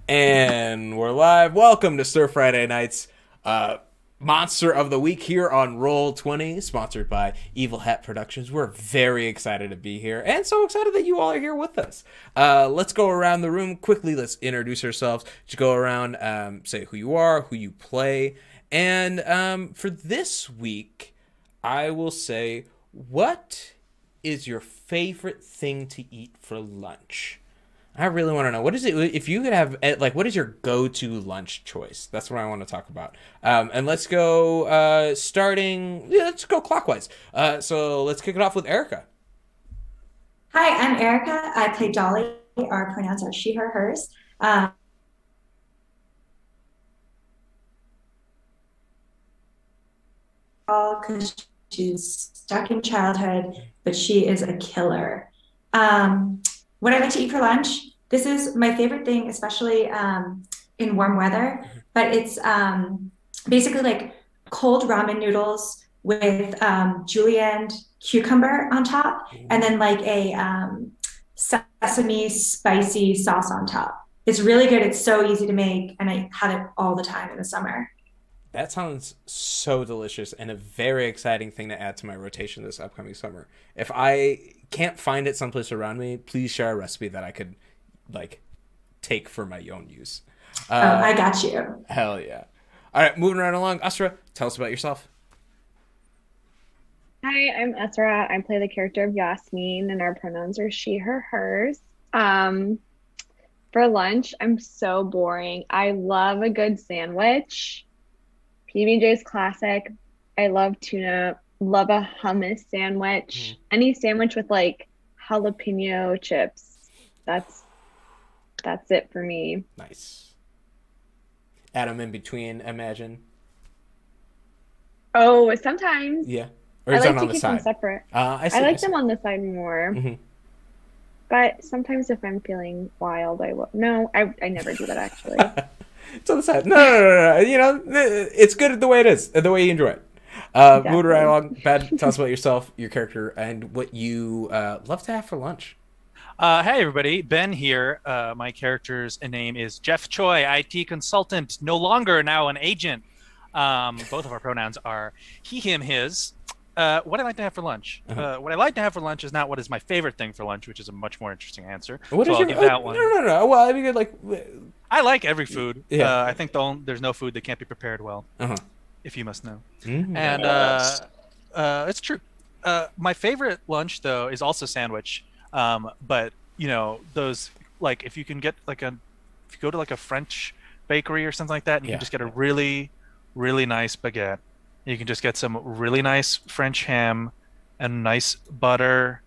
And we're live. Welcome to Stir Friday Night's Monster of the Week here on Roll20, sponsored by Evil Hat Productions. We're very excited to be here and so excited that you all are here with us. Let's go around the room quickly. Let's introduce ourselves. Just go around, say who you are, who you play. And for this week, I will say, what is your favorite thing to eat for lunch? I really want to know, what is it, if you could have, like, what is your go-to lunch choice? That's what I want to talk about. And let's go, let's go clockwise. So let's kick it off with Erica. Hi, I'm Erica. I play Dolly. Our pronouns are she, her, hers. Because she's stuck in childhood, but she is a killer. What I like to eat for lunch, this is my favorite thing, especially in warm weather, but it's basically like cold ramen noodles with julienne cucumber on top, and then like a sesame spicy sauce on top. It's really good. It's so easy to make, and I have it all the time in the summer. That sounds so delicious and a very exciting thing to add to my rotation this upcoming summer. If I can't find it someplace around me, please share a recipe that I could, like, take for my own use. I got you. Hell yeah. All right, moving right along. Astra, tell us about yourself. Hi, I'm Esra. I play the character of Yasmin, and our pronouns are she, her, hers. Um, for lunch, I'm so boring. I love a good sandwich. PB&J's classic. I love tuna. Love a hummus sandwich. Any sandwich with like jalapeno chips. That's it for me. Nice. Adam in between, imagine. Oh, sometimes Yeah. Or I is that like to on the keep them side? separate. I I see. I like see. them on the side more. Mhm. But sometimes if I'm feeling wild, I will. No, I never do that actually. It's on the side. No, no, no, no, no. You know, it's good the way it is, the way you enjoy it. Moving right Exactly. along. Bad. Tell us about yourself, your character, and what you love to have for lunch. Hey everybody, Ben here. My character's name is Jeff Choi, IT consultant, no longer now an agent. Both of our pronouns are he, him, his. What I like to have for lunch. What I like to have for lunch is not what is my favorite thing for lunch, which is a much more interesting answer. What So is I'll your? give Oh, that no, one. no, no. Well, I mean, like, I like every food. yeah. I think there's no food that can't be prepared well, Uh-huh. if you must know. Mhm. And it's true. My favorite lunch though is also sandwich. But you know those like if you can get like if you go to like a French bakery or something like that, and you Yeah. can just get a really, really nice baguette. You can just get some really nice French ham and nice butter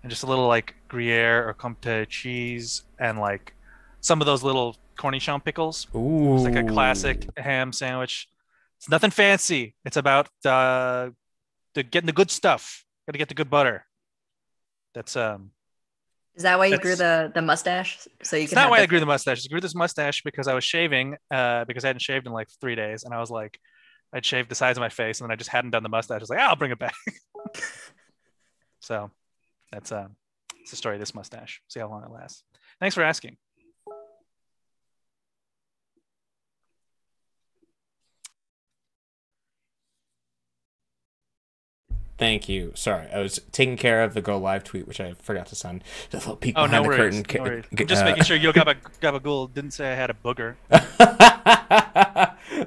and just a little like Gruyere or Comté cheese and like some of those little cornichon pickles. It's like a Ooh. classic ham sandwich. It's nothing fancy. It's about getting the good stuff. Got to get the good butter. That's Is that why you grew that's. the mustache so you It's could not have why the I grew the mustache. I grew this mustache because I was shaving because I hadn't shaved in like 3 days, and I was like, I'd shaved the sides of my face, and then I just hadn't done the mustache. I was like, I'll bring it back. So that's it's the story of this mustache. See how long it lasts. Thanks for asking. Thank you. Sorry, I was taking care of the go live tweet, which I forgot to send. Just a little peek Oh, no behind the worries. curtain. No worries. I'm just making sure you Gabagool didn't say I had a booger.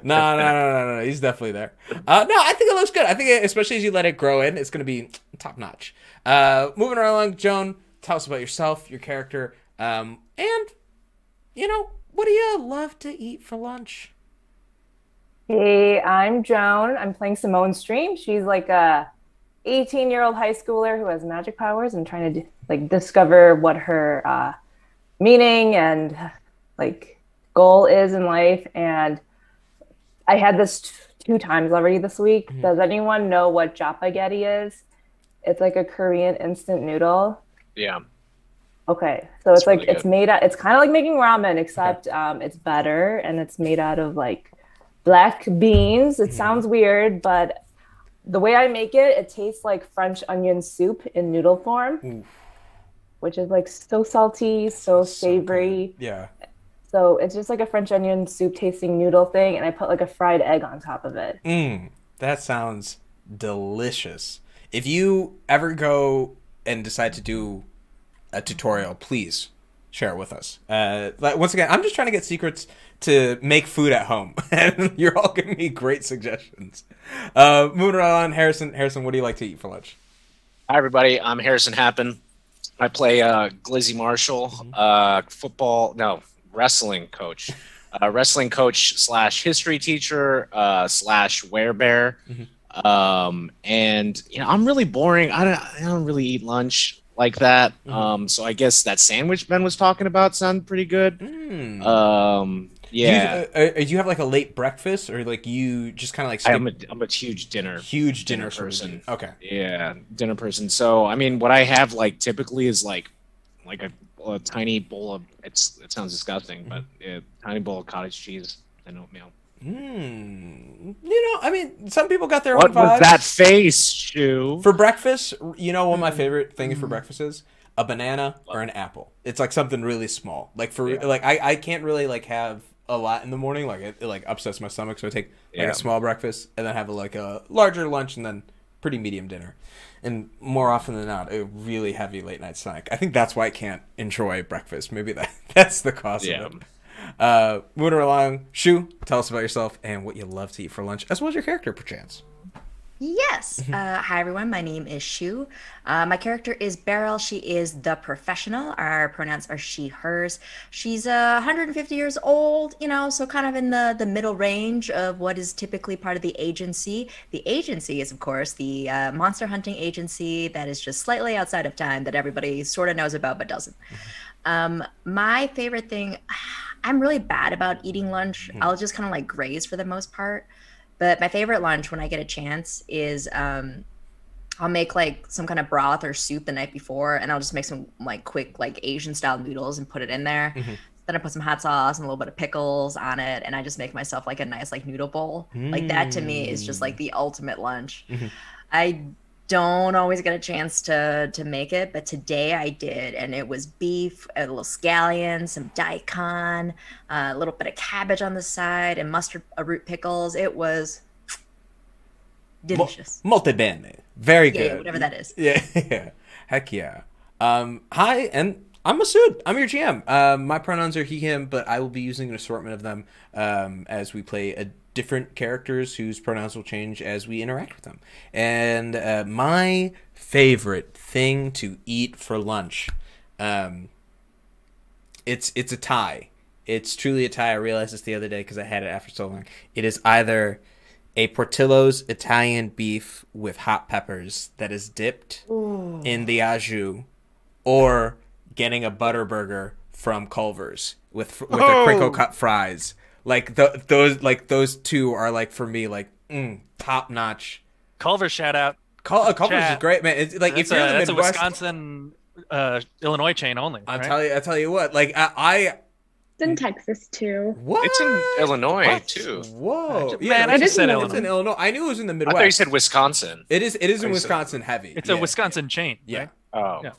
No, no, no, no, no. He's definitely there. No, I think it looks good. I think, especially as you let it grow in, it's going to be top notch. Moving right along, Joan, tell us about yourself, your character, and what do you love to eat for lunch? Hey, I'm Joan. I'm playing Simone Stream. She's like a 18-year-old high schooler who has magic powers and trying to like discover what her meaning and like goal is in life. And I had this two times already this week. Mhm. Does anyone know what japaghetti is? It's like a Korean instant noodle. Yeah, Okay, so it's it's like really it's good. made out. It's kind of like making ramen, Okay. except it's better and it's made out of like black beans. It Mhm. sounds weird, but the way I make it, it tastes like French onion soup in noodle form, Ooh, which is like so salty, so so good. savory. Yeah. So it's just like a French onion soup tasting noodle thing, and I put like a fried egg on top of it. That sounds delicious. If you ever go and decide to do a tutorial, please share it with us. Once again, I'm just trying to get secrets to make food at home, and you're all giving me great suggestions. Moving on, Harrison, what do you like to eat for lunch? Hi, everybody. I'm Harrison Happen. I play Glizzy Marshall, wrestling coach. Wrestling coach / history teacher / werebear. And I'm really boring. I don't really eat lunch like that. So I guess that sandwich Ben was talking about sounded pretty good. Yeah. Do you have like a late breakfast, or like you just kind of like? I'm a huge dinner person. Okay. Yeah, dinner person. So I mean, what I have like typically is like a tiny bowl of it sounds disgusting, but a tiny bowl of cottage cheese and oatmeal. I mean, some people got their own vibes. What was that face, Shu? For breakfast, one of my favorite things for breakfast is a banana or an apple. It's like something really small. Like I can't really like have a lot in the morning. Like it like upsets my stomach, so I take like a small breakfast and then have a larger lunch and then pretty medium dinner. And more often than not, a really heavy late night snack. I think that's why I can't enjoy breakfast. Maybe that's the cause of it. Moving along, Shu, tell us about yourself and what you love to eat for lunch, as well as your character, perchance. Yes. Hi, everyone. My name is Shu. My character is Beryl. She is the professional. Our pronouns are she, hers. She's 150 years old, so kind of in the middle range of what is typically part of the agency. The agency is, of course, the monster hunting agency that is just slightly outside of time that everybody sort of knows about but doesn't. My favorite thing, I'm really bad about eating lunch. I'll just kind of like graze for the most part. But my favorite lunch when I get a chance is I'll make like some kind of broth or soup the night before, and I'll just make some like quick like Asian style noodles and put it in there. Then I put some hot sauce and a little bit of pickles on it, and I just make myself like a nice like noodle bowl. Like that to me is just like the ultimate lunch. I don't always get a chance to make it, but today I did, and it was beef, a little scallion, some daikon, a little bit of cabbage on the side, and mustard root pickles. It was delicious. Molto bene. Very good. Yeah, whatever that is. Yeah. Heck yeah. Hi, and I'm Masood. I'm your GM. My pronouns are he, him, but I will be using an assortment of them as we play different characters whose pronouns will change as we interact with them. And my favorite thing to eat for lunch, it's a tie. It's truly a tie. I realized this the other day because I had it after so long. It is either a Portillo's Italian beef with hot peppers that is dipped in the au jus, or getting a butter burger from Culver's with the crinkle cut fries. Like those two are like for me like top notch. Culver shout out. Culver's is great, man. It's like if you're in the Midwest, a Wisconsin, Illinois chain only. I right? tell you what. Like I It's in Texas too. What? It's in Illinois too. Whoa, man! I just said Illinois. It's in Illinois. I knew it was in the Midwest. I thought you said Wisconsin. It is in Wisconsin heavy. It's a Wisconsin chain. Yeah. Right? Oh. Yeah.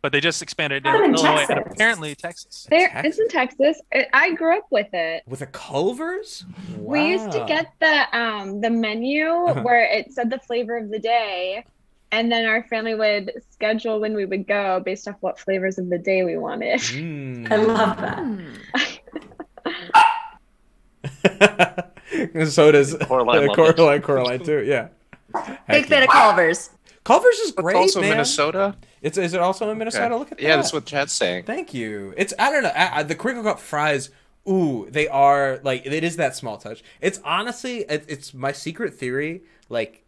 But they just expanded I'm in in Illinois and Texas. apparently Texas. It's in Texas. I grew up with it. With a Culver's? Wow. We used to get the menu where it said the flavor of the day, and then our family would schedule when we would go based off what flavors of the day we wanted. I love that. So does Coraline too. Yeah. Big fan of Culver's. Culver's is great, It's also man. Minnesota. Is it also in Minnesota? Okay. Look at that. Yeah, that's what Chad's saying. Thank you. It's I don't know. The crinkle cut fries. Ooh, they are like it is that small touch. It's honestly it's my secret theory. Like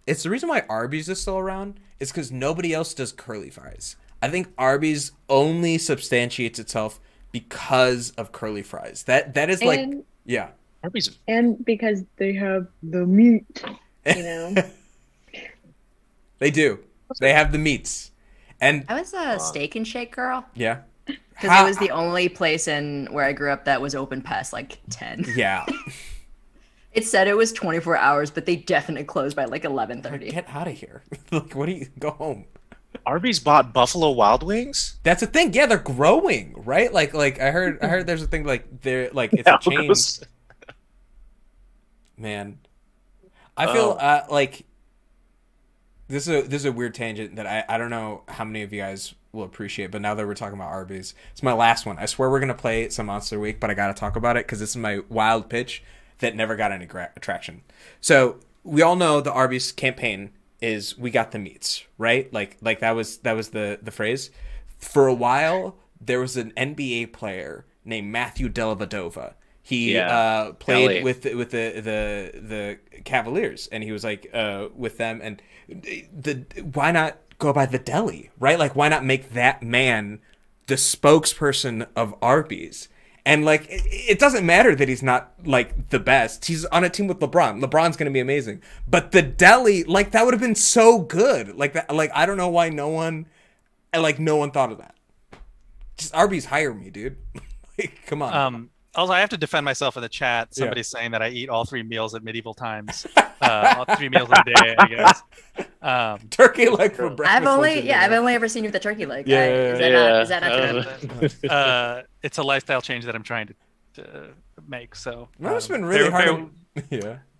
it's the reason why Arby's is still around. Is because nobody else does curly fries. I think Arby's only substantiates itself because of curly fries. That is like yeah. Arby's And because they have the meat, you know. They do. They have the meats. And I was a Steak and Shake girl yeah. because it was the only place where I grew up that was open past like 10. Yeah. It said it was 24 hours, but they definitely closed by like 11:30. Get out of here. Like, what do you go home? Arby's bought Buffalo Wild Wings. That's a thing. Yeah, they're growing, right? Like I heard there's a thing like they're like it's a chain. Man, I feel like this is a weird tangent that I don't know how many of you guys will appreciate, but now that we're talking about Arby's, it's my last one. I swear we're gonna play some Monster Week, but I gotta talk about it because this is my wild pitch that never got any traction. So we all know the Arby's campaign is "We got the meats," right? Like that was the phrase. For a while, there was an NBA player named Matthew Dellavedova. He played with the Cavaliers, and he was like with them. And why not go by the deli, right? Like, why not make that man the spokesperson of Arby's? And like, it doesn't matter that he's not like the best. He's on a team with LeBron. LeBron's gonna be amazing. But the deli, like, that would have been so good. Like that. Like, I don't know why no one thought of that. Just Arby's, hire me, dude. Like, come on. Also, I have to defend myself in the chat. Somebody's saying that I eat all 3 meals at medieval times. All 3 meals a day, I guess. Turkey leg for breakfast. I've only ever seen you with the turkey leg. Is that not true? It's a lifestyle change that I'm trying to make. So it's been really hard.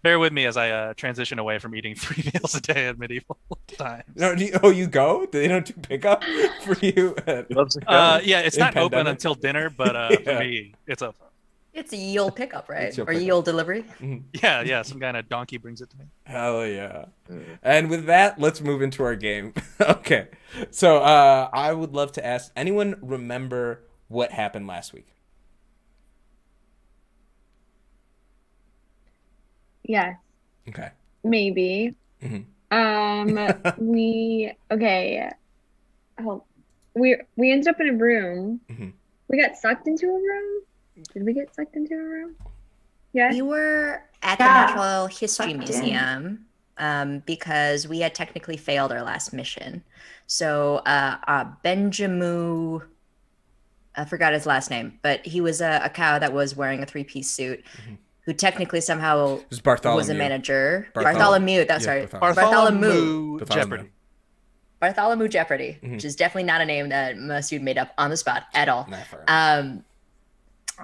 Bear with me as I transition away from eating 3 meals a day at medieval times. No, you go? They don't do pickup for you? Yeah, it's not open until dinner, but for me, it's open. It's a Yule pickup, right? Or Yule delivery? Mm-hmm. Yeah. Some kind of donkey brings it to me. Hell yeah. And with that, let's move into our game. Okay. So I would love to ask, anyone remember what happened last week? Yes. Okay. Maybe. Mm-hmm. We ended up in a room. Mm-hmm. We got sucked into a room. Did we get sucked into a room? Yeah. We were at the Natural History Museum because we had technically failed our last mission. So Benjamin, I forgot his last name, but he was a cow that was wearing a 3-piece suit, who technically somehow was a manager. Bartholomew. Bartholomew Jeopardy. Bartholomew Jeopardy, which is definitely not a name that Masood made up on the spot at all.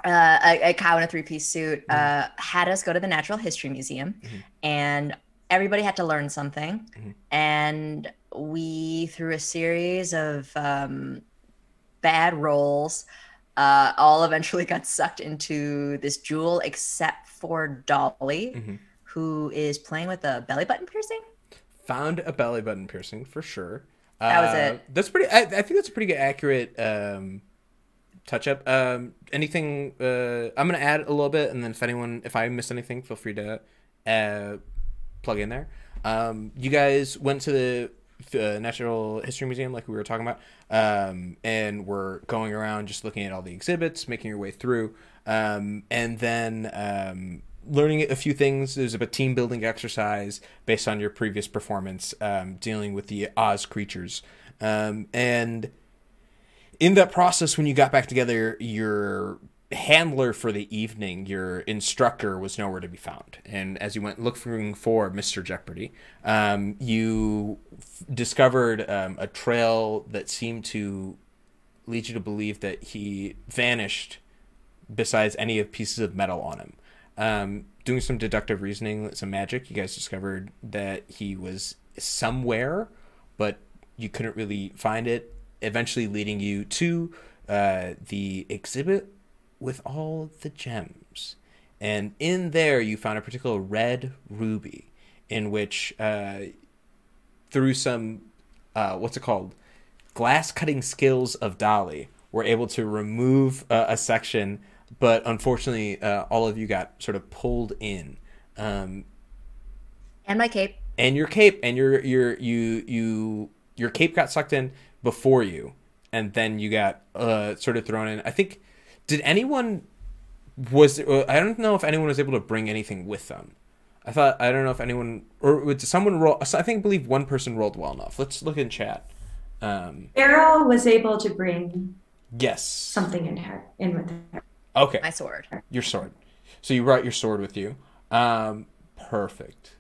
A cow in a 3-piece suit had us go to the Natural History Museum, and everybody had to learn something. And we, through a series of bad rolls, all eventually got sucked into this jewel, except for Dolly, who is playing with a belly button piercing. Found a belly button piercing for sure. That was it. That's pretty. I think that's a pretty good, accurate touch up. Anything? I'm gonna add a little bit, and then if I missed anything, feel free to plug in there. You guys went to the Natural History Museum, like we were talking about, and we're going around just looking at all the exhibits, making your way through, and then learning a few things. There's a team building exercise based on your previous performance, dealing with the Oz creatures, and in that process, when you got back together, your handler for the evening, your instructor, was nowhere to be found. And as you went looking for Mr. Jeopardy, you discovered a trail that seemed to lead you to believe that he vanished besides any of pieces of metal on him. Doing some deductive reasoning, some magic, you guys discovered that he was somewhere, but you couldn't really find it, eventually leading you to the exhibit with all the gems. And in there, you found a particular red ruby, in which, through some, glass cutting skills of Dolly, were able to remove a section, but unfortunately, all of you got sort of pulled in. And my cape. And your cape, and your cape got sucked in before you, and then you got sort of thrown in. I think, I don't know if anyone was able to bring anything with them. I don't know if anyone, or did someone roll? I believe one person rolled well enough. Let's look in chat. Errol was able to bring something in with her. Okay. My sword. Your sword. So you brought your sword with you. Perfect.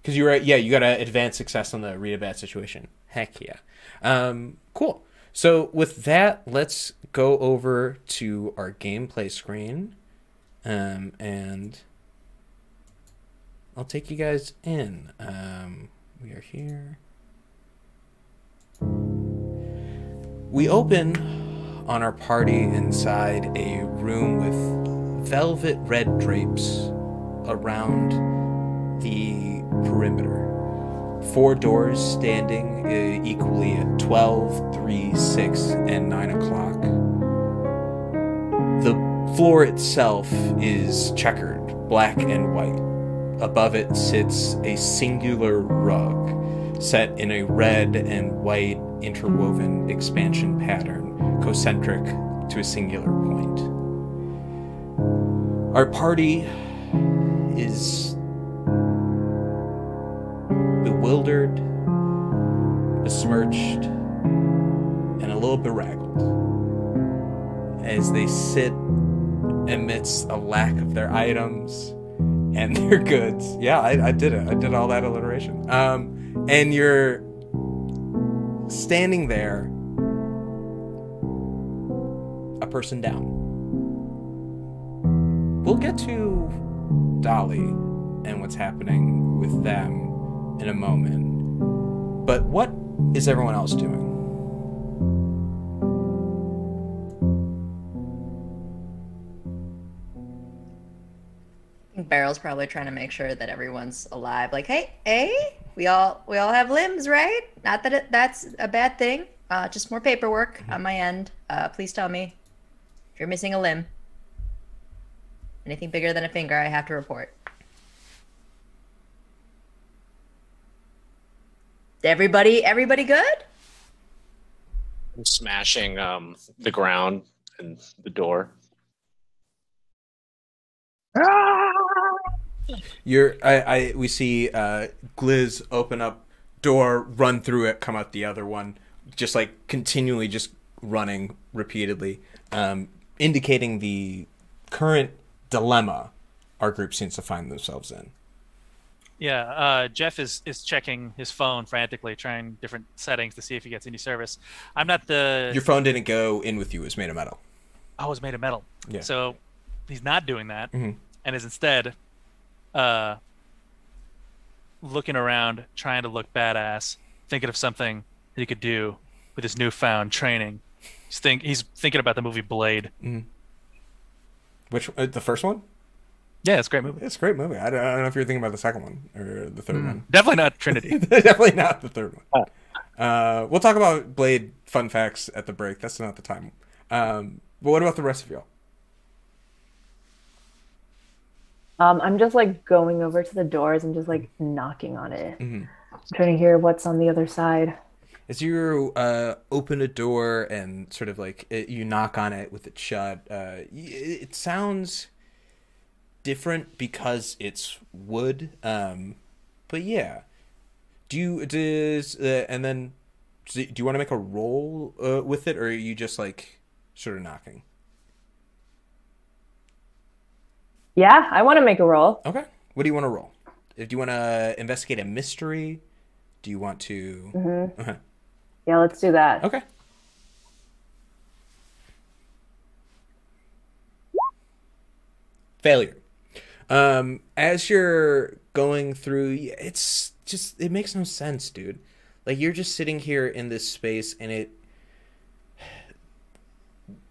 Because you were you got an advanced success on the read a bad situation. Heck yeah. Cool. So with that, let's go over to our gameplay screen, and I'll take you guys in. We are here. We open on our party inside a room with velvet red drapes around the perimeter. 4 doors standing equally at 12, 3, 6, and 9 o'clock. The floor itself is checkered, black and white. Above it sits a singular rug set in a red and white interwoven expansion pattern, concentric to a singular point. Our party is bewildered, besmirched, and a little bedraggled as they sit amidst a lack of their items and their goods. Yeah, I did it. I did all that alliteration. And you're standing there, a person down. We'll get to Dolly and what's happening with them in a moment. But what is everyone else doing? I think Barrel's probably trying to make sure that everyone's alive. Like, hey, we all have limbs, right? Not that that's a bad thing. Just more paperwork on my end. Please tell me if you're missing a limb. Anything bigger than a finger, I have to report. Everybody good? I'm smashing the ground and the door. We see Gliz open up door, run through it, come out the other one, just like continually just running repeatedly, indicating the current dilemma our group seems to find themselves in. Yeah, Jeff is checking his phone frantically, trying different settings to see if he gets any service. I'm not the... Your phone didn't go in with you. It was made of metal. Oh, it was made of metal. Yeah. So he's not doing that, Mm-hmm. and is instead looking around, trying to look badass, thinking of something that he could do with his newfound training. He's thinking about the movie Blade. Mm-hmm. Which the first one? Yeah, it's a great movie. It's a great movie. I don't know if you're thinking about the second one or the third one. Definitely not Trinity. Definitely not the third one. We'll talk about Blade fun facts at the break. That's not the time. But what about the rest of y'all? I'm just like going over to the doors and just like knocking on it. Mm-hmm. Trying to hear what's on the other side. As you open a door and sort of like you knock on it with it shut, it sounds different because it's wood. But yeah, do you want to make a roll with it, or are you just like sort of knocking? Yeah, I want to make a roll. Okay. What do you want to roll? Do you want to investigate a mystery? Do you want to? Mm-hmm. Uh-huh. Yeah, let's do that. Okay. Failure. As you're going through, it makes no sense, dude. Like, you're just sitting here in this space, and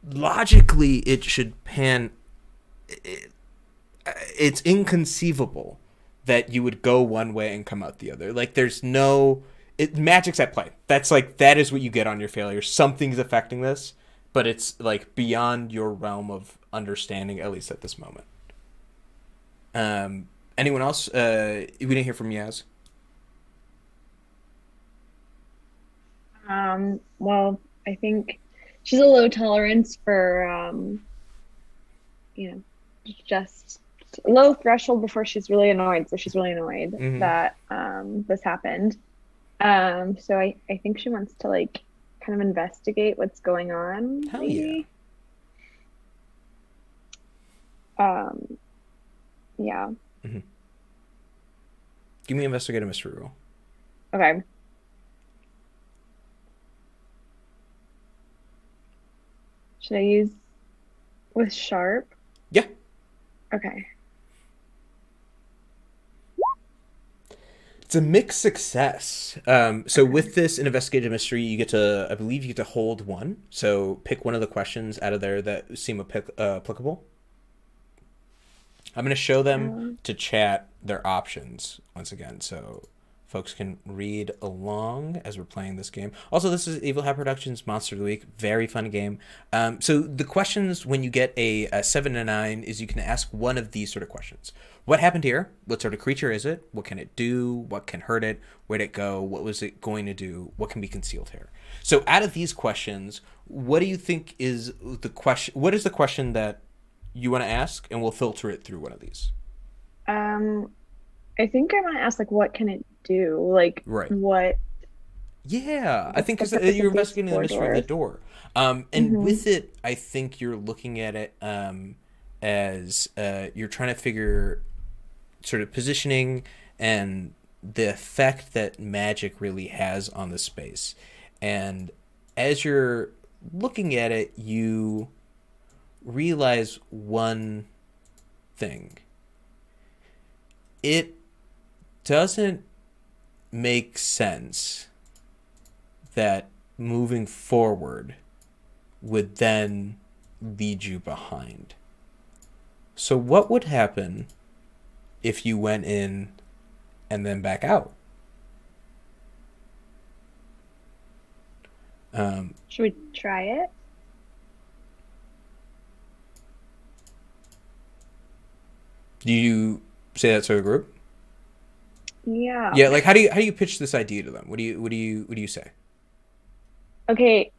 logically it should pan. It's inconceivable that you would go one way and come out the other. Like, there's no... magic's at play. That is what you get on your failure. Something's affecting this, but it's like beyond your realm of understanding, at least at this moment. Anyone else? We didn't hear from Yaz. Well, I think she's a low tolerance for, just low threshold before she's really annoyed. So she's really annoyed that this happened. So I think she wants to like kind of investigate what's going on. Hell maybe. Yeah. Yeah. Mm-hmm. Give me investigate a mystery roll. Okay. Should I use with sharp? Yeah. Okay. It's a mixed success. So with this investigative mystery, you get to, I believe, you get to hold one. So pick one of the questions out of there that seem applicable. I'm going to show them to chat their options once again, so folks can read along as we're playing this game. Also, this is Evil Hat Productions Monster of the Week. Very fun game. So the questions when you get a 7 to 9 is you can ask one of these sort of questions. What happened here? What sort of creature is it? What can it do? What can hurt it? Where'd it go? What was it going to do? What can be concealed here? So out of these questions, what do you think is the question? What is the question that you want to ask? And we'll filter it through one of these. I think I want to ask, like, what can it do? Like, right. What? Yeah, I think because you're investigating the mystery of the door. And with it, I think you're looking at it as you're trying to figure sort of positioning and the effect that magic really has on the space. And as you're looking at it, you realize one thing. It doesn't make sense that moving forward would then lead you behind. So what would happen if you went in and then back out? Should we try it? Do you say that to a group? Yeah. Yeah, like how do you pitch this idea to them? What do you say? Okay,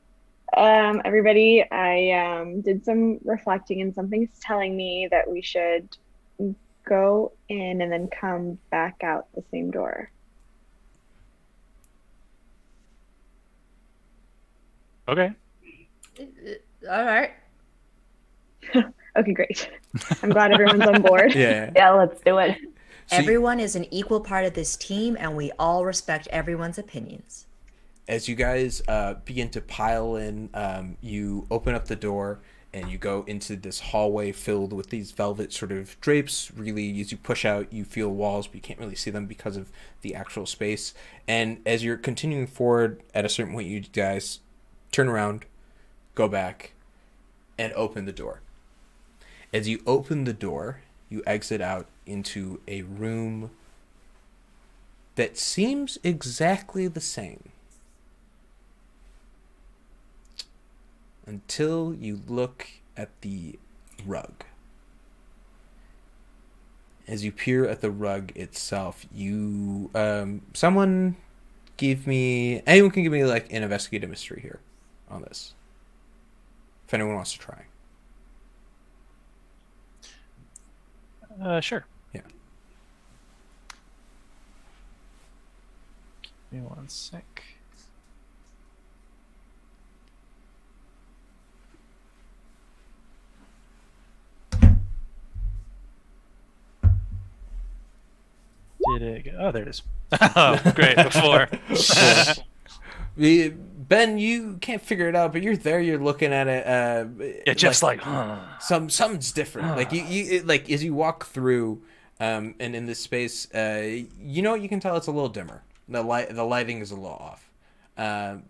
everybody, I did some reflecting and something's telling me that we should go in and then come back out the same door. Okay. All right. Okay, great. I'm glad everyone's on board. Yeah, let's do it. Everyone is an equal part of this team, and we all respect everyone's opinions. As you guys begin to pile in, you open up the door and you go into this hallway filled with these velvet sort of drapes. Really, as you push out, you feel walls, but you can't really see them because of the actual space. And as you're continuing forward, at a certain point, you guys turn around, go back, and open the door. As you open the door, you exit out into a room that seems exactly the same. Until you look at the rug. As you peer at the rug itself, you anyone can give me like an investigative mystery here on this. If anyone wants to try. Sure. Yeah. Give me one sec. Did it go? Oh, there it is. Oh, great. Before. Ben, you can't figure it out, but you're there. You're looking at it. Yeah, Jeff's like, something's different. Like like as you walk through, and in this space, you can tell it's a little dimmer. The lighting is a little off.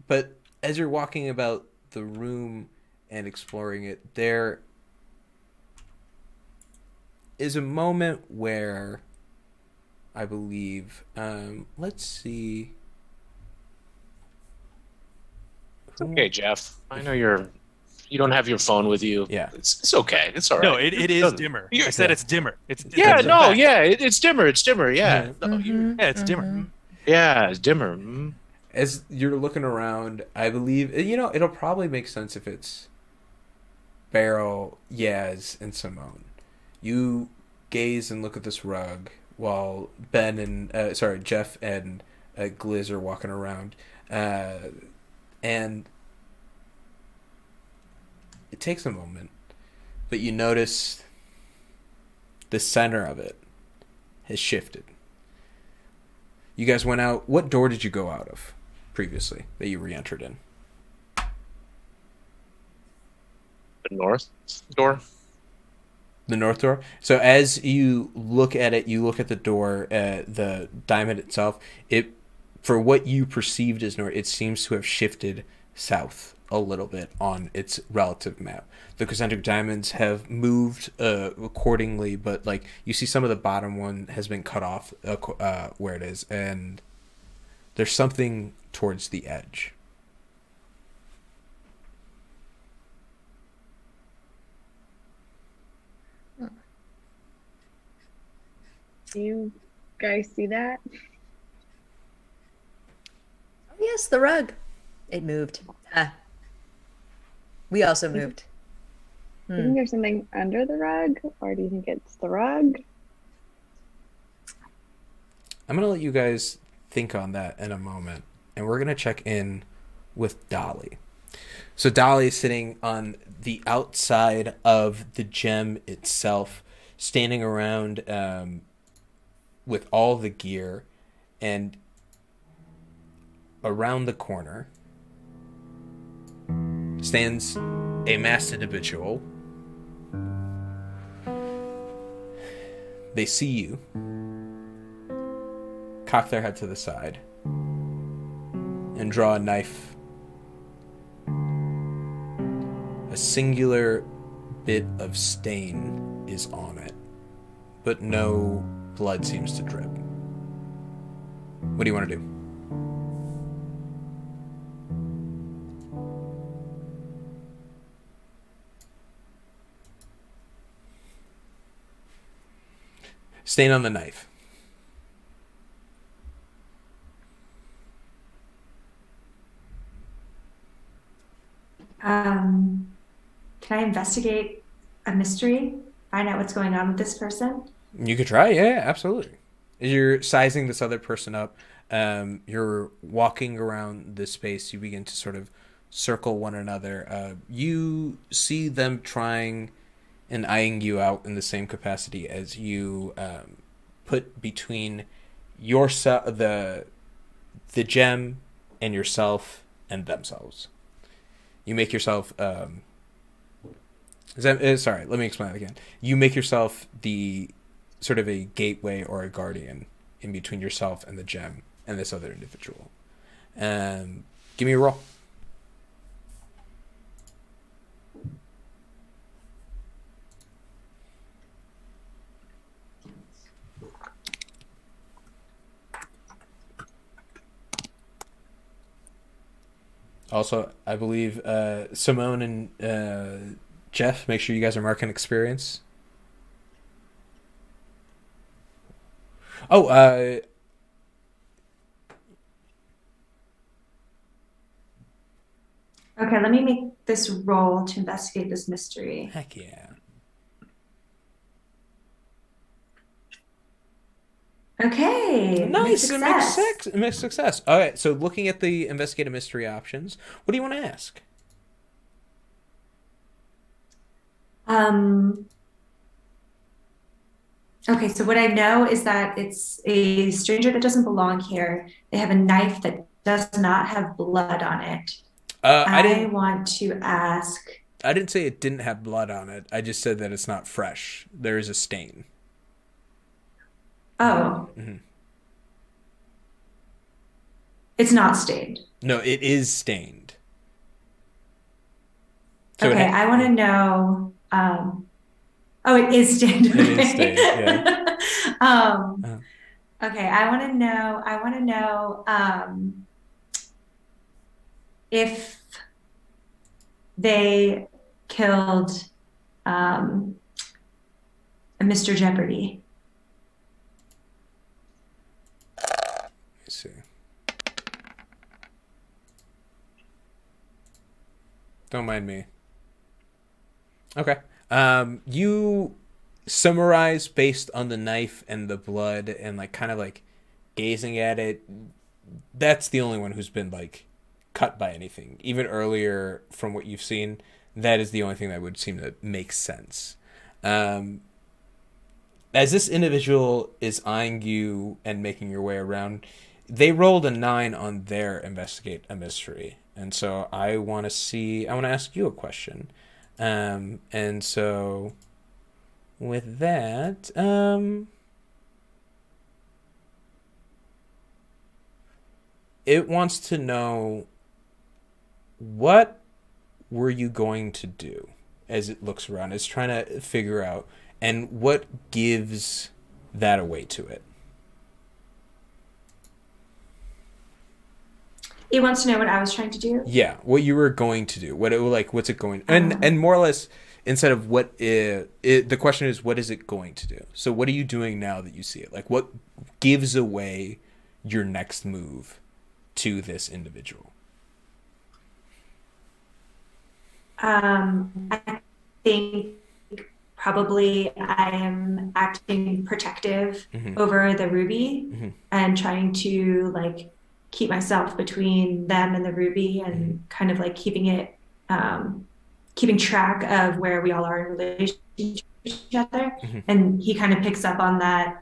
But as you're walking about the room and exploring it, there is a moment where I believe, let's see. It's okay, Jeff. I know you don't have your phone with you. Yeah. It's okay. It's all right. no, it is dimmer. I said it's dimmer. It's It's dimmer. It's dimmer. Yeah. No, yeah, it's dimmer. yeah, it's dimmer. Mm. As you're looking around, I believe, it'll probably make sense if it's Beryl, Yaz, and Simone. You gaze and look at this rug while Ben and Jeff and Gliz are walking around, and it takes a moment, but you notice the center of it has shifted. You guys went out. What door did you go out of previously that you re-entered in? The north door. The north door. So as you look at it, you look at the door, the diamond itself. It, for what you perceived as north, it seems to have shifted south a little bit on its relative map. The concentric diamonds have moved accordingly, but like you see, some of the bottom one has been cut off where it is, and there's something towards the edge. Do you guys see that? Oh, yes, the rug. It moved. We also moved. Do you think there's something under the rug, or do you think it's the rug? I'm going to let you guys think on that in a moment, and we're going to check in with Dolly. So Dolly is sitting on the outside of the gem itself, standing around with all the gear, and around the corner stands a masked individual. They see you, cock their head to the side, and draw a knife. A singular bit of stain is on it, but no blood seems to drip. What do you want to do? Stain on the knife. Can I investigate a mystery? Find out what's going on with this person? You could try, yeah, absolutely. As you're sizing this other person up, you're walking around this space, you begin to sort of circle one another. You see them trying and eyeing you out in the same capacity as you put between yourself, the gem, and yourself and themselves. You make yourself. Sorry, let me explain that again. You make yourself the sort of a gateway or a guardian in between yourself and the gem and this other individual. Give me a roll. Also, I believe Simone and Jeff, make sure you guys are marking experience. Oh, Okay, let me make this roll to investigate this mystery. heck yeah. Okay, Nice, success. mixed success. All right, so looking at the investigative mystery options, what do you want to ask? Okay, so what I know is that it's a stranger that doesn't belong here. They have a knife that does not have blood on it. I want to ask. I didn't say it didn't have blood on it. I just said that it's not fresh. There is a stain. Oh, Mm-hmm. it's not stained. No, it is stained. So Okay, I want to know. Oh, it is stained. It is stained, yeah. Okay, I want to know. If they killed a Mr. Jeopardy. Let's see. Don't mind me. Okay. You summarize based on the knife and the blood and like kind of like gazing at it. That's the only one who's been like cut by anything. Even earlier from what you've seen, that is the only thing that would seem to make sense. as this individual is eyeing you and making your way around, they rolled a 9 on their investigate a mystery. And so I want to ask you a question. And so with that, it wants to know, what were you going to do as it looks around? It's trying to figure out, and what gives that away to it. It wants to know what I was trying to do. Yeah, what you were going to do. What's it going? And more or less, instead of the question is, what is it going to do? So what are you doing now that you see it? Like, what gives away your next move to this individual? I think probably I am acting protective over the ruby and trying to like keep myself between them and the ruby, and kind of like keeping track of where we all are in relation to each other. And he kind of picks up on that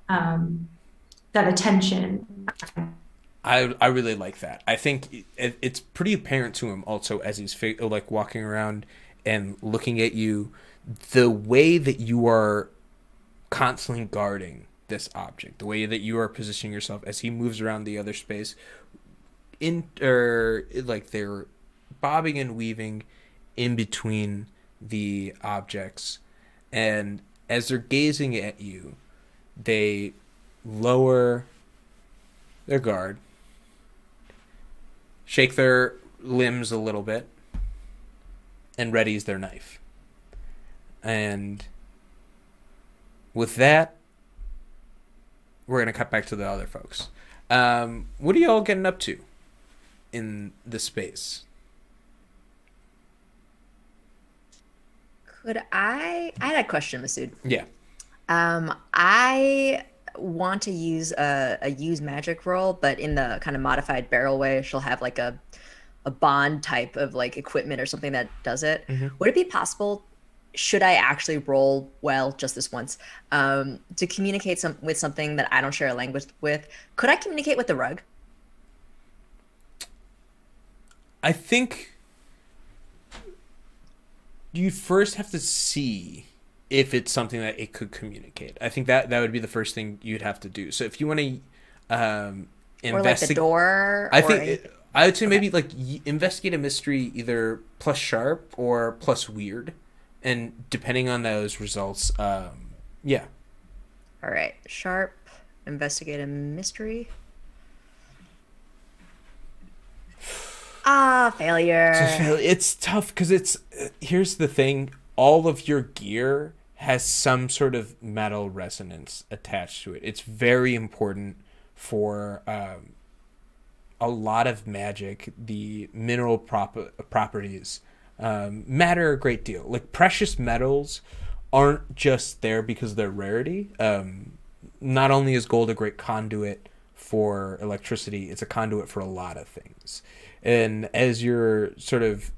attention. I really like that. I think it's pretty apparent to him also, as he's like walking around and looking at you, the way that you are constantly guarding this object, the way that you are positioning yourself as he moves around the other space, like they're bobbing and weaving in between the objects, and as they're gazing at you, they lower their guard, shake their limbs a little bit, and readies their knife. And with that, we're going to cut back to the other folks. What are you all getting up to in the space? I had a question, Masood. Yeah. I want to use a use magic roll, but in the kind of modified barrel way. She'll have like a bond type of like equipment or something that does it. Would it be possible, should I actually roll well just this once, to communicate with something that I don't share a language with? Could I communicate with the rug? I think you first have to see if it's something that it could communicate. I think that would be the first thing you'd have to do. So if you want to investigate, or like the door, I would say maybe like investigate a mystery, either plus sharp or plus weird, and depending on those results, yeah. All right, sharp, investigate a mystery. Failure. It's tough because here's the thing: all of your gear has some sort of metal resonance attached to it. It's very important for a lot of magic. The mineral properties matter a great deal. Like, precious metals aren't just there because of their rarity. Not only is gold a great conduit for electricity, it's a conduit for a lot of things. And as you're sort of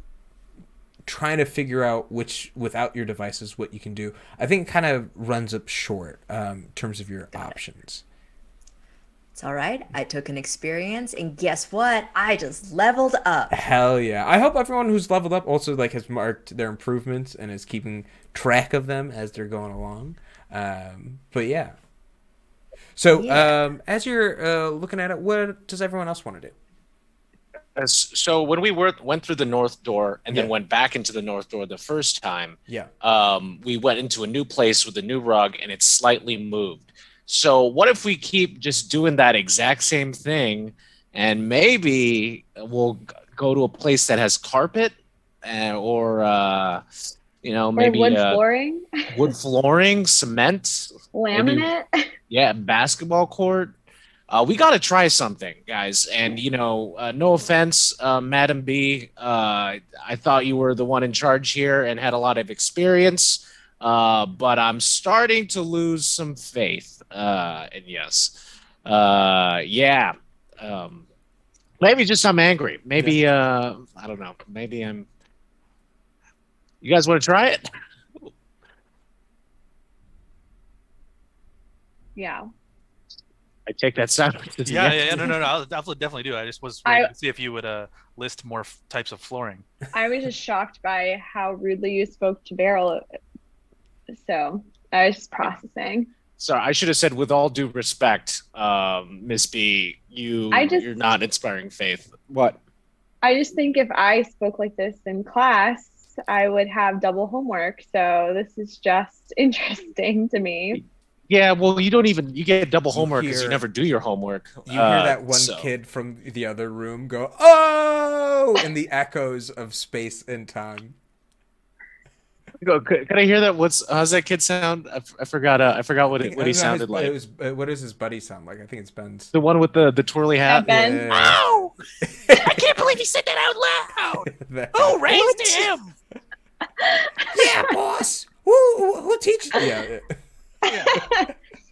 trying to figure out without your devices, what you can do, I think it kind of runs up short in terms of your options. It's all right. I took an experience, and guess what? I just leveled up. Hell yeah. I hope everyone who's leveled up also like has marked their improvements and is keeping track of them as they're going along. But yeah. So as you're looking at it, what does everyone else want to do? So when we went through the north door and then went back into the north door the first time, we went into a new place with a new rug, and it's slightly moved. So what if we keep just doing that exact same thing, and maybe we'll go to a place that has carpet, or maybe wood flooring, cement, laminate, basketball court. We got to try something, guys. And, no offense, Madam B. I thought you were the one in charge here and had a lot of experience. But I'm starting to lose some faith. And yes. Maybe just I'm angry. Maybe, I don't know. Maybe I'm... You guys want to try it? Yeah. I take that sandwich. Yeah. No. I'll definitely do. I just was ready to see if you would list more types of flooring. I was just shocked by how rudely you spoke to Beryl. So I was just processing. Sorry, I should have said, with all due respect, Miss B, you're not inspiring faith. What? I just think if I spoke like this in class, I would have double homework. So this is just interesting to me. Yeah, well, you get double homework because you never do your homework. You hear that one kid from the other room go, "Oh!" in the echoes of space and time. Can I hear that? How's that kid sound? I forgot. I forgot what he sounded like. What does his buddy sound like? I think it's Ben's. The one with the twirly hat. Yeah, Ben. Yeah. Oh! I can't believe he said that out loud. Who raised him? Yeah, boss. Who teaches? Yeah.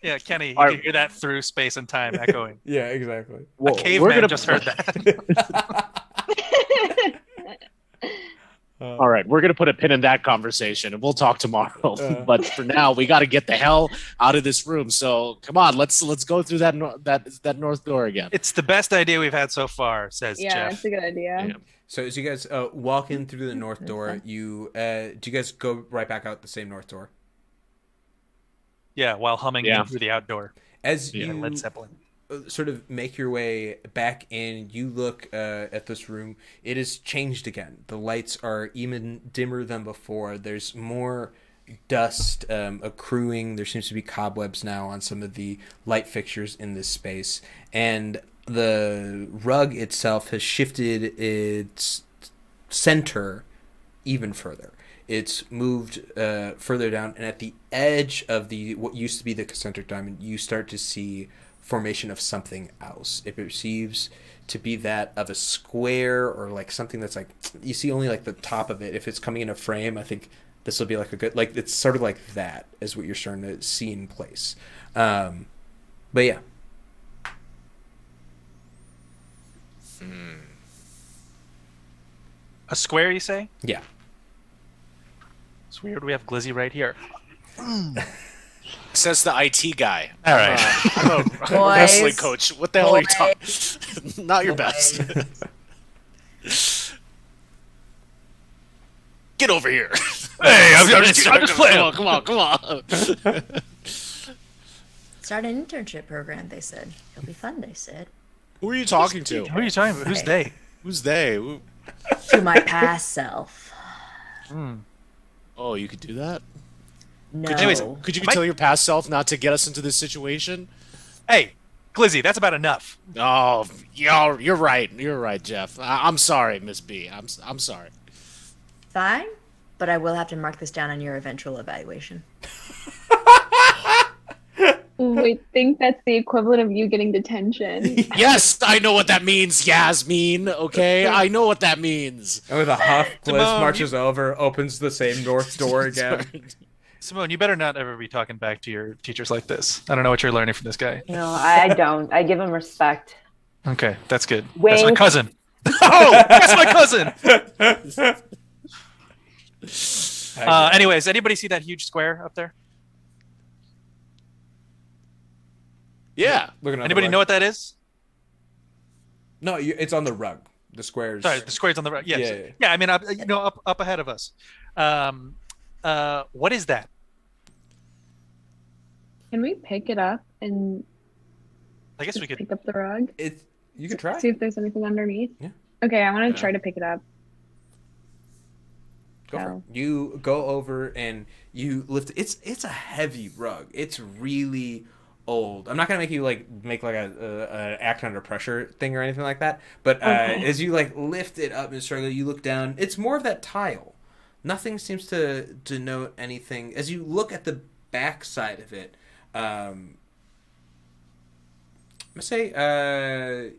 Yeah, Kenny, you can hear that through space and time echoing. Yeah, exactly. A caveman just heard that. All right, we're gonna put a pin in that conversation, and we'll talk tomorrow. But for now, we got to get the hell out of this room. So come on, let's go through that north door again. It's the best idea we've had so far, says Jeff. Yeah, it's a good idea. Yeah. So as you guys walk in through the north door, do you guys go right back out the same north door? Yeah, while humming in through the outdoor. As you Led Zeppelin sort of make your way back in, you look at this room. It has changed again. The lights are even dimmer than before. There's more dust accruing. There seems to be cobwebs now on some of the light fixtures in this space. And the rug itself has shifted its center even further. It's moved further down, and at the edge of what used to be the concentric diamond, you start to see formation of something else. It perceives to be that of a square, or like something that's like, you see only like the top of it. If it's coming in a frame, I think this will be like a good, like, it's sort of like that is what you're starting to see in place. But yeah. A square, you say? Yeah. It's weird. We have Glizzy right here. Says the IT guy. All right. I'm a wrestling coach. What the hell are you talking? Not your best. Get over here. Hey, I'm just playing. Come on. Start an internship program, they said. It'll be fun, they said. Who are you talking to? Who are you talking about? Who's they? Who's they? To my past self. Oh, you could do that? No. Could you tell your past self not to get us into this situation? Hey, Glizzy, that's about enough. Oh, you're right. You're right, Jeff. I'm sorry, Miss B. I'm sorry. Fine, but I will have to mark this down on your eventual evaluation. We think that's the equivalent of you getting detention. Yes, I know what that means, Yasmin. Okay, I know what that means. And with a huff, Gliz marches over, opens the same north door again. Simone, you better not ever be talking back to your teachers like this. I don't know what you're learning from this guy. No, I don't. I give him respect. Okay, that's good. Wink. That's my cousin. Oh, that's my cousin. Anyways, anybody see that huge square up there? Yeah. Anybody know what that is? No, it's on the rug. The squares. Sorry, the square's on the rug. Yes. Yeah. I mean, up ahead of us. What is that? Can we pick it up and I guess we could pick up the rug? You could try. See if there's anything underneath. Yeah. Okay, I want to try to pick it up. Go for it. You go over and you lift it. It's a heavy rug. It's really old. I'm not gonna make you make a act under pressure thing or anything like that. But as you lift it up and struggle, you look down. It's more of that tile. Nothing seems to denote anything. As you look at the back side of it, I'm gonna say,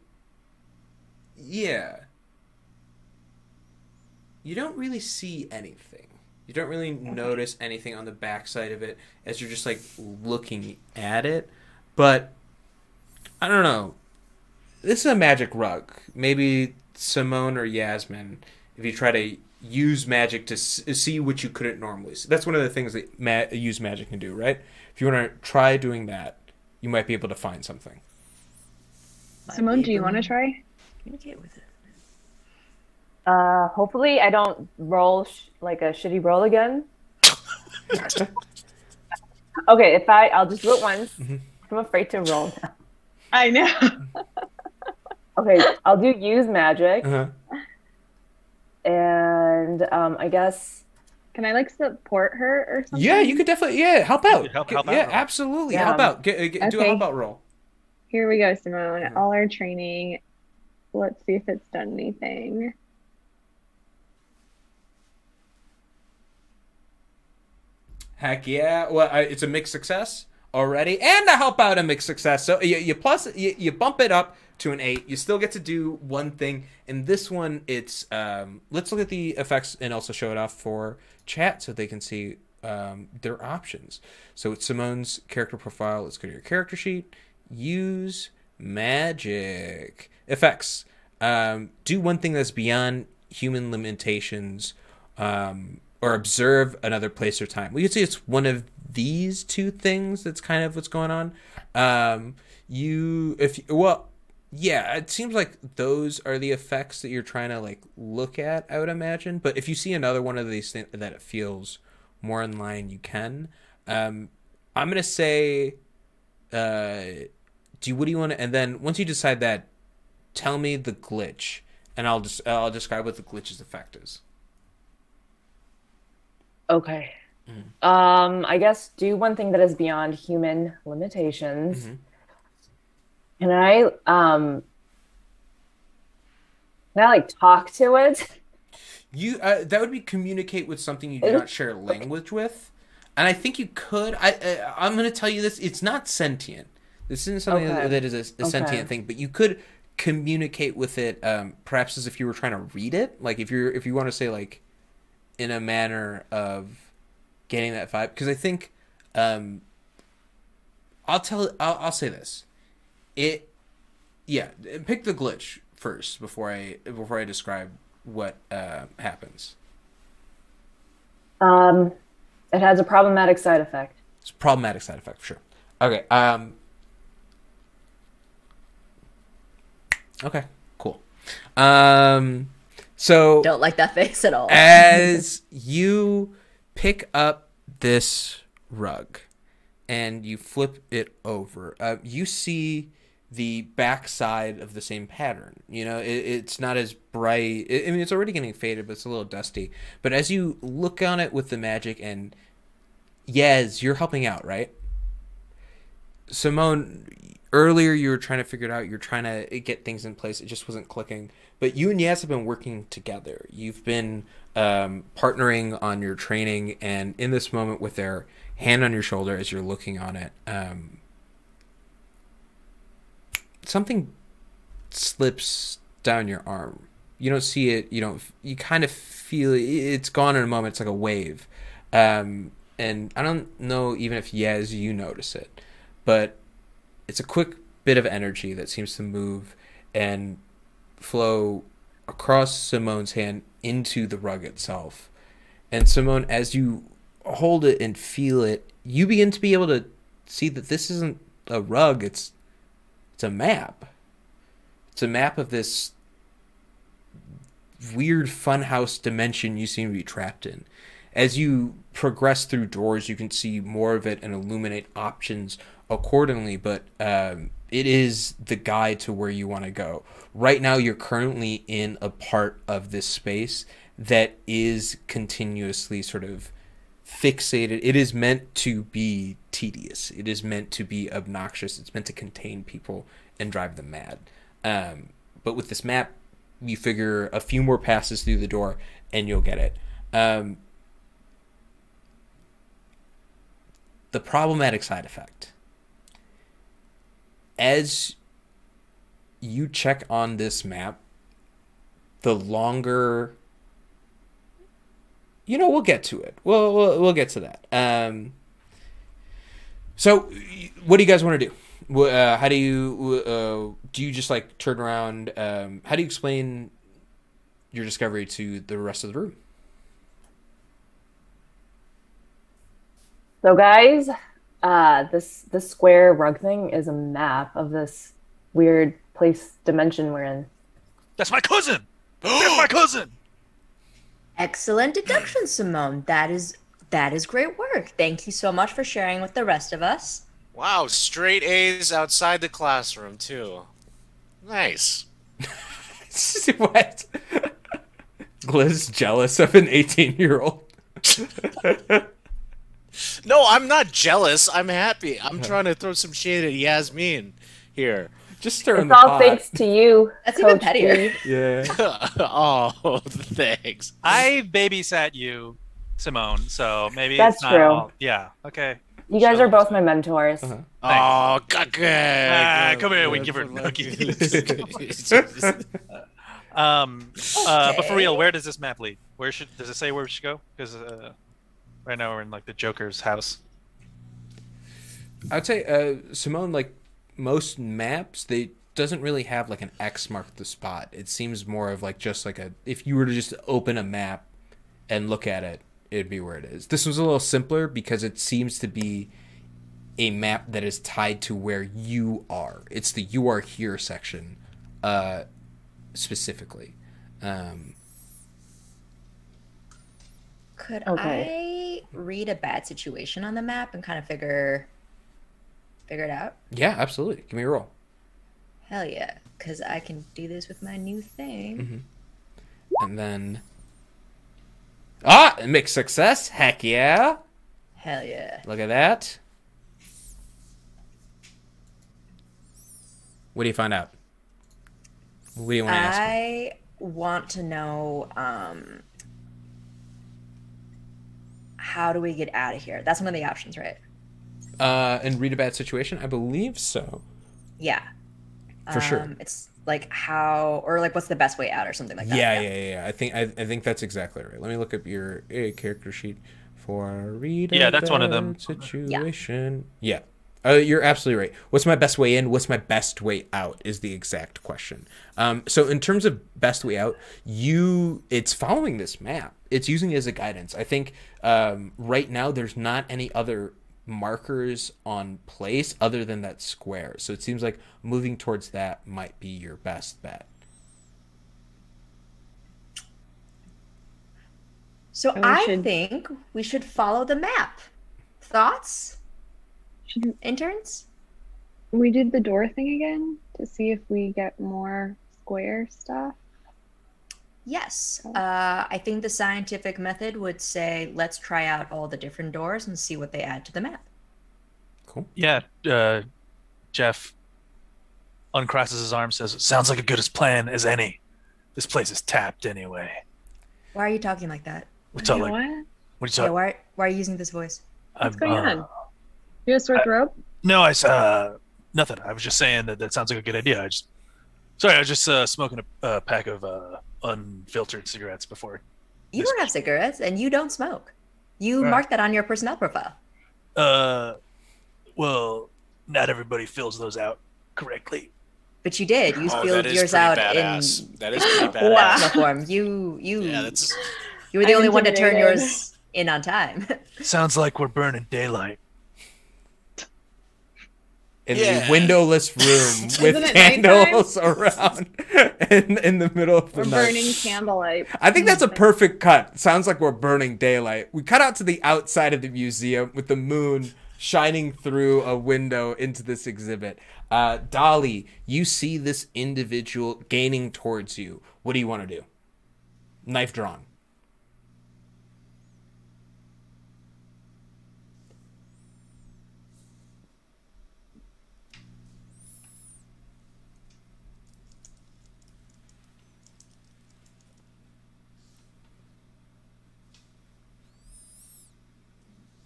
yeah. You don't really see anything. You don't really notice anything on the backside of it as you're just looking at it. But I don't know. This is a magic rug. Maybe Simone or Yasmin, if you try to use magic to see what you couldn't normally see. That's one of the things that use magic can do, right? If you want to try doing that, you might be able to find something. Simone, do you want to try? Communicate with it. Hopefully I don't roll like a shitty roll again. Okay, I'll just do it once. I'm afraid to roll now. I know. Okay, I'll do use magic. Uh-huh. And I guess Can I like support her or something? Yeah, you could definitely help out. Help out. Yeah, absolutely. Yeah. Help out. Do a Okay. help out roll. Here we go, Simone. All our training. Let's see if it's done anything. Heck yeah. Well, it's a mixed success already, and a help out a mixed success. So you bump it up to an 8. You still get to do one thing. In this one, it's let's look at the effects and also show it off for chat so they can see their options. So it's Simone's character profile. Let's go to your character sheet. Use magic effects. Do one thing that's beyond human limitations. Or observe another place or time. We could say it's one of these two things that's kind of what's going on. It seems like those are the effects that you're trying to like look at, I would imagine. But if you see another one of these things that it feels more in line, you can. I'm gonna say, what do you want to? And then once you decide that, tell me the glitch, and I'll describe what the glitch's effect is. okay. I guess do one thing that is beyond human limitations. Can I like talk to it? You that would be communicate with something you do not share language with, and I think you could. I'm going to tell you this: it's not sentient. This isn't something that is a sentient thing, but you could communicate with it, perhaps as if you were trying to read it. Like if you want to say like in a manner of getting that vibe, because I think I'll say this. Pick the glitch first before I describe what happens. It has a problematic side effect. It's a problematic side effect for sure. Okay. Okay. Cool. So Don't like that face at all. as you pick up this rug and you flip it over, you see the backside of the same pattern. You know, it's not as bright. I mean, it's already getting faded, but it's a little dusty. But as you look on it with the magic, and Yez, you're helping out, right? Simone, earlier you were trying to figure it out. You're trying to get things in place. It just wasn't clicking. But you and Yaz have been working together. You've been partnering on your training, and in this moment with their hand on your shoulder as you're looking on it, something slips down your arm. You don't see it. You kind of feel it. It's gone in a moment. It's like a wave. And I don't know even if Yaz, you notice it, but it's a quick bit of energy that seems to move and flow across Simone's hand into the rug itself. And Simone, as you hold it and feel it, you begin to be able to see that this isn't a rug. It's a map. It's a map of this weird funhouse dimension you seem to be trapped in. As you progress through doors, you can see more of it and illuminate options accordingly, but it is the guide to where you want to go. Right now, you're currently in a part of this space that is continuously sort of fixated. It is meant to be tedious. It is meant to be obnoxious. It's meant to contain people and drive them mad. But with this map, you figure a few more passes through the door and you'll get it. The problematic side effect. As you check on this map, the longer... we'll get to it. We'll get to that. So, what do you guys want to do? How do you just like turn around? How do you explain your discovery to the rest of the room? So guys, This square rug thing is a map of this weird place dimension we're in. That's my cousin. That's my cousin. Excellent deduction, Simone. That is great work. Thank you so much for sharing with the rest of us. Wow, straight A's outside the classroom too. Nice. What? Gliz's jealous of an 18-year-old. No, I'm not jealous. I'm happy. I'm trying to throw some shade at Yasmin here. Just stirring It's the all pot. thanks to you. That's even Coach pettier. B. Yeah. Oh, thanks. I babysat you, Simone. So maybe That's it's not true. all- yeah. Okay. You guys are both my mentors. Uh-huh. Oh, okay. Come here. We give her noogies. But for real, where does this map lead? Does it say where we should go? Because right now we're in like the Joker's house. I'd say, Simone, like most maps, they doesn't really have like an X mark the spot. It seems more of like just like if you were to just open a map and look at it, it'd be where it is. This was a little simpler because it seems to be a map that is tied to where you are. It's the "you are here" section, specifically. Could Okay. I read a bad situation on the map and kind of figure it out? Yeah, absolutely. Give me a roll. Hell yeah, because I can do this with my new thing. And then... mixed success. Heck yeah. Hell yeah. Look at that. What do you find out? What do you want to ask me? I want to know how do we get out of here? That's one of the options, right? And read a bad situation? I believe so. Yeah. For sure. It's like how, or like what's the best way out or something like that. Yeah. I think that's exactly right. Let me look up your character sheet for read. Yeah, that's one of them. Situation. Yeah. You're absolutely right. What's my best way in? What's my best way out is the exact question. So in terms of best way out, it's following this map. It's using it as a guidance. I think right now there's not any other markers on place other than that square. So it seems like moving towards that might be your best bet. So I think we should follow the map. Thoughts? Interns? We did the door thing again to see if we get more square stuff. Yes. I think the scientific method would say let's try out all the different doors and see what they add to the map. Cool. Yeah. Jeff uncrosses his arm, says, "Sounds like a good as plan as any. This place is tapped anyway." Why are you talking like that? What's up? What? What are you Yeah, talking? why are you using this voice? What's going on? You have a sore throat? No, nothing. I was just saying that sounds like a good idea. I was just smoking a pack of unfiltered cigarettes before. You don't have cigarettes and you don't smoke. You marked that on your personnel profile. Well, not everybody fills those out correctly. But you did. You Oh, filled that is yours pretty out badass. in That is pretty plasma badass. form. You Yeah, that's were the I'm only one to turn intimidated. yours in on time. Sounds like we're burning daylight. In Yeah. a windowless room with it candles around in the middle of the We're night. burning candlelight. I think that's a perfect cut. Sounds like we're burning daylight. We cut out to the outside of the museum with the moon shining through a window into this exhibit. Dolly, you see this individual gaining towards you. What do you want to do? Knife drawn.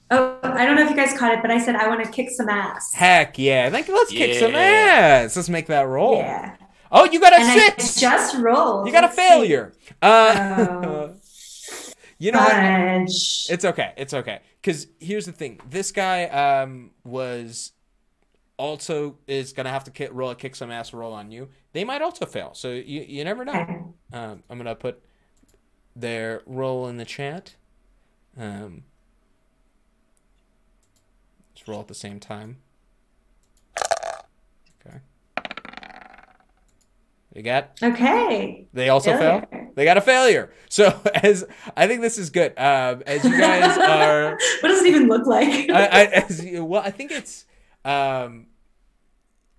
Oh, I don't know if you guys caught it, but I said I want to kick some ass. Heck yeah. Let's kick some Yeah. ass. Let's make that roll. Yeah. Oh, you got a And I 6. just rolled. You got a Let's see. failure. Oh. You know what? Fudge. It's okay. It's okay. Because here's the thing. This guy was also is going to have to roll a kick some ass roll on you. They might also fail. So you never know. Okay. I'm going to put their roll in the chat. Let's both roll at the same time. Okay. You got? Okay. They also Failure. fail? They got a failure. So as I think this is good. As you guys are... What does it even look like? I think it's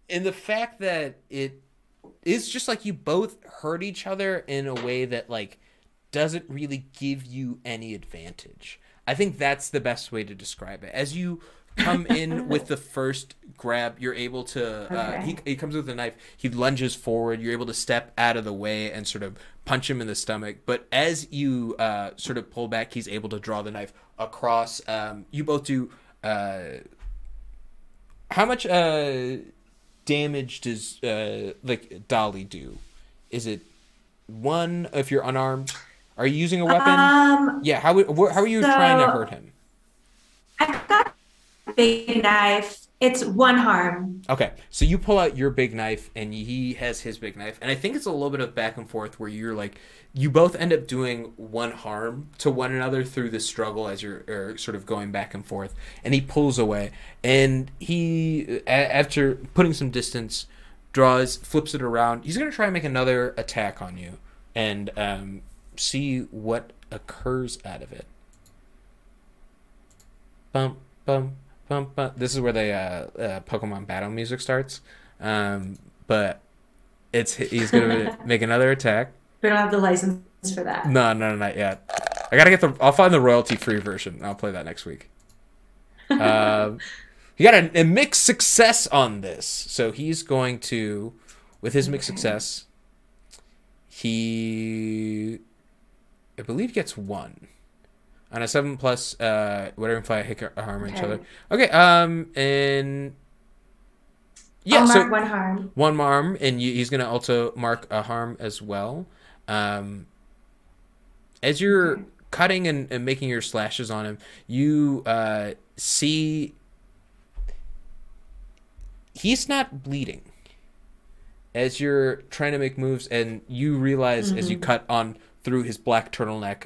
in the fact that it is just like you both hurt each other in a way that like doesn't really give you any advantage. I think that's the best way to describe it. As you come in with the first grab, you're able to he comes with a knife, he lunges forward, you're able to step out of the way and sort of punch him in the stomach, but as you sort of pull back, he's able to draw the knife across. You both do how much damage does like Dolly do? Is it 1 if you're unarmed? Are you using a weapon? Yeah, how are you trying to hurt him? I've got a big knife. It's 1 harm. Okay, so you pull out your big knife, and he has his big knife, and I think it's a little bit of back and forth where you're like, you both end up doing 1 harm to one another through the struggle as you're sort of going back and forth, and he pulls away, and he, after putting some distance, flips it around. He's going to try and make another attack on you, and see what occurs out of it. Bum, bum. This is where the Pokemon battle music starts, but he's gonna make another attack. We don't have the license for that. No, not yet. I gotta I'll find the royalty-free version. I'll play that next week. He got a mixed success on this, so he's going to, with his mixed success, he, I believe, gets 1. On a 7+, whatever imply hit or harm each other. Okay, and yeah, I'll so mark 1 harm. 1 harm, and he's gonna also mark a harm as well. As you're cutting and making your slashes on him, you see he's not bleeding. As you're trying to make moves, and you realize as you cut on through his black turtleneck,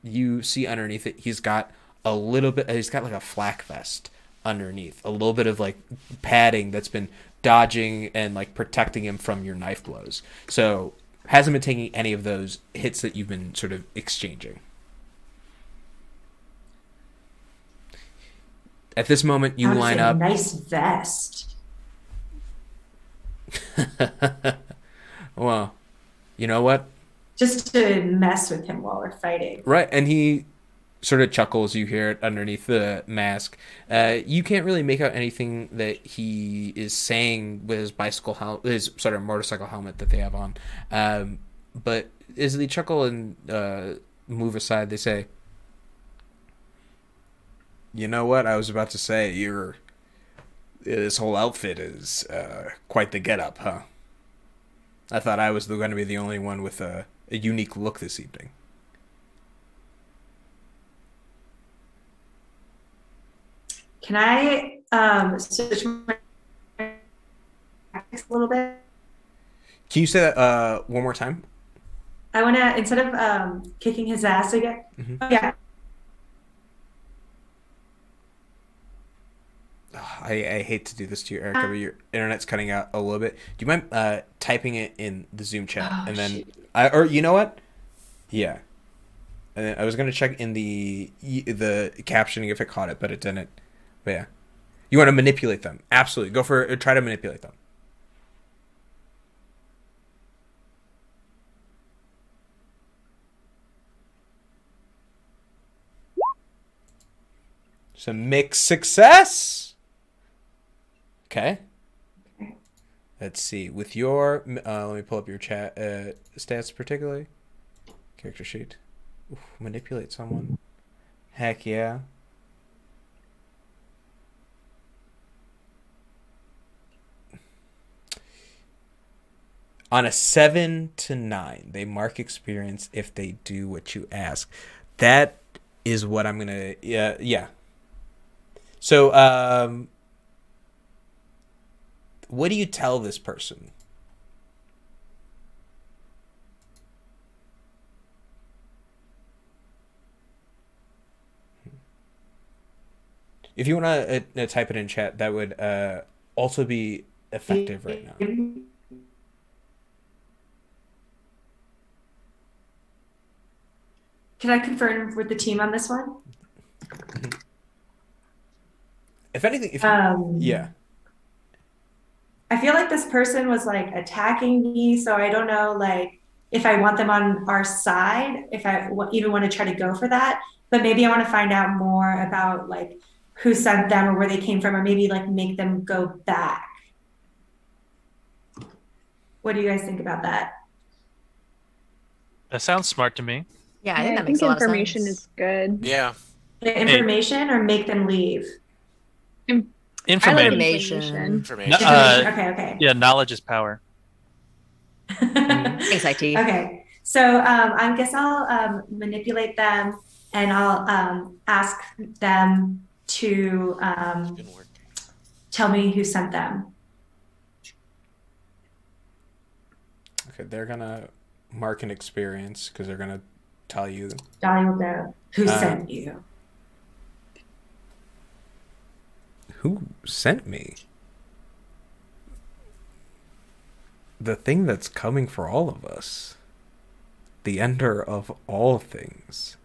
you see underneath it, he's got like a flak vest underneath, a little bit of like padding that's been dodging and like protecting him from your knife blows. So hasn't been taking any of those hits that you've been sort of exchanging. At this moment, you line up. Nice vest. Well, you know what? Just to mess with him while we're fighting. Right, and he sort of chuckles. You hear it underneath the mask. You can't really make out anything that he is saying with his sort of motorcycle helmet that they have on. But as they chuckle and move aside, they say, "You know what? I was about to say, this whole outfit is quite the getup, huh? I thought I was going to be the only one with a unique look this evening." Can I switch my tactics a little bit? Can you say that one more time? I want to, instead of kicking his ass again. Oh, yeah. I hate to do this to you, Erica, but your internet's cutting out a little bit. Do you mind typing it in the Zoom chat? And then, or you know what? Yeah. And then I was gonna check in the captioning if it caught it, but it didn't. But yeah, you want to manipulate them? Absolutely, go for it. Try to manipulate them. Some mixed success. Okay. Let's see. With your, let me pull up your chat stats particularly. Character sheet. Oof, manipulate someone. Heck yeah. On a 7 to 9, they mark experience if they do what you ask. That is what I'm gonna. Yeah. So, what do you tell this person? If you want to type it in chat, that would also be effective right now. Can I confirm with the team on this one? If anything, yeah. I feel like this person was like attacking me, so I don't know like if I want them on our side, if I even want to try to go for that. But maybe I want to find out more about like who sent them or where they came from, or maybe like make them go back. What do you guys think about that? That sounds smart to me. Yeah, I think that makes a lot of sense. Information is good. Yeah. The information or make them leave? Information. Okay. Yeah, knowledge is power. Thanks, IT. Okay. So I guess I'll manipulate them and I'll ask them to tell me who sent them. Okay, they're gonna mark an experience because they're gonna tell you. Dolly will know who sent you. Who sent me? The thing that's coming for all of us. The ender of all things.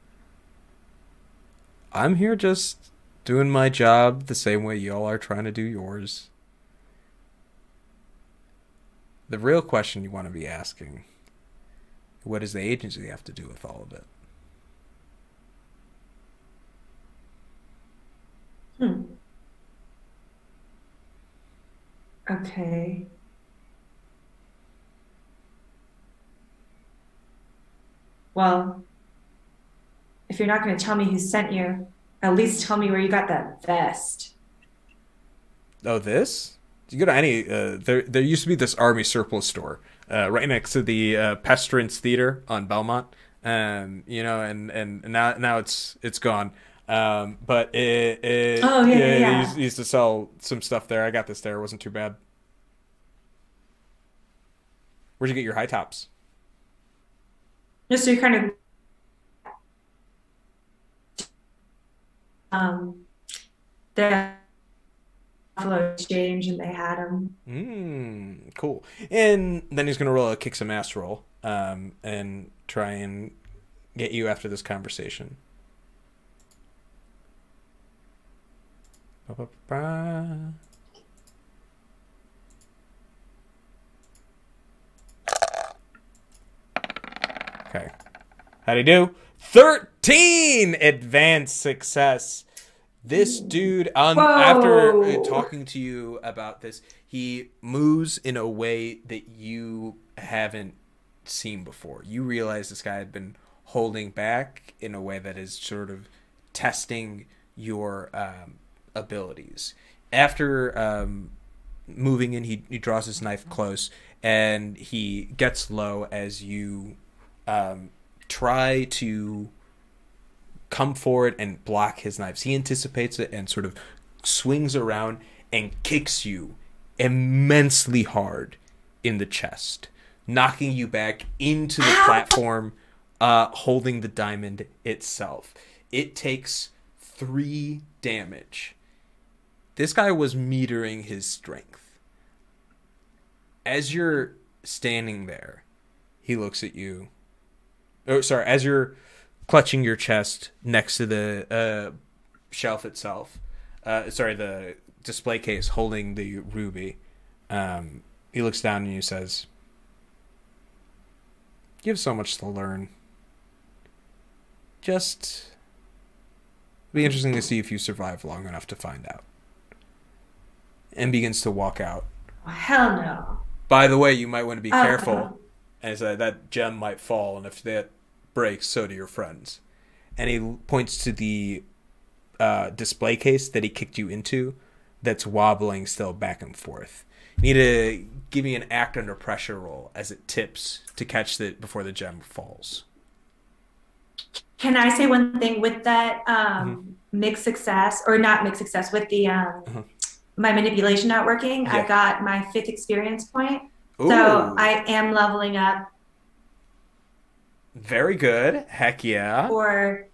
I'm here just doing my job the same way y'all are trying to do yours. The real question you want to be asking, what does the agency have to do with all of it? Okay. Well, if you're not going to tell me who sent you, at least tell me where you got that vest. Oh, this? You go to any there used to be this army surplus store right next to the Pestilence Theater on Belmont, and now it's gone. But it used to sell some stuff there. I got this there. It wasn't too bad. Where'd you get your high tops? Just so you kind of the Buffalo Exchange, and they had them. Cool. And then he's gonna roll a kick some ass roll, and try and get you after this conversation. Okay. How'd he do? 13 advanced success. This dude, after talking to you about this, he moves in a way that you haven't seen before. You realize this guy had been holding back in a way that is sort of testing your abilities. After moving in, he draws his knife close, and he gets low as you try to come forward and block his knives. He anticipates it and sort of swings around and kicks you immensely hard in the chest, knocking you back into the platform, holding the diamond itself. It takes 3 damage. This guy was metering his strength. As you're standing there, he looks at you. As you're clutching your chest next to the shelf itself, the display case holding the ruby, he looks down and you says, "You have so much to learn. Just be interesting to see if you survive long enough to find out." And begins to walk out. Oh, hell no. By the way, you might want to be careful, as that gem might fall, and if that breaks, so do your friends. And he points to the display case that he kicked you into that's wobbling still back and forth. You need to give me an act under pressure roll as it tips to catch it before the gem falls. Can I say one thing with that mixed success, or not mixed success, with the my manipulation not working? Yeah. I got my 5th experience point. Ooh. So I am leveling up. Very good. Heck yeah. For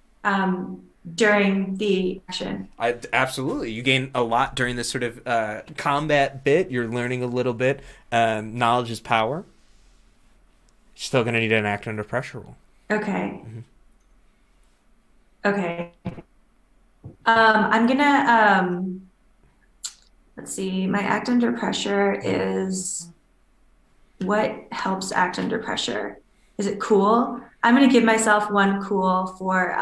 during the action? Absolutely. You gain a lot during this sort of combat bit. You're learning a little bit. Knowledge is power. You're still going to need an act under pressure roll. Okay. Okay. I'm gonna let's see. My act under pressure is what helps act under pressure? Is it cool? I'm gonna give myself one cool for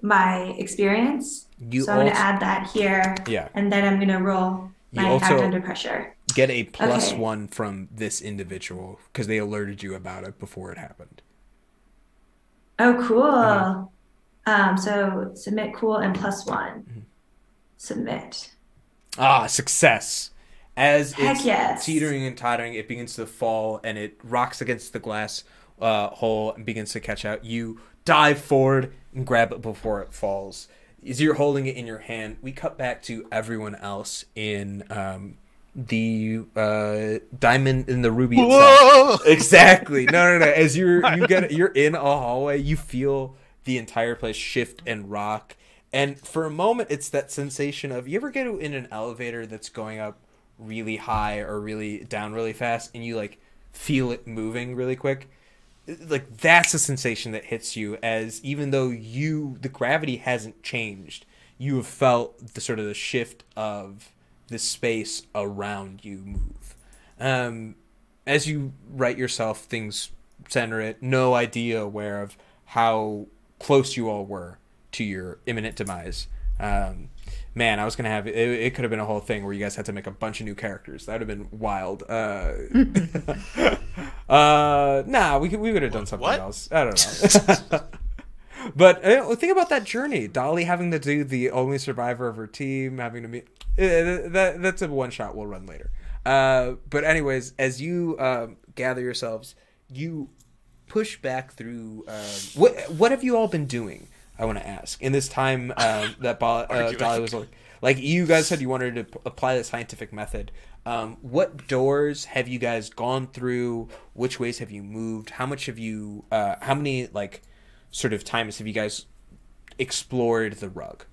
my experience. So I'm gonna add that here. Yeah. And then I'm gonna roll my act under pressure. Get a +1 from this individual because they alerted you about it before it happened. Oh, cool. So submit cool and +1. Submit. Success. As Heck it's yes. teetering and tottering, it begins to fall and it rocks against the glass hole and begins to catch out. You dive forward and grab it before it falls. As you're holding it in your hand, we cut back to everyone else in the diamond in the ruby itself. Exactly. No. As you're in a hallway, you feel the entire place shift and rock. And for a moment, it's that sensation of, you ever get in an elevator that's going up really high or really down really fast and you like feel it moving really quick? Like, that's a sensation that hits you, as even though the gravity hasn't changed, you have felt the sort of the shift of the space around you move. As you right yourself, things center it, no idea aware of how close you all were to your imminent demise. Man, I was gonna have it could have been a whole thing where you guys had to make a bunch of new characters. That would have been wild. Nah, we would have done something else. I don't know. But think about that journey. Dolly having to do the only survivor of her team, having to meet that's a one shot we'll run later. But anyways, as you gather yourselves, you push back through. What have you all been doing? I want to ask in this time that Dolly was like you guys said you wanted to apply the scientific method. What doors have you guys gone through? Which ways have you moved? How much have you? How many like sort of times have you guys explored the rug?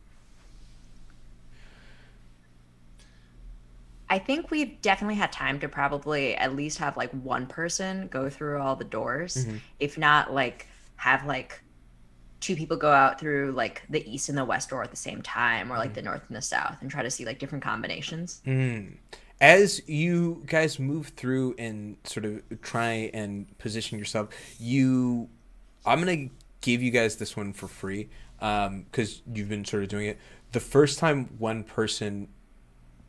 I think we've definitely had time to probably at least have like one person go through all the doors, if not like have like two people go out through like the east and the west door at the same time, or like the north and the south, and try to see like different combinations. As you guys move through and sort of try and position yourself, I'm gonna give you guys this one for free because you've been sort of doing it. The first time one person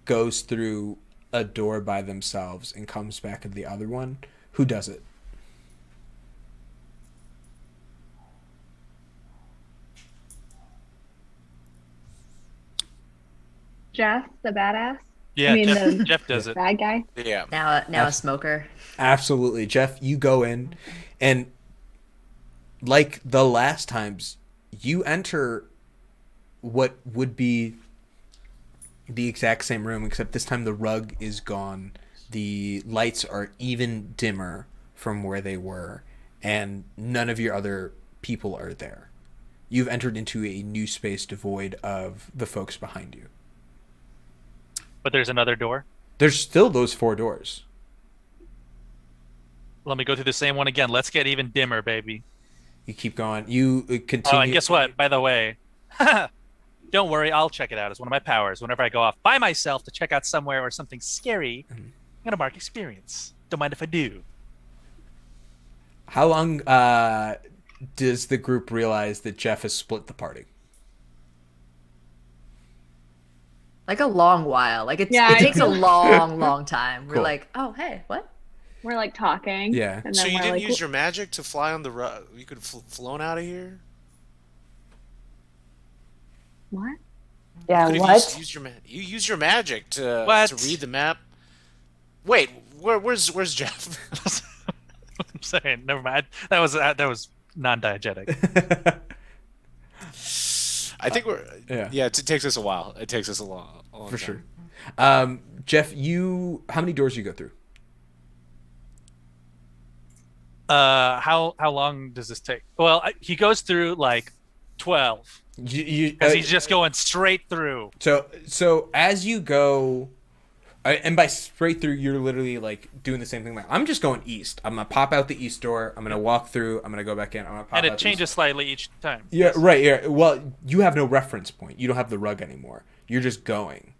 goes through a door by themselves and comes back at the other one, who does it? Jeff, the badass. Yeah, I mean, Jeff does it. Bad guy. Yeah. Now a smoker. Absolutely. Jeff, you go in, and like the last times, you enter what would be the exact same room, except this time the rug is gone. The lights are even dimmer from where they were, and none of your other people are there. You've entered into a new space devoid of the folks behind you. But there's another door. There's still those 4 doors. Let me go through the same one again. Let's get even dimmer, baby. You keep going. You continue. Oh, and guess what? By the way, don't worry. I'll check it out. It's one of my powers. Whenever I go off by myself to check out somewhere or something scary, I'm going to mark experience. Don't mind if I do. How long does the group realize that Jeff has split the party? Like a long while. Like it takes a long time. We're like, oh, hey, what? We're like talking. Yeah. And So then you we're didn't like, use your magic to fly on the rug? You could have flown out of here? What? Yeah, Could've what? You use your magic to read the map. Wait, where's Jeff? I'm saying, never mind. That was non-diegetic. I think it takes us a while. It takes us a long for time. sure. Jeff, how many doors do you go through? How long does this take? Well, he goes through like 12. Because he's just going straight through. So as you go, and by straight through, you're literally like doing the same thing. Like, I'm just going east. I'm gonna pop out the east door. I'm gonna walk through. I'm gonna go back in. I'm gonna pop and out it changes slightly each time. Yeah, yes. Right. Yeah. Well, you have no reference point. You don't have the rug anymore. You're just going,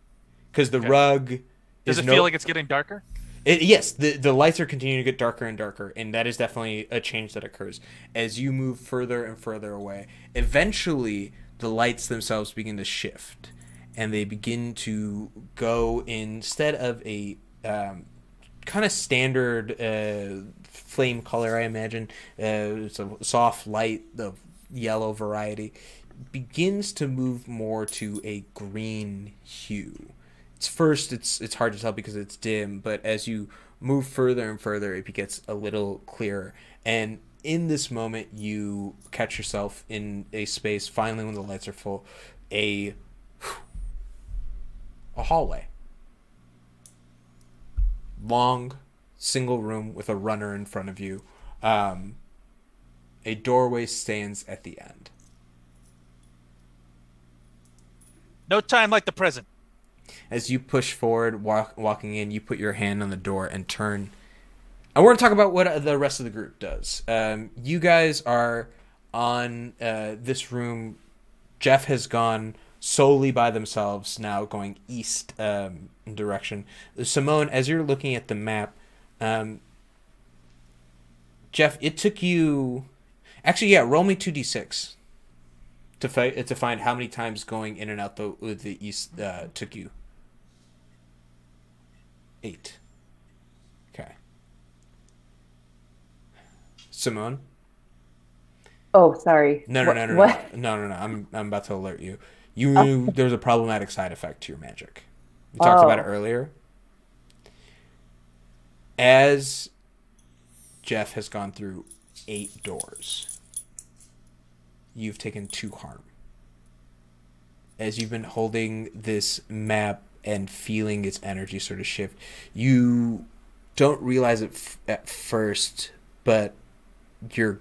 because the rug. Does it feel like it's getting darker? Yes, the lights are continuing to get darker and darker, and that is definitely a change that occurs as you move further and further away. Eventually, the lights themselves begin to shift, and they begin to go instead of a kind of standard flame color, I imagine. It's a soft light, the yellow variety, begins to move more to a green hue. First, it's hard to tell because it's dim, but as you move further and further, it gets a little clearer. And in this moment, you catch yourself in a space, finally when the lights are full, a hallway. Long, single room with a runner in front of you. A doorway stands at the end. No time like the present. As you push forward, walking in, you put your hand on the door and turn. I want to talk about what the rest of the group does. You guys are on this room. Jeff has gone solely by themselves now, going east direction. Simone, as you're looking at the map, Jeff, it took you... Actually, yeah, roll me 2d6 to find how many times going in and out the east took you. 8. Okay. Simone? Oh, sorry. No. I'm about to alert you. You knew there was a problematic side effect to your magic. We talked about it earlier. As Jeff has gone through 8 doors, you've taken 2 harm. As you've been holding this map and feeling its energy sort of shift, you don't realize it at first, but you're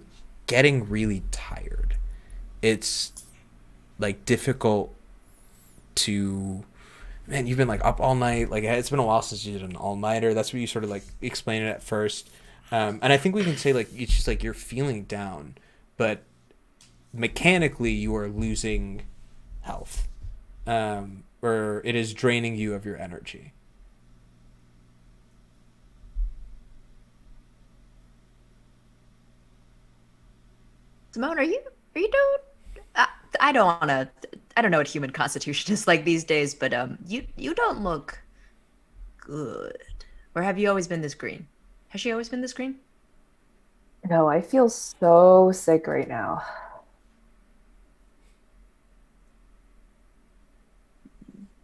getting really tired. It's like difficult to... Man, you've been like up all night. Like, it's been a while since you did an all-nighter. That's what you sort of like explained it at first. And I think we can say like it's just like you're feeling down, but mechanically you are losing health. Or it is draining you of your energy. Simone, are you doing? I don't know what human constitution is like these days, but you don't look good. Or have you always been this green? Has she always been this green? No, I feel so sick right now.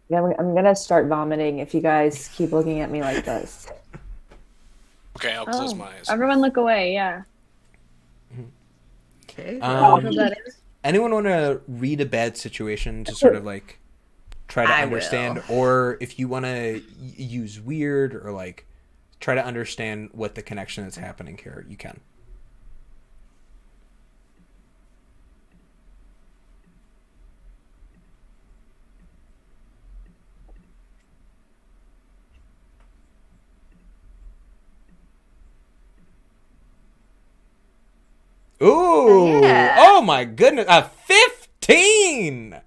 Yeah, I'm gonna start vomiting if you guys keep looking at me like this. Okay, I'll close my eyes. Everyone look away, yeah. Okay. Anyone want to read a bad situation to sort of like try to understand? Or if you want to use weird or like try to understand what the connection that's happening here, you can. Ooh! Yeah. Oh my goodness! A 15.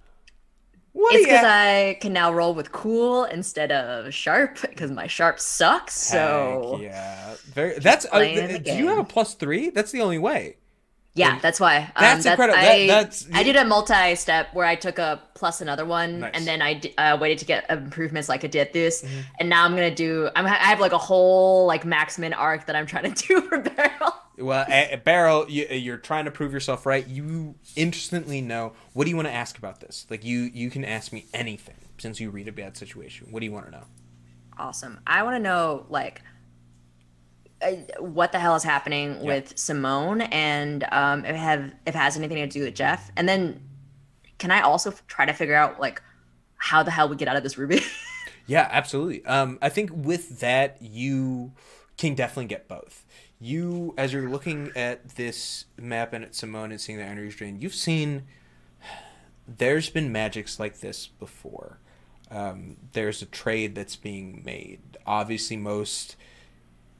What? It's because I can now roll with cool instead of sharp because my sharp sucks. So heck yeah, that's. Do you have a +3? That's the only way. Yeah, that's why. That's incredible. I did a multi-step where I took a plus another one, nice. And then I waited to get improvements like I did this, and now I'm gonna do. I have like a whole like max min arc that I'm trying to do for Beryl. Well, Beryl, you're trying to prove yourself right. You instantly know. What do you want to ask about this? Like you can ask me anything since you read a bad situation. What do you want to know? Awesome. I want to know like what the hell is happening with Simone, and if it has anything to do with Jeff. And then can I also try to figure out like how the hell we get out of this Ruby? Yeah, absolutely. I think with that you can definitely get both. You, as you're looking at this map and at Simone and seeing the energy drain, you've seen there's been magics like this before. There's a trade that's being made. Obviously, most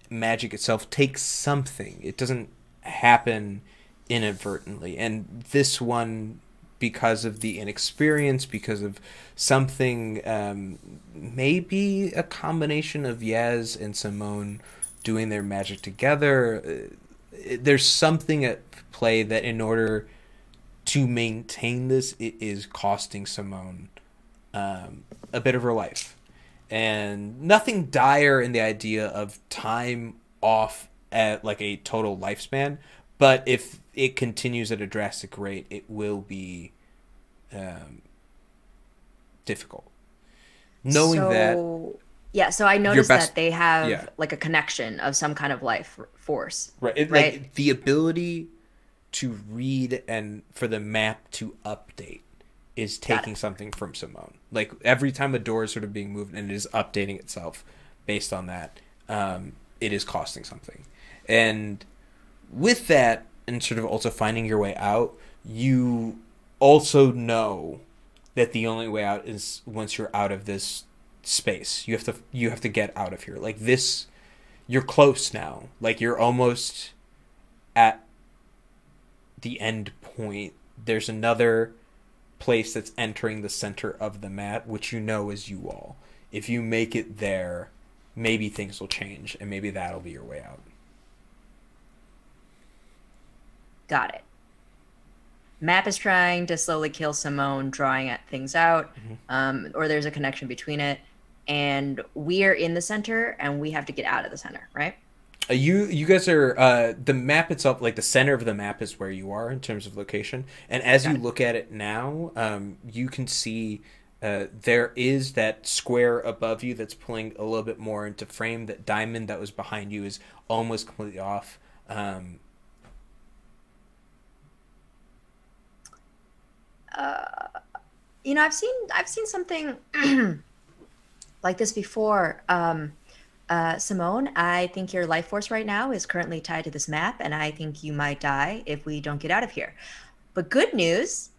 magic itself takes something. It doesn't happen inadvertently. And this one, because of the inexperience, because of something, maybe a combination of Yaz and Simone doing their magic together, there's something at play that in order to maintain this, it is costing Simone a bit of her life. And nothing dire in the idea of time off at like a total lifespan, but if it continues at a drastic rate, it will be difficult. Knowing that... Yeah, so I noticed that they have like a connection of some kind of life force. Right. Right? Like, the ability to read and for the map to update is taking something from Simone. Like, every time a door is sort of being moved and it is updating itself based on that, it is costing something. And with that, and sort of also finding your way out, you also know that the only way out is once you're out of this space. You have to get out of here. Like, this, you're close now. Like, you're almost at the end point. There's another place that's entering the center of the map, which you know is you all. If you make it there, maybe things will change, and maybe that'll be your way out. Got it. Map is trying to slowly kill Simone, drawing at things out, or there's a connection between it, and we're in the center, and we have to get out of the center, right? You guys are the map itself, like the center of the map is where you are in terms of location, and as you look at it now, you can see there is that square above you that's pulling a little bit more into frame. That diamond that was behind you is almost completely off. You know, I've seen something like this before. Simone, I think your life force right now is currently tied to this map, and I think you might die if we don't get out of here. But good news,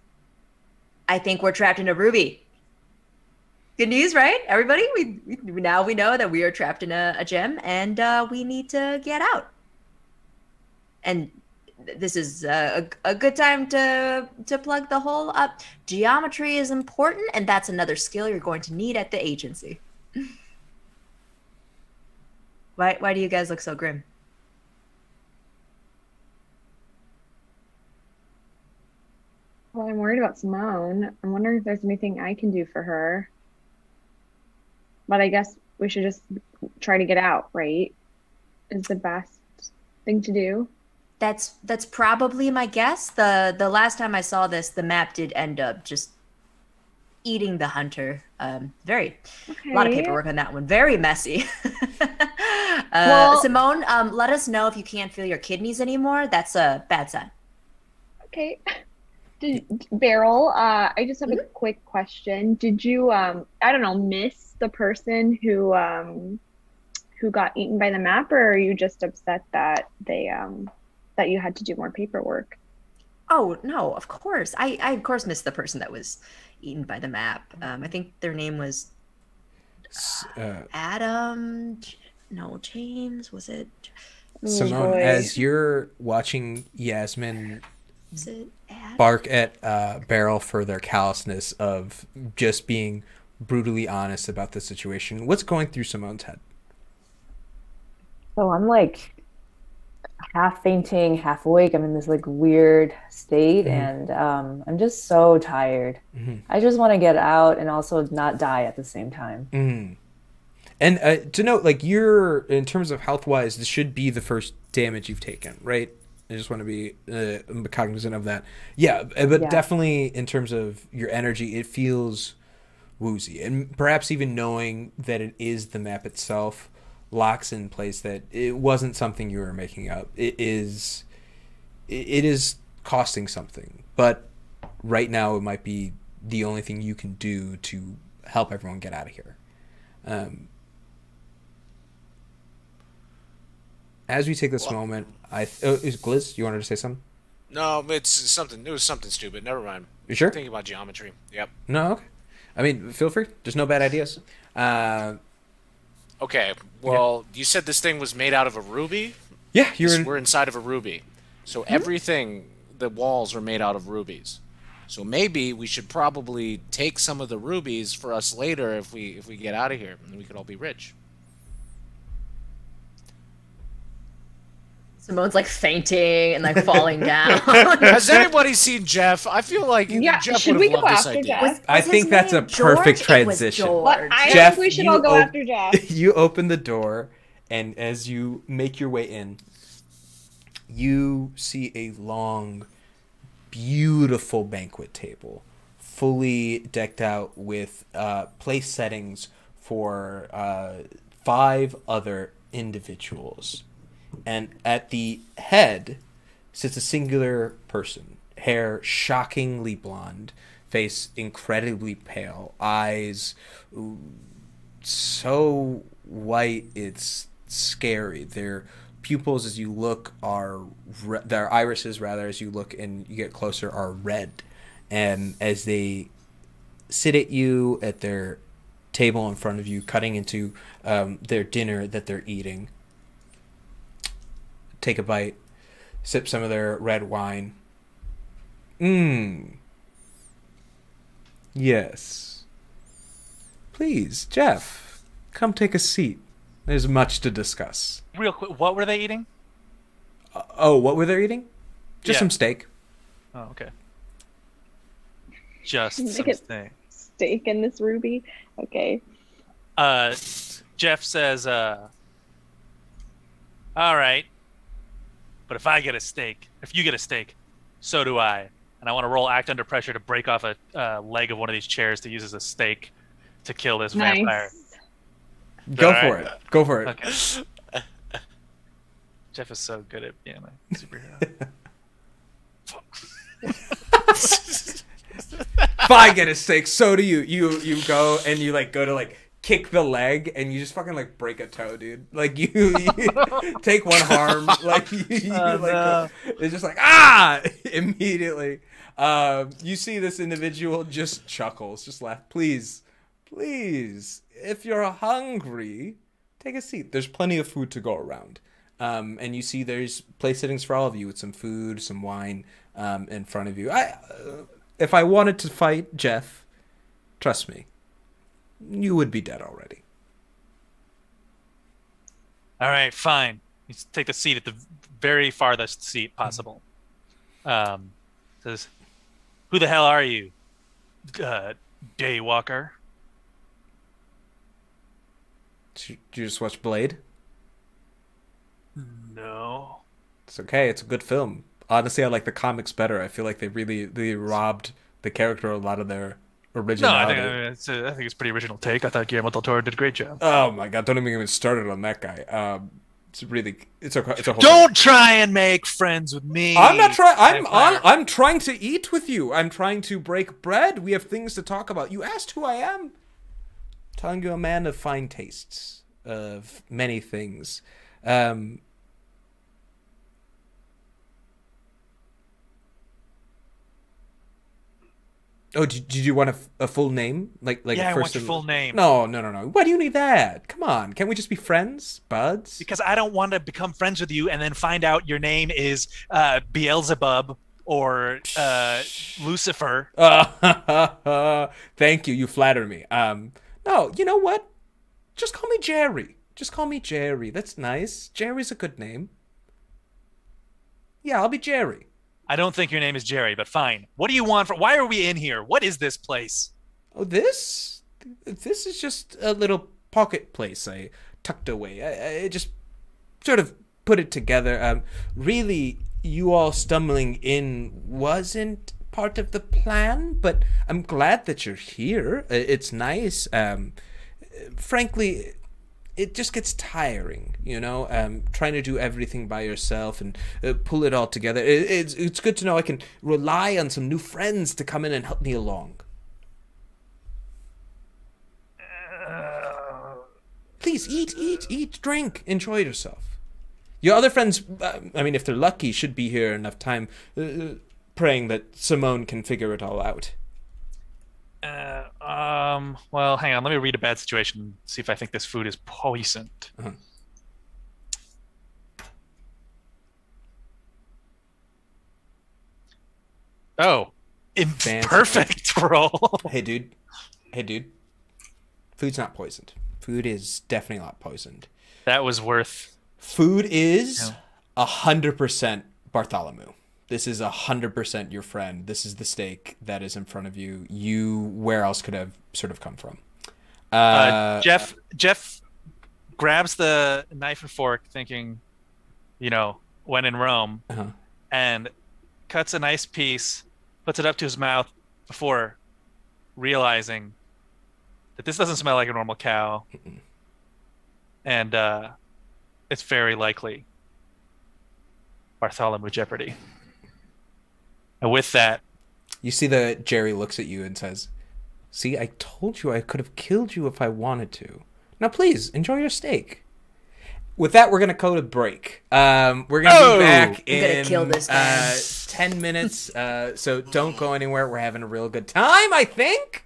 I think we're trapped in a ruby. Good news, right? Everybody, we now we know that we are trapped in a gem, and we need to get out. And this is a good time to plug the hole up. Geometry is important, and that's another skill you're going to need at the agency. Why do you guys look so grim? Well, I'm worried about Simone. I'm wondering if there's anything I can do for her. But I guess we should just try to get out, right? Is the best thing to do. That's probably my guess. The last time I saw this, the map did end up just eating the hunter. A lot of paperwork on that one. Very messy. Simone, let us know if you can't feel your kidneys anymore. That's a bad sign. Okay. Beryl, I just have a quick question. Did you, I don't know, miss the person who got eaten by the map, or are you just upset that they that you had to do more paperwork? Oh no, of course. I of course missed the person that was eaten by the map. I think their name was Adam. No, James. Was it? Simone, as you're watching Yasmin bark at Beryl for their callousness of just being brutally honest about the situation, what's going through Simone's head? So I'm like half fainting, half awake. I'm in this like weird state, and I'm just so tired. I just want to get out and also not die at the same time. And to note, like, you're, in terms of health-wise, this should be the first damage you've taken, right? I just want to be cognizant of that. Yeah, but definitely in terms of your energy, it feels woozy. And perhaps even knowing that it is the map itself locks in place that it wasn't something you were making up. It is costing something. But right now, it might be the only thing you can do to help everyone get out of here. As we take this moment, is Gliz, you wanted to say something? No, it's something. It was something stupid. Never mind. You sure? Thinking about geometry. Yep. No, okay. I mean, feel free. There's no bad ideas. Okay. Well, you said this thing was made out of a ruby. Yeah, We're inside of a ruby, so everything, the walls are made out of rubies. So maybe we should probably take some of the rubies for us later if we get out of here, and we could all be rich. Simone's like fainting and like falling down. Has anybody seen Jeff? I feel like Jeff should would we have go loved this after idea. Jeff? I think that's a perfect transition. I Jeff, think we should all go after Jeff. You open the door, and as you make your way in, you see a long, beautiful banquet table, fully decked out with place settings for 5 other individuals. And at the head sits a singular person, hair shockingly blonde, face incredibly pale, eyes so white it's scary. Their pupils, as you look, their irises rather, as you look and you get closer, are red. And as they sit at you at their table in front of you, cutting into their dinner that they're eating, take a bite, sip some of their red wine. Yes. Please, Jeff, come take a seat. There's much to discuss. Real quick, what were they eating? What were they eating? Just some steak. Oh, okay. Just some steak. Steak in this ruby? Okay. Jeff says, all right. But if you get a steak, so do I. And I want to roll act under pressure to break off a leg of one of these chairs to use as a stake to kill this vampire. Go for it. Go for it. Okay. Jeff is so good at being a superhero. If I get a steak, so do you. You go and you go to kick the leg and you just fucking break a toe, dude. You take one harm, it's just immediately. You see this individual just chuckles, just laugh. Please, if you're hungry, take a seat. There's plenty of food to go around. And you see there's place settings for all of you with some food, some wine in front of you. If I wanted to fight Jeff, trust me, you would be dead already. All right, fine. You take the seat at the very farthest seat possible. Says, who the hell are you, Daywalker? Did you just watch Blade? No. It's okay. It's a good film. Honestly, I like the comics better. I feel like they robbed the character a lot of their originality. No, I think it's a pretty original take. I thought Guillermo del Toro did a great job. Oh my god! Don't even get me started on that guy. It's a whole Don't thing. try and make friends with me. I'm not trying. I'm trying to eat with you. I'm trying to break bread. We have things to talk about. You asked who I am. Telling you, a man of fine tastes, of many things. Oh, did you want a full name? Yeah, I want your full name. No. Why do you need that? Come on, can't we just be friends, buds? Because I don't want to become friends with you and then find out your name is Beelzebub or Lucifer. Thank you. You flatter me. No, you know what? Just call me Jerry. That's nice. Jerry's a good name. Yeah, I'll be Jerry. I don't think your name is Jerry, but fine. What do you want? Why are we in here? What is this place? Oh, this is just a little pocket place I tucked away. I just sort of put it together. Really, you all stumbling in wasn't part of the plan, but I'm glad that you're here. It's nice. Frankly, it just gets tiring, trying to do everything by yourself and pull it all together. It's good to know I can rely on some new friends to come in and help me along. Please eat, drink, enjoy yourself. Your other friends, I mean, if they're lucky, should be here enough time, praying that Simone can figure it all out. Well, hang on. Let me read a bad situation. See if I think this food is poisoned. Uh-huh. Oh, perfect roll. Hey, dude. Food's not poisoned. Food is definitely not poisoned. That was worth. Food is 100% Bartholomew. This is 100% your friend. This is the steak that is in front of you. Where else could have sort of come from? Jeff grabs the knife and fork, thinking, when in Rome, and cuts a nice piece, puts it up to his mouth before realizing that this doesn't smell like a normal cow. And it's very likely Bartholomew Jeopardy. And with that, you see that Jerry looks at you and says, "See, I told you I could have killed you if I wanted to. Now please enjoy your steak." With that, we're gonna go to break. We're gonna be back in kill this guy. 10 minutes. So don't go anywhere. We're having a real good time, I think.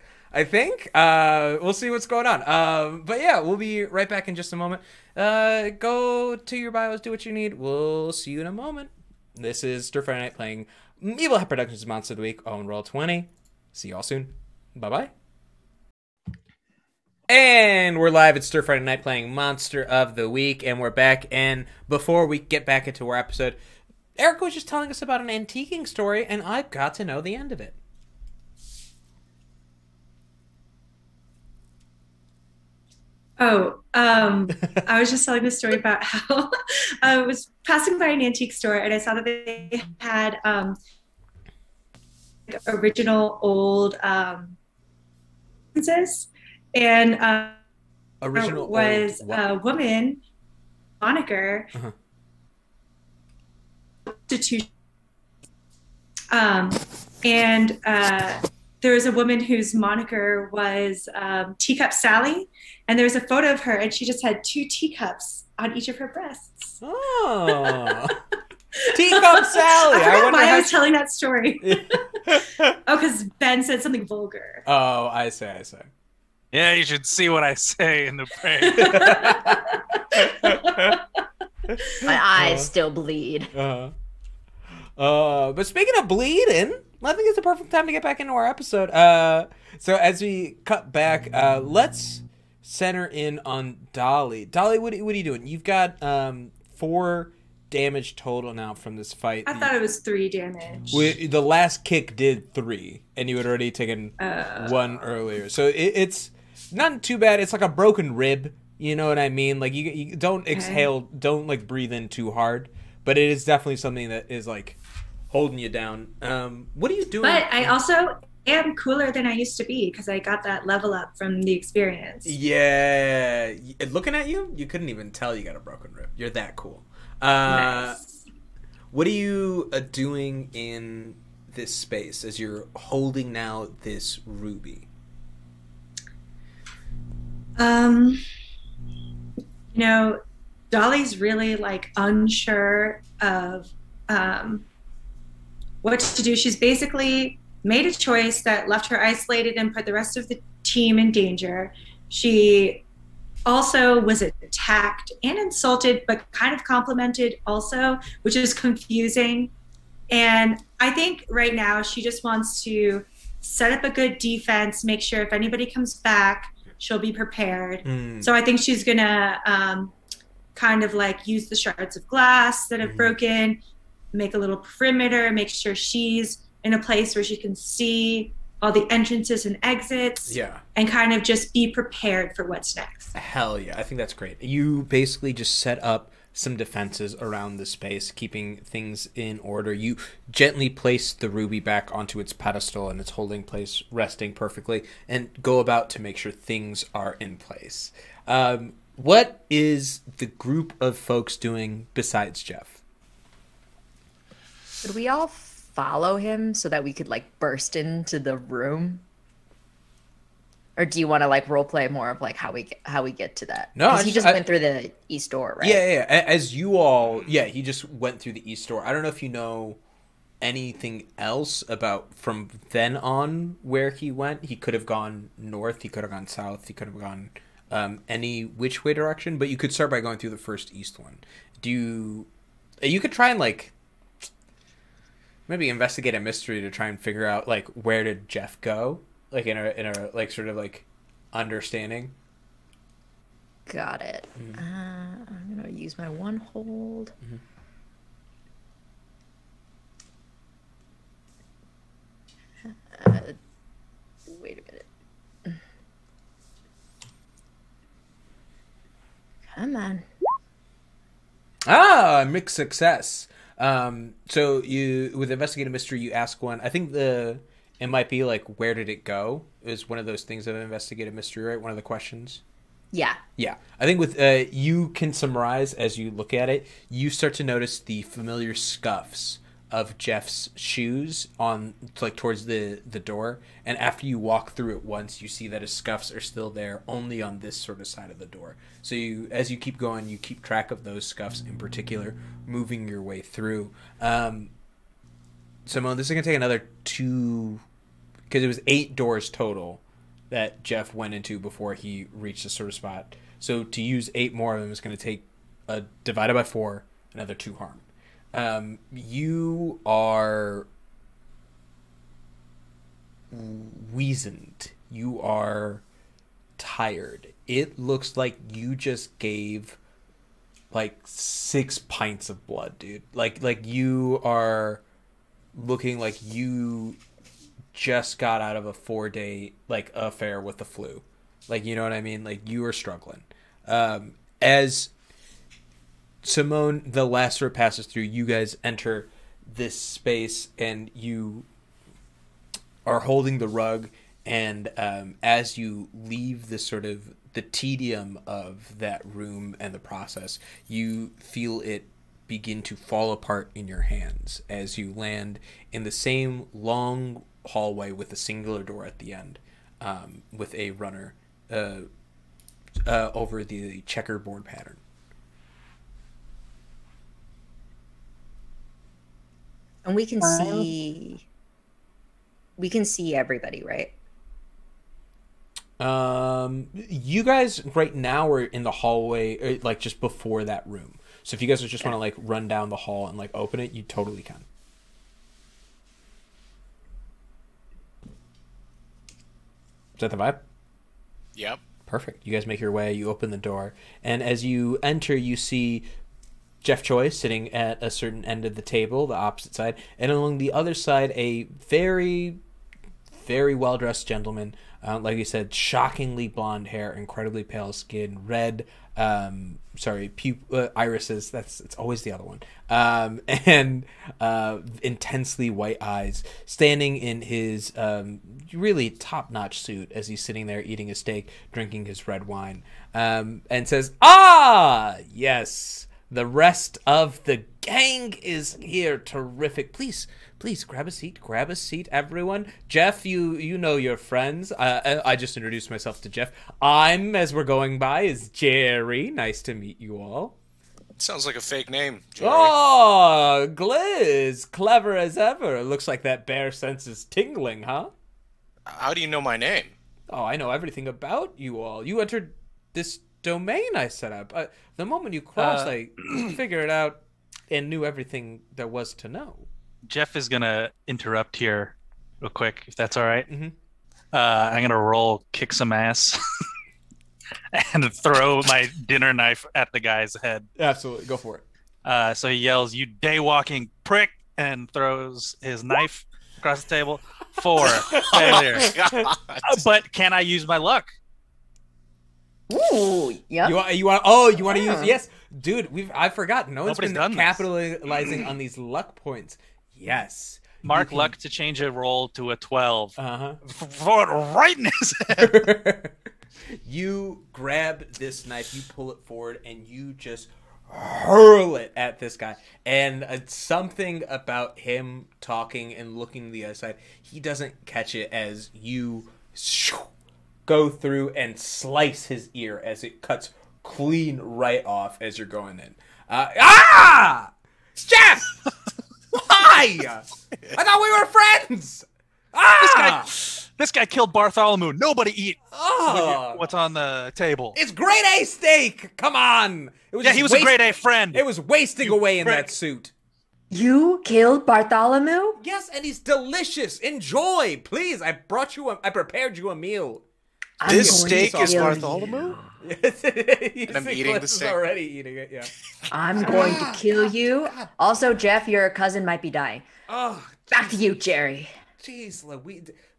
We'll see what's going on. But yeah, we'll be right back in just a moment. Go to your bios, do what you need. We'll see you in a moment. This is Stir Friday Night playing Evil Hat Productions Monster of the Week on Roll20. See y'all soon. Bye-bye. And we're live at Stir Friday Night playing Monster of the Week, and we're back. And before we get back into our episode, Erica was just telling us about an antiquing story, and I've got to know the end of it. I was just telling the story about how I was passing by an antique store and I saw that they had original old and original was old a woman moniker there was a woman whose moniker was Teacup Sally, and there's a photo of her, and she just had 2 teacups on each of her breasts. Oh, Teacup Sally! I wonder why I was telling that story. Because Ben said something vulgar. Oh, I see. Yeah, you should see what I say in the break. My eyes still bleed. But speaking of bleeding, I think it's the perfect time to get back into our episode. So as we cut back, let's center in on Dolly. Dolly, what are you doing? You've got 4 damage total now from this fight. I thought it was 3 damage. The last kick did 3, and you had already taken 1 earlier. So it's not too bad. It's like a broken rib. You know what I mean? Like you don't exhale, don't like breathe in too hard. But it is definitely something that is like holding you down. What are you doing? But I also am cooler than I used to be because I got that level up from the experience. Yeah. Looking at you, you couldn't even tell you got a broken rib. You're that cool. Nice. What are you doing in this space as you're holding now this ruby? Dolly's really like unsure of what to do. She's basically made a choice that left her isolated and put the rest of the team in danger. She also was attacked and insulted, but kind of complimented also, which is confusing. And I think right now she just wants to set up a good defense, make sure if anybody comes back, she'll be prepared. So I think she's gonna kind of like use the shards of glass that have broken, make a little perimeter, make sure she's in a place where she can see all the entrances and exits, and kind of just be prepared for what's next. Hell yeah, I think that's great. You basically just set up some defenses around the space, keeping things in order. You gently place the ruby back onto its pedestal and its holding place, resting perfectly, and go about to make sure things are in place. What is the group of folks doing besides Jeff? Could we all follow him so that we could like burst into the room? Or do you want to like role play more of like how we get to that? No, he just went through the east door, right? Yeah. As you all, he just went through the east door. I don't know if you know anything else about from then on where he went. He could have gone north. He could have gone south. He could have gone any which way direction. But you could start by going through the first east one. You could try and like maybe investigate a mystery to try and figure out like where did Jeff go. Like in a like sort of like understanding. Got it. Mm-hmm. I'm gonna use my one hold. Mm-hmm. Wait a minute. Come on. Mixed success. So you with investigate a mystery, you ask one. I think it might be like, where did it go? Is one of those things of investigative mystery, right? One of the questions. Yeah. Yeah. I think with you can summarize as you look at it, you start to notice the familiar scuffs of Jeff's shoes on like towards the door. And after you walk through it once, you see that his scuffs are still there only on this sort of side of the door. So as you keep going, you keep track of those scuffs in particular, moving your way through. Simone, this is going to take another 2... because it was 8 doors total that Jeff went into before he reached this sort of spot. So to use 8 more of them is going to take divided by 4, another 2 harm. You are weazened. You are tired. It looks like you just gave like 6 pints of blood, dude. Like you are looking like you just got out of a 4-day like affair with the flu. Like, you know what I mean? Like, you are struggling. As Simone, the last sort passes through, you guys enter this space and you are holding the rug, and as you leave this sort of the tedium of that room and the process, you feel it begin to fall apart in your hands as you land in the same long hallway with a singular door at the end, with a runner over the checkerboard pattern. And we can see everybody, right? You guys right now are in the hallway, like just before that room. So if you guys just want to like run down the hall and like open it, you totally can. Is that the vibe? Yep. Perfect. You guys make your way, you open the door, and as you enter, you see Jeff Choi sitting at a certain end of the table, the opposite side, and along the other side, a very, very well-dressed gentleman, like you said, shockingly blonde hair, incredibly pale skin, red, irises, it's always the other one, and intensely white eyes, standing in his really top-notch suit as he's sitting there eating his steak, drinking his red wine, and says, "Ah, yes, the rest of the gang is here. Terrific. Please grab a seat, everyone. Jeff, you know your friends. I just introduced myself to Jeff. I'm, as we're going by, is Jerry. Nice to meet you all." Sounds like a fake name, Jerry. Oh, Gliz, clever as ever. Looks like that bear sense is tingling, huh? How do you know my name? Oh, I know everything about you all. You entered this domain I set up. The moment you crossed, I figured out and knew everything there was to know. Jeff is gonna interrupt here real quick, if that's all right. Mm-hmm. I'm gonna roll kick some ass and throw my dinner knife at the guy's head. Absolutely, go for it. So he yells, "You day-walking prick!" and throws his knife across the table. 4 failure. But can I use my luck? Ooh, yeah. You want to use? Yes, dude. I've forgotten. Nobody's been capitalizing on these luck points. Yes. Mark luck to change a roll to a 12. For right in his head. You grab this knife, you pull it forward, and you just hurl it at this guy. And something about him talking and looking the other side, he doesn't catch it as you go through and slice his ear as it cuts clean right off as you're going in. Jeff! Why? I thought we were friends! This guy killed Bartholomew. Nobody eat what's on the table. It's grade A steak! Come on! He was a grade A friend. It was wasting away in that suit. You killed Bartholomew? Yes, and he's delicious. Enjoy, please. I prepared you a meal. This steak is Bartholomew? I'm eating the steak. Already eating it, yeah. I'm going to kill you. Also, Jeff, your cousin might be dying. Oh, back to you, Jerry. Jeez,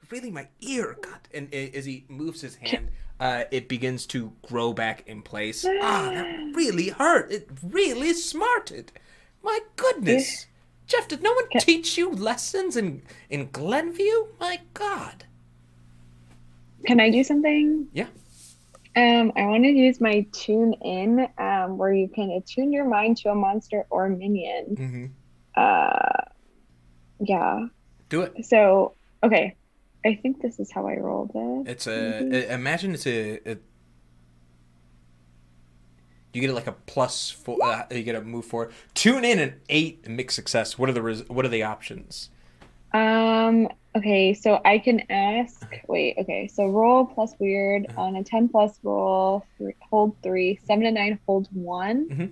really, my ear cut. And as he moves his hand, it begins to grow back in place. That really hurt. It really smarted. My goodness. Jeff, did no one teach you lessons in Glenview? My God. Can I do something? Yeah. I want to use my tune in, where you can attune your mind to a monster or minion. Yeah. Do it. So, okay. I think this is how I rolled it. Imagine it's you get like a +4. You get a move forward. Tune in an 8 mixed success. What are the options? Okay, so I can ask. Wait. Okay, so roll plus weird on a 10 plus roll. Hold 3. 7 to 9. Hold 1. Mm-hmm.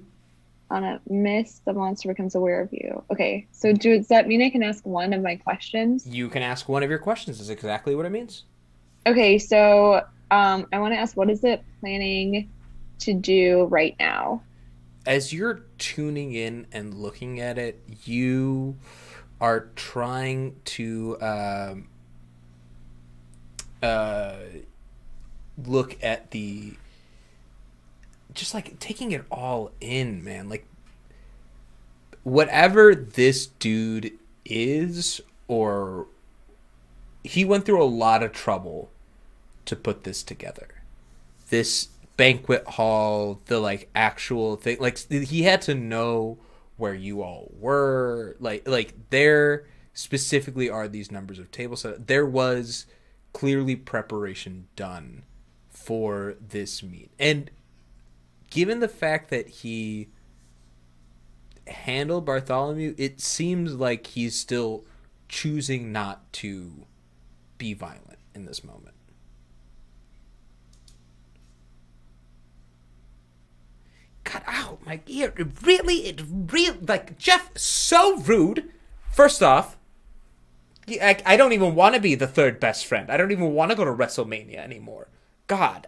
On a miss, the monster becomes aware of you. Okay, so does that mean I can ask one of my questions? You can ask one of your questions. Is exactly what it means. Okay, so I want to ask, what is it planning to do right now? As you're tuning in and looking at it, you are trying to look at just like taking it all in, man. Like whatever this dude is, or he went through a lot of trouble to put this together. This banquet hall, the like actual thing, like he had to know where you all were. Like there specifically are these numbers of tables. So there was clearly preparation done for this meet. And given the fact that he handled Bartholomew, it seems like he's still choosing not to be violent in this moment. Cut out my ear. It really, like, Jeff, so rude. First off, I don't even want to be the third best friend. I don't even want to go to WrestleMania anymore. God,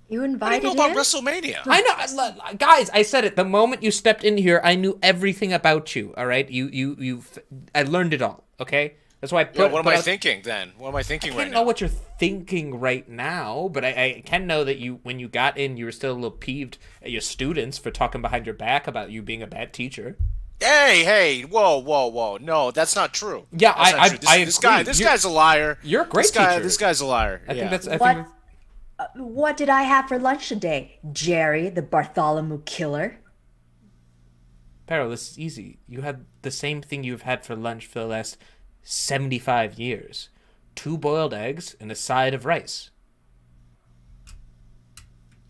You invited him? What do you know him? about WrestleMania? I know, guys. I said it the moment you stepped in here. I knew everything about you. All right, I learned it all. Okay, that's why I put. What am I thinking then? What am I thinking right now? I don't know what you're thinking right now, but I can know that when you got in, you were still a little peeved at your students for talking behind your back about you being a bad teacher. Hey, whoa! No, that's not true. Yeah, This guy's a liar. You're a great teacher. This guy's a liar. I think that's. What did I have for lunch today, Jerry, the Bartholomew killer? Peril, this is easy. You had the same thing you've had for lunch for the last 75 years. 2 boiled eggs and a side of rice.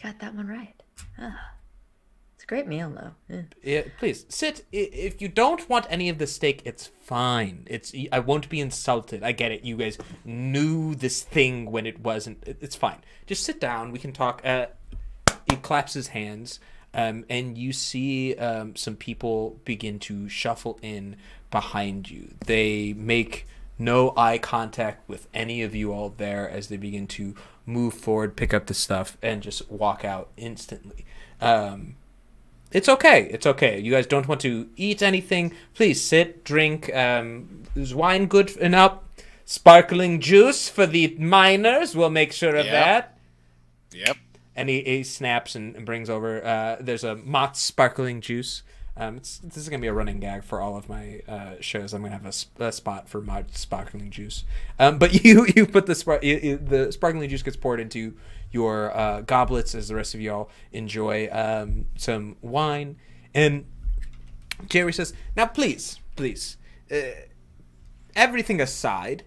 Got that one right. It's a great meal, though. Yeah, please, sit. If you don't want any of the steak, it's fine. I won't be insulted. I get it. You guys knew this thing when it wasn't. It's fine. Just sit down. We can talk. He claps his hands, and you see some people begin to shuffle in behind you. They make no eye contact with any of you all there as they begin to move forward, pick up the stuff, and just walk out instantly. It's okay. It's okay. You guys don't want to eat anything. Please sit, drink. Is wine good enough? Sparkling juice for the miners. We'll make sure of that. Yep. And he snaps and brings over. There's a Mott's sparkling juice. This is gonna be a running gag for all of my shows. I'm gonna have a spot for Mott's sparkling juice. But you put the sparkling juice gets poured into your goblets as the rest of y'all enjoy some wine. And Jerry says, now please, everything aside,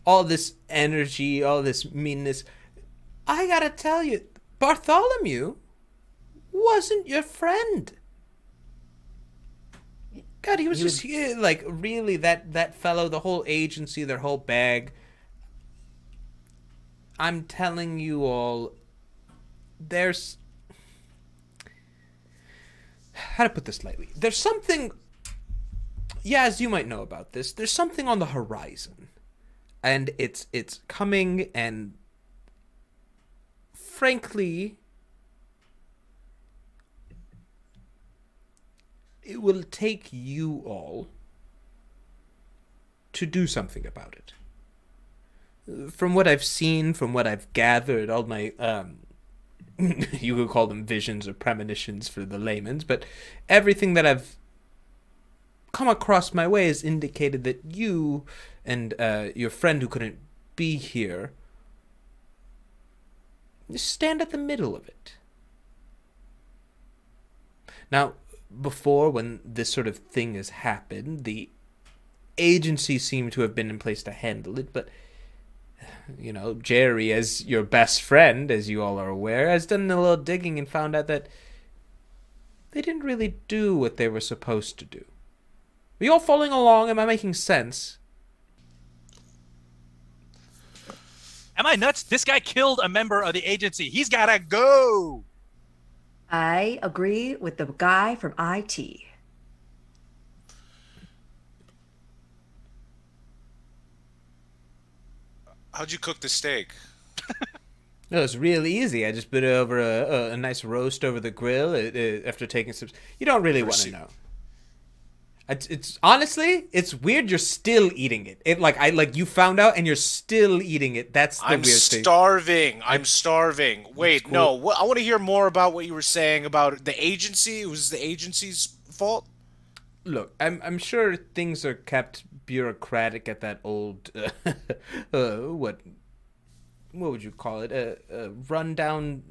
all this energy, all this meanness. I gotta tell you, Bartholomew wasn't your friend. God, he was just like, really, that fellow, the whole agency, their whole bag. I'm telling you all, there's... How to put this lightly? There's something... Yeah, as you might know about this, there's something on the horizon. And it's coming, and... Frankly... It will take you all to do something about it. From what I've seen, from what I've gathered, all my, you could call them visions or premonitions for the layman's, but everything that I've come across my way has indicated that you and your friend who couldn't be here stand at the middle of it. Now, before, when this sort of thing has happened, the agency seemed to have been in place to handle it, but, you know, Jerry, as your best friend, as you all are aware, has done a little digging and found out that they didn't really do what they were supposed to do. Are you all following along? Am I making sense? Am I nuts? This guy killed a member of the agency. He's gotta go! I agree with the guy from IT. How'd you cook the steak? No, it's real easy. I just put it over a nice roast over the grill after taking some... You don't really want to know. It's honestly, it's weird you're still eating it. You found out and you're still eating it. That's the weird thing. I'm starving. Wait, cool. No. I want to hear more about what you were saying about the agency. It was the agency's fault? Look, I'm sure things are kept bureaucratic at that old what would you call it? A rundown,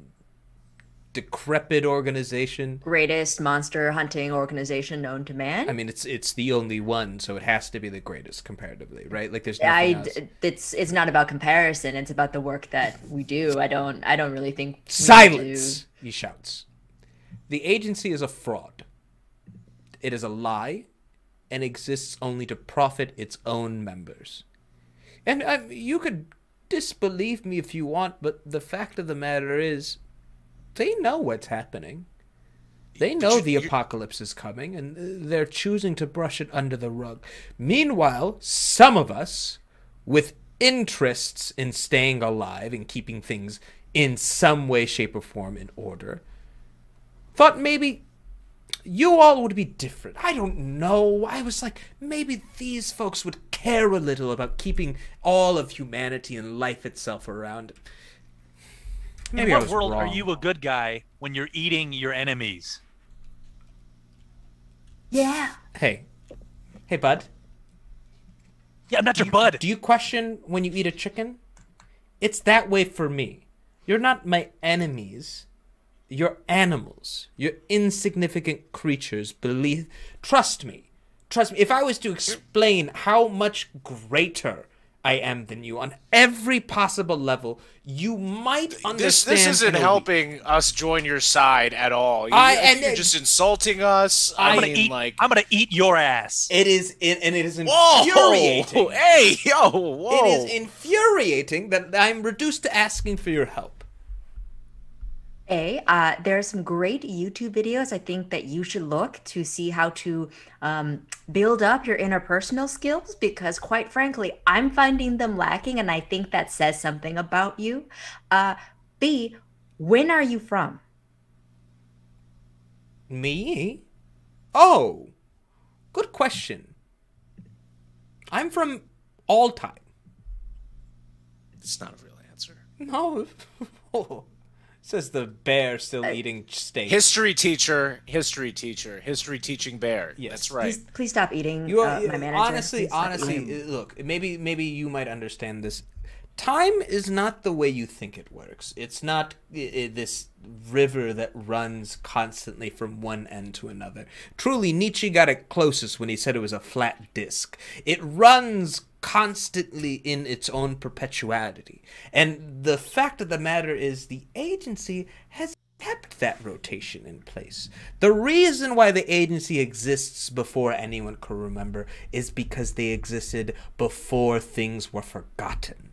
decrepit organization. Greatest monster hunting organization known to man. I mean, it's the only one, so it has to be the greatest comparatively, right? Like, there's nothing else. It's not about comparison. It's about the work that we do. I don't really think. Silence! He shouts. The agency is a fraud. It is a lie, and exists only to profit its own members. And you could disbelieve me if you want, but the fact of the matter is, they know what's happening. They know the apocalypse is coming, and they're choosing to brush it under the rug. Meanwhile, some of us, with interests in staying alive and keeping things in some way, shape, or form in order, thought maybe you all would be different. I don't know. I was like, maybe these folks would care a little about keeping all of humanity and life itself around. Maybe in what world are you a good guy when you're eating your enemies? Yeah. Hey, bud. Yeah, I'm not your bud. Do you question when you eat a chicken? It's that way for me. You're not my enemies. You're animals. You're insignificant creatures. Trust me. If I was to explain how much greater I am than you on every possible level, you might understand. This isn't helping us join your side at all. You're just insulting us. I'm gonna eat your ass. It is infuriating. Whoa. Hey, yo, whoa. It is infuriating that I'm reduced to asking for your help. There are some great YouTube videos I think that you should look to see how to build up your interpersonal skills, because quite frankly, I'm finding them lacking, and I think that says something about you. B, when are you from? Me? Oh, good question. I'm from all time. It's not a real answer. No. Says the bear still eating steak. History teaching bear. Yes, that's right. Please stop eating my manager. Honestly, look, maybe you might understand this. time is not the way you think it works. It's not this river that runs constantly from one end to another. Truly, Nietzsche got it closest when he said it was a flat disk. It runs constantly in its own perpetuality. And the fact of the matter is the agency has kept that rotation in place. The reason why the agency exists before anyone can remember is because they existed before things were forgotten.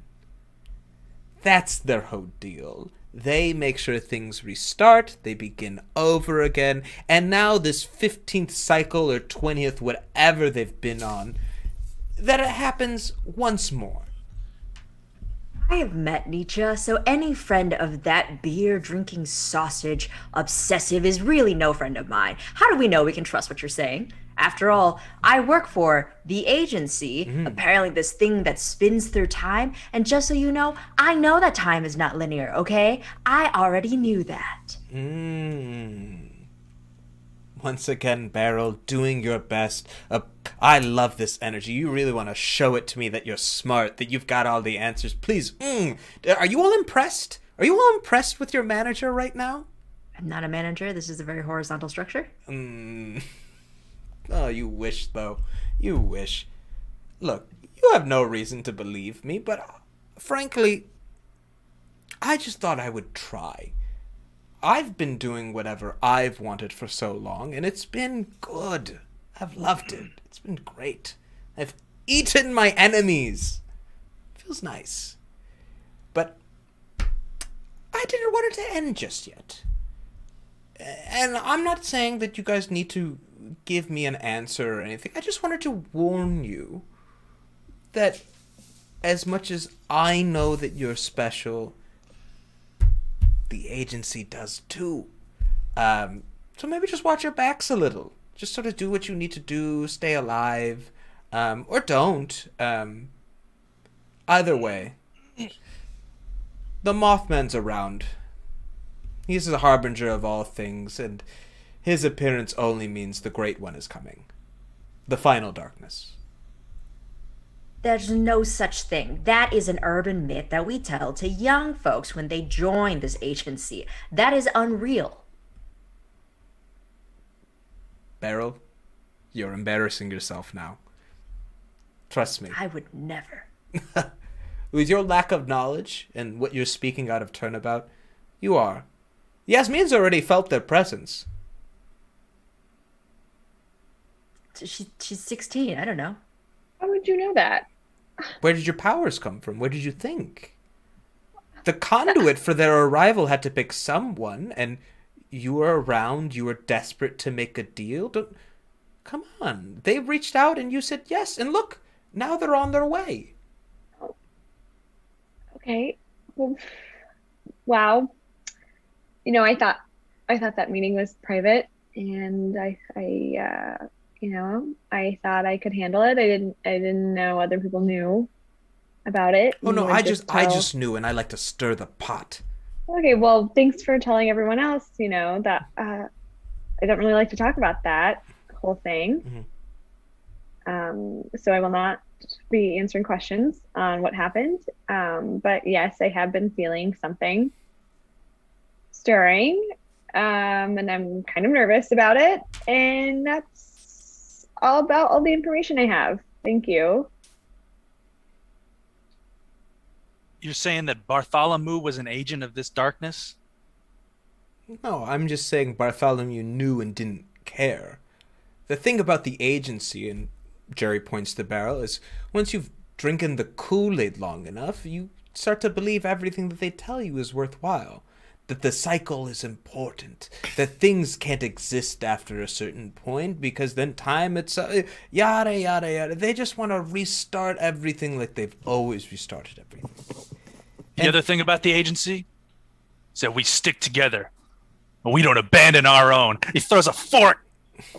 That's their whole deal. They make sure things restart, they begin over again, and now this 15th cycle or 20th, whatever they've been on, that it happens once more. I have met Nietzsche, so any friend of that beer-drinking sausage obsessive is really no friend of mine. How do we know we can trust what you're saying? After all, I work for the agency, apparently this thing that spins through time, and just so you know, I know that time is not linear, okay? I already knew that. Once again, Beryl, doing your best. I love this energy. You really want to show it to me that you're smart, that you've got all the answers. Please, Are you all impressed? Are you all impressed with your manager right now? I'm not a manager. This is a very horizontal structure. Oh, you wish, though. You wish. Look, you have no reason to believe me, but frankly, I just thought I would try. I've been doing whatever I've wanted for so long, and it's been good. I've loved it. It's been great. I've eaten my enemies. Feels nice. But I didn't want it to end just yet. And I'm not saying that you guys need to give me an answer or anything. I just wanted to warn you that as much as I know that you're special, the agency does too. So maybe just watch your backs a little. Just sort of do what you need to do, stay alive, or don't. Either way, the Mothman's around. He's the harbinger of all things, and his appearance only means the Great One is coming. The final darkness. There's no such thing. That is an urban myth that we tell to young folks when they join this agency. That is unreal. Beryl, you're embarrassing yourself now. Trust me. I would never. With your lack of knowledge and what you're speaking out of turnabout, you are. Yasmin's already felt their presence. She's 16. I don't know. How would you know that? Where did your powers come from? What did you think? The conduit for their arrival had to pick someone, and you were around, you were desperate to make a deal. Come on. They reached out and you said yes, and look, now they're on their way. Okay. Well, wow. You know, I thought that meeting was private, and I thought I could handle it. I didn't know other people knew about it. Oh no, I just knew, and I like to stir the pot. Okay, well, thanks for telling everyone else, that I don't really like to talk about that whole thing. So I will not be answering questions on what happened. But yes, I have been feeling something stirring, and I'm kind of nervous about it. And that's all about all the information I have. Thank you. You're saying that Bartholomew was an agent of this darkness? No, I'm just saying Bartholomew knew and didn't care. The thing about the agency, and Jerry points to Beryl, is once you've drinking the Kool-Aid long enough, you start to believe everything that they tell you is worthwhile. That the cycle is important. That things can't exist after a certain point because then time itself, yada, yada, yada. They just want to restart everything like they've always restarted everything. The other thing about the agency is that we stick together. We don't abandon our own. He throws a fork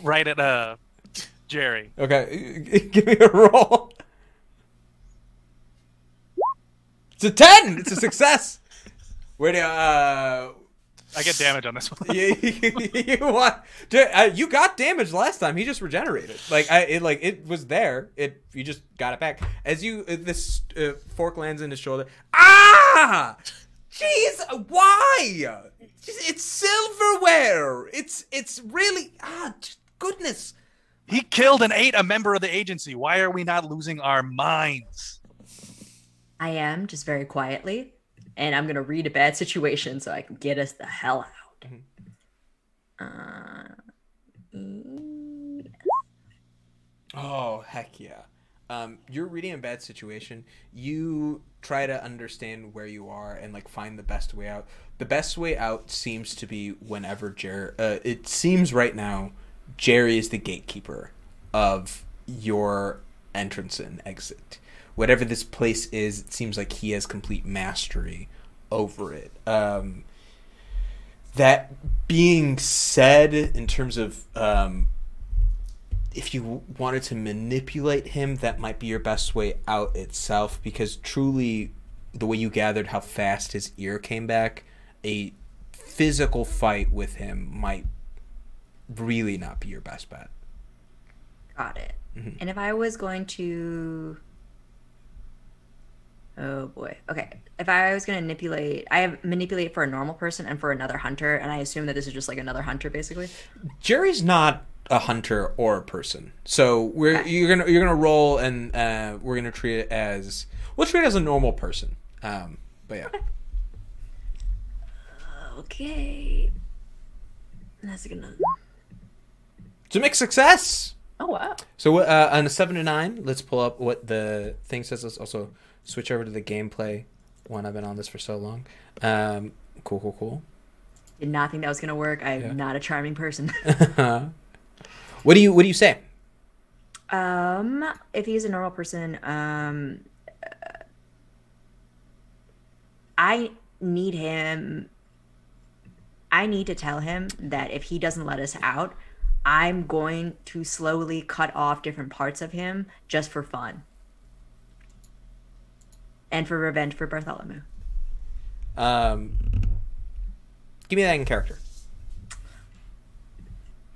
right at Jerry. Okay, give me a roll. It's a 10. It's a success. Where do I get damage on this one. You got damage last time. He just regenerated. It was there. You just got it back. As this fork lands in his shoulder. Ah! Jeez, why? It's silverware. It's really goodness. He killed and ate a member of the agency. Why are we not losing our minds? I am, just very quietly. And I'm going to read a bad situation so I can get us the hell out. Oh, heck yeah. You're reading a bad situation. You try to understand where you are and find the best way out. The best way out seems to be whenever it seems right now Jerry is the gatekeeper of your entrance and exit. Whatever this place is, it seems like he has complete mastery over it. That being said, in terms of if you wanted to manipulate him, that might be your best way out itself, because truly, the way you gathered how fast his ear came back, a physical fight with him might really not be your best bet. Got it. Mm-hmm. And if I was going to... Oh boy. Okay. If I was going to manipulate, I have manipulate for a normal person and for another hunter, and I assume that this is just another hunter, basically. Jerry's not a hunter or a person, so you're gonna roll, and we're gonna treat it as a normal person. But yeah. Okay. That's gonna. It's a mixed success. Oh wow. So on a 7 to 9, let's pull up what the thing says. Let's also switch over to the gameplay one. I've been on this for so long. Cool. Did not think that was gonna work. I'm not a charming person. What do you say? If he's a normal person, I need to tell him that if he doesn't let us out, I'm going to slowly cut off different parts of him just for fun. And for revenge for Bartholomew. Give me that in character.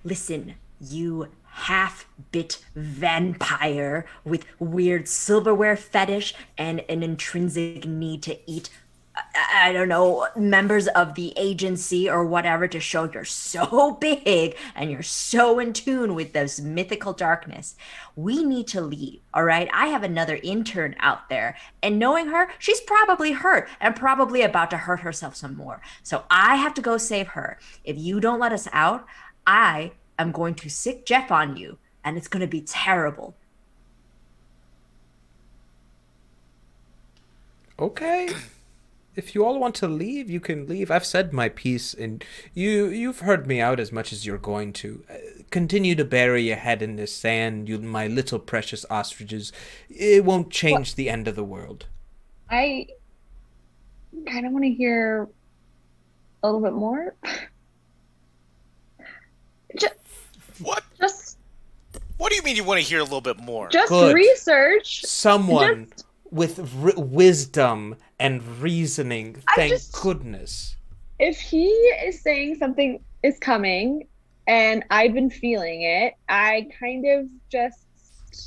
Listen, you half-bit vampire with weird silverware fetish and an intrinsic need to eat, I don't know, members of the agency or whatever to show you're so big and you're so in tune with this mythical darkness. We need to leave, all right? I have another intern out there, and knowing her, she's probably hurt and probably about to hurt herself some more. So I have to go save her. If you don't let us out, I am going to sick Jeff on you, and it's going to be terrible. Okay. If you all want to leave, you can leave. I've said my piece, and you've heard me out as much as you're going to. Continue to bury your head in the sand, you my little precious ostriches. It won't change the end of the world. I kind of want to hear a little bit more. What do you mean you want to hear a little bit more? Just Good. research. Someone with wisdom and reasoning. Thank goodness. If he is saying something is coming and I've been feeling it, I kind of just,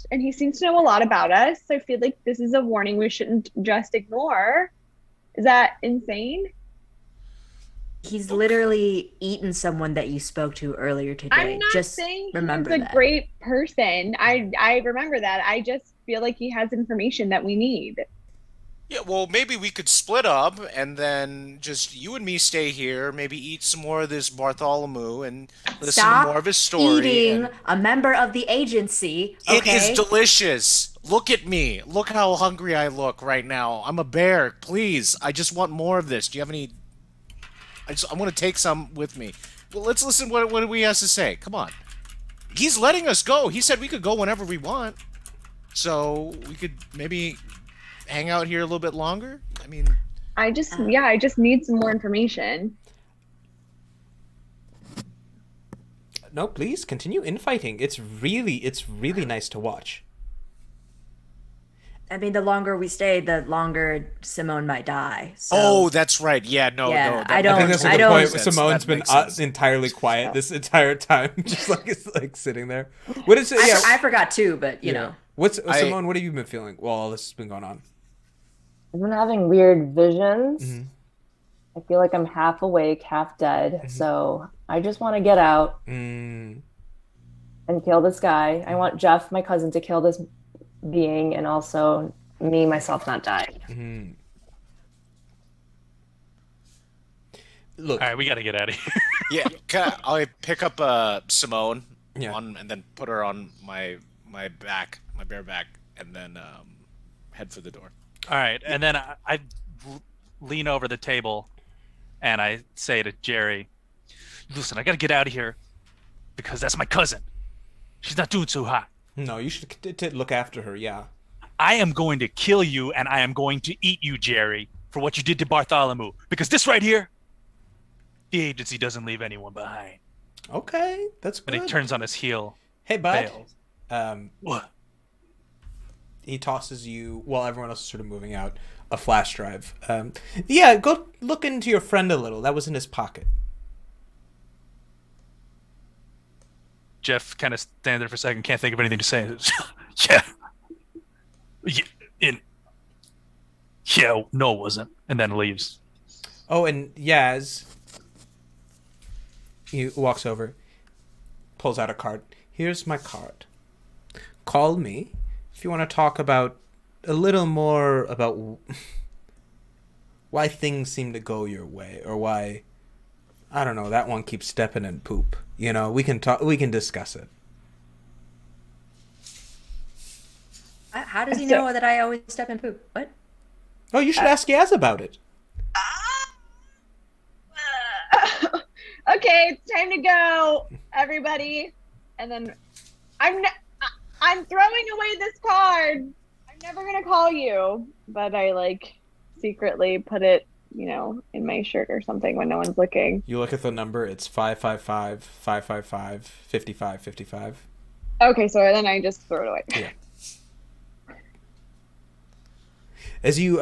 and he seems to know a lot about us, so I feel like this is a warning we shouldn't just ignore. Is that insane? He's literally eaten someone that you spoke to earlier today. I'm not just saying remember he's a that. great person. I remember that. I just feel like he has information that we need. Yeah, well, maybe we could split up and then just you and me stay here, maybe eat some more of this Bartholomew and listen to more of his story. Eating a member of the agency. Okay? It is delicious. Look at me. Look how hungry I look right now. I'm a bear. Please, I just want more of this. Do you have any... I want to take some with me. Well, let's listen what he has to say. Come on. He's letting us go. He said we could go whenever we want. So we could maybe hang out here a little bit longer. I mean... I just need some more information. No, please continue infighting. It's really nice to watch. I mean, the longer we stay, the longer Simone might die. So. Oh, that's right. Yeah, no. I don't. I think that's a I good don't. point. Simone's been entirely quiet this entire time, just like it's like sitting there. What is it? Yeah, I forgot too, but you know. Simone? What have you been feeling while all this has been going on? I've been having weird visions. I feel like I'm half awake, half dead. So I just want to get out and kill this guy. I want Jeff, my cousin, to kill this being, and also me, myself, not die. Look, all right, we got to get out of here. I'll pick up Simone and then put her on my back, my bare back, and then head for the door. All right, and then I lean over the table and I say to Jerry, listen, I got to get out of here because that's my cousin. She's not doing so hot. No, you should look after her, yeah. I am going to kill you and I am going to eat you, Jerry, for what you did to Bartholomew. Because this right here, the agency doesn't leave anyone behind. Okay, that's good. And he turns on his heel. Hey, bud. What? He tosses you, while everyone else is sort of moving out, a flash drive. Yeah, go look into your friend a little. That was in his pocket. Jeff kind of stands there for a second, can't think of anything to say. No, it wasn't. And then leaves. Oh, and Yaz, he walks over, pulls out a card. Here's my card. Call me if you want to talk about a little more about why things seem to go your way, or why, I don't know, that one keeps stepping in poop. You know, we can discuss it. How does he know that I always step in poop? What? Oh, you should ask Yaz about it. Okay, it's time to go, everybody. And then I'm throwing away this card. I'm never gonna call you, but I secretly put it, in my shirt or something when no one's looking. You look at the number. It's 555-555-5555. Okay, so then I just throw it away. Yeah. As you,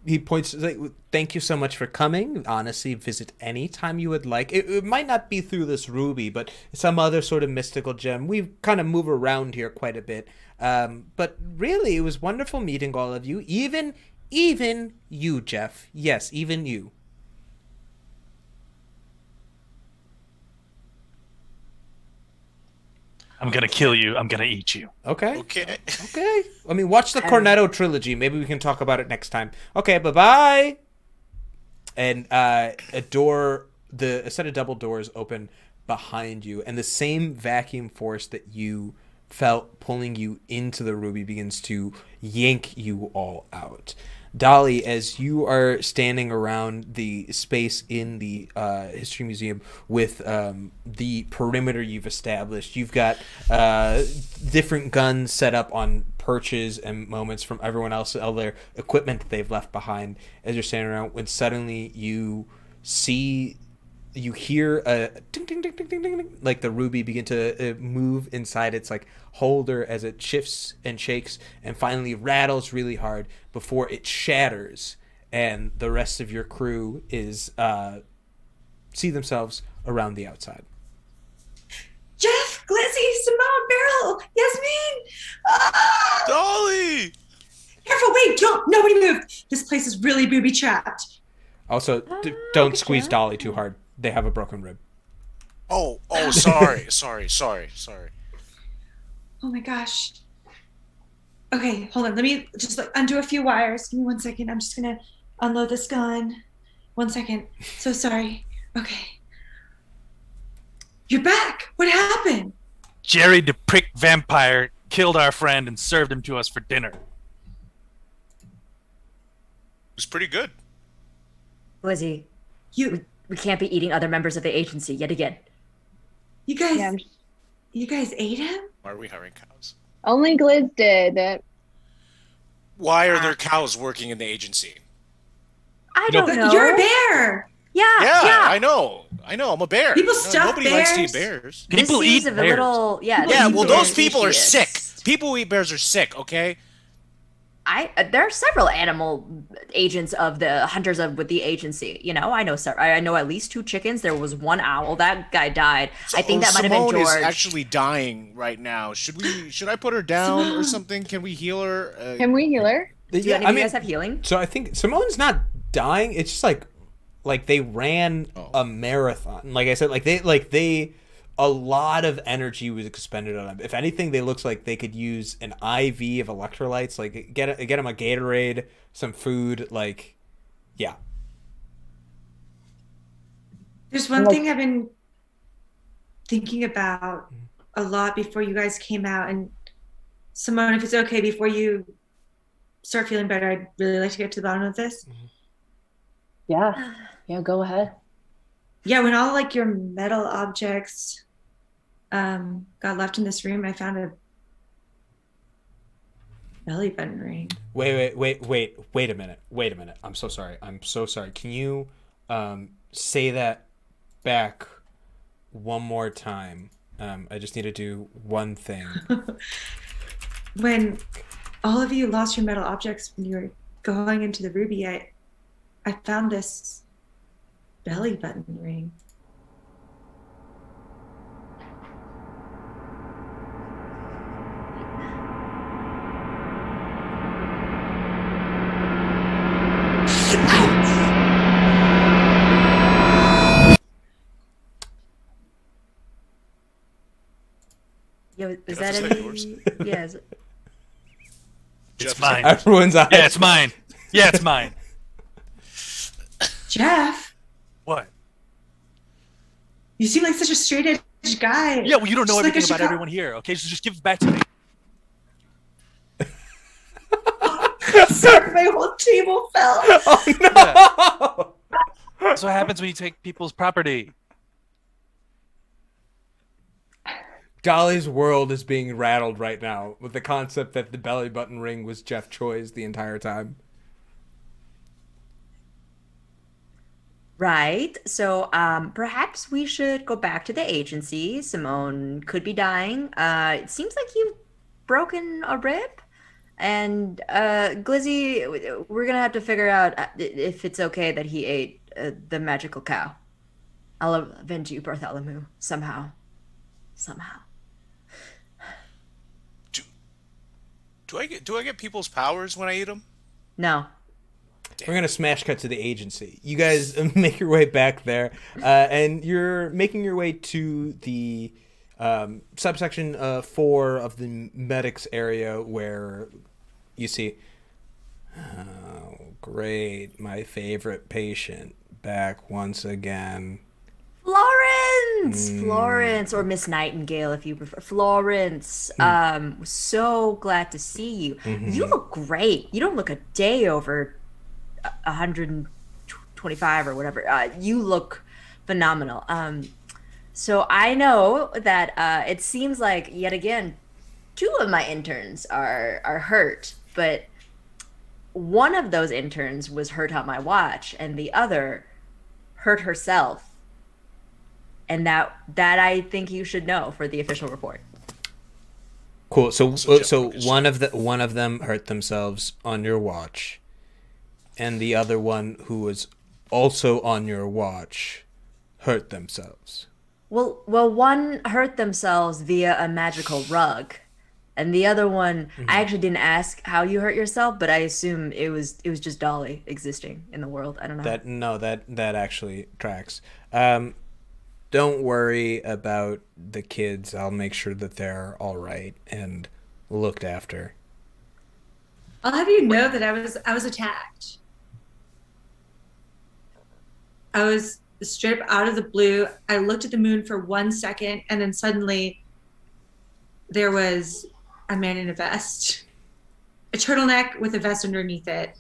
he points, like, thank you so much for coming. Honestly, visit anytime you would like. It might not be through this ruby, but some other sort of mystical gem. We kind of move around here quite a bit. But really, it was wonderful meeting all of you. Even you, Jeff. Yes, even you. I'm going to kill you. I'm going to eat you. Okay. I mean, watch the Cornetto trilogy. Maybe we can talk about it next time. Okay, bye-bye. And a set of double doors open behind you, and the same vacuum force that you felt pulling you into the ruby begins to yank you all out. Dolly, as you are standing around the space in the History Museum with the perimeter you've established, you've got different guns set up on perches and moments from everyone else, all their equipment that they've left behind as you're standing around, when suddenly you hear a ding, ding, ding, ding, ding, ding, ding, like the ruby begin to move inside its holder as it shifts and shakes and finally rattles really hard before it shatters, and the rest of your crew is see themselves around the outside. Jeff, Glizzy, Simone, Beryl, Yasmin! Dolly! Careful, wait, nobody move. This place is really booby trapped. Also, don't squeeze Dolly too hard. They have a broken rib. Oh, sorry. Oh my gosh. Okay, hold on. Let me just undo a few wires. Give me 1 second. I'm just gonna unload this gun. 1 second. So sorry. Okay. You're back. What happened? Jerry the prick vampire killed our friend and served him to us for dinner. It was pretty good. Lizzie, we can't be eating other members of the agency yet again. You guys ate him? Why are we hiring cows? Only Gliz did. Why are there cows working in the agency? I don't know. You're a bear. Yeah. I know. I'm a bear. People stuff nobody bears. likes to eat bears. People eat bears. Well, those people are sick. People who eat bears are sick, okay? there are several animal agents of the hunters of with the agency. You know, I know at least 2 chickens. There was 1 owl. That guy died. I think that might have been Simone George. is actually dying right now. Should I put her down or something? Can we heal her? Can we heal her? Do any of you guys have healing? So I think Simone's not dying. It's just like they ran a marathon. Like I said, they a lot of energy was expended on them. If anything, they looks like they could use an IV of electrolytes. Like get them a Gatorade, some food. Like, yeah. There's one thing I've been thinking about a lot before you guys came out, and Simone, if it's okay, before you start feeling better, I'd really like to get to the bottom of this. Yeah, go ahead. Yeah, when all like your metal objects got left in this room, I found a belly button ring. Wait a minute. I'm so sorry. Can you say that back one more time? I just need to do one thing. When all of you lost your metal objects when you were going into the ruby, I found this belly button ring. Yo, is that any? Yeah. It's mine. Everyone's eyes. Yeah, it's mine. Yeah, it's mine. Jeff, What? you seem like such a straight edge guy. Yeah, well, you don't know Just like everything a about Chicago- everyone here. Okay, so just give it back to me. Sorry, my whole table fell. Oh no! That's what happens when you take people's property. Dolly's world is being rattled right now with the concept that the belly button ring was Jeff Choi's the entire time. Right. So perhaps we should go back to the agency. Simone could be dying. It seems like you've broken a rib. And Glizzy, we're going to have to figure out if it's okay that he ate the magical cow. I'll avenge you, Bartholomew, somehow. Do I get people's powers when I eat them? No. We're going to smash cut to the agency. You guys make your way back there, and you're making your way to the subsection 4 of the medics area where you see, oh, great, my favorite patient back once again. Florence, or Miss Nightingale, if you prefer. Florence, so glad to see you. Mm-hmm. You look great. You don't look a day over 125 or whatever. You look phenomenal. So I know that it seems like, yet again, 2 of my interns are hurt, but one of those interns was hurt on my watch, and the other hurt herself. And that I think you should know for the official report. Cool. So one of them hurt themselves on your watch, and the other one who was also on your watch hurt themselves. Well, one hurt themselves via a magical rug, and the other one, I actually didn't ask how you hurt yourself, but I assume it was just Dolly existing in the world. I don't know. That actually tracks. Don't worry about the kids. I'll make sure that they're all right and looked after. I'll have you know that I was attacked. I was straight up out of the blue. I looked at the moon for 1 second, and then suddenly there was a man in a vest, a turtleneck with a vest underneath it,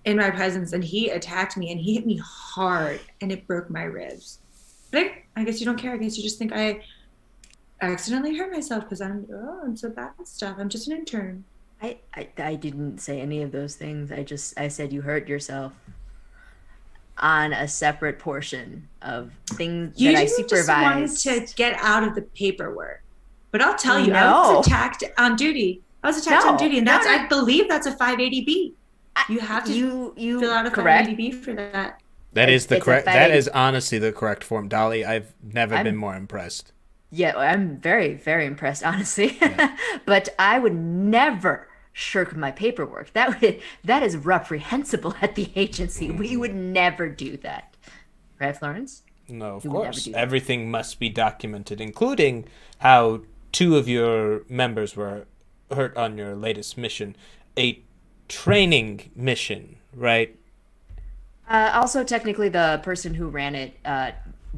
in my presence, and he attacked me, and he hit me hard, and it broke my ribs. But I guess you don't care. I guess you just think I accidentally hurt myself because I'm so bad at stuff. I'm just an intern. I didn't say any of those things. I said you hurt yourself on a separate portion of things that I supervised. You just wanted to get out of the paperwork. But I'll tell you, No. I was attacked on duty. I was attacked on No, duty, and no, that's no. I believe that's a 580B. You have to you fill out a correct. 580B for that. That is the It's a correct. That 580. is honestly the correct form, Dolly. I've never been more impressed. Yeah, I'm very, very impressed, honestly. But I would never shirk my paperwork. That is reprehensible at the agency. We would never do that. Right, Florence? No, of You would never course. do that. Everything must be documented, including how 2 of your members were hurt on your latest mission. A training mission, right? Also, technically, the person who ran it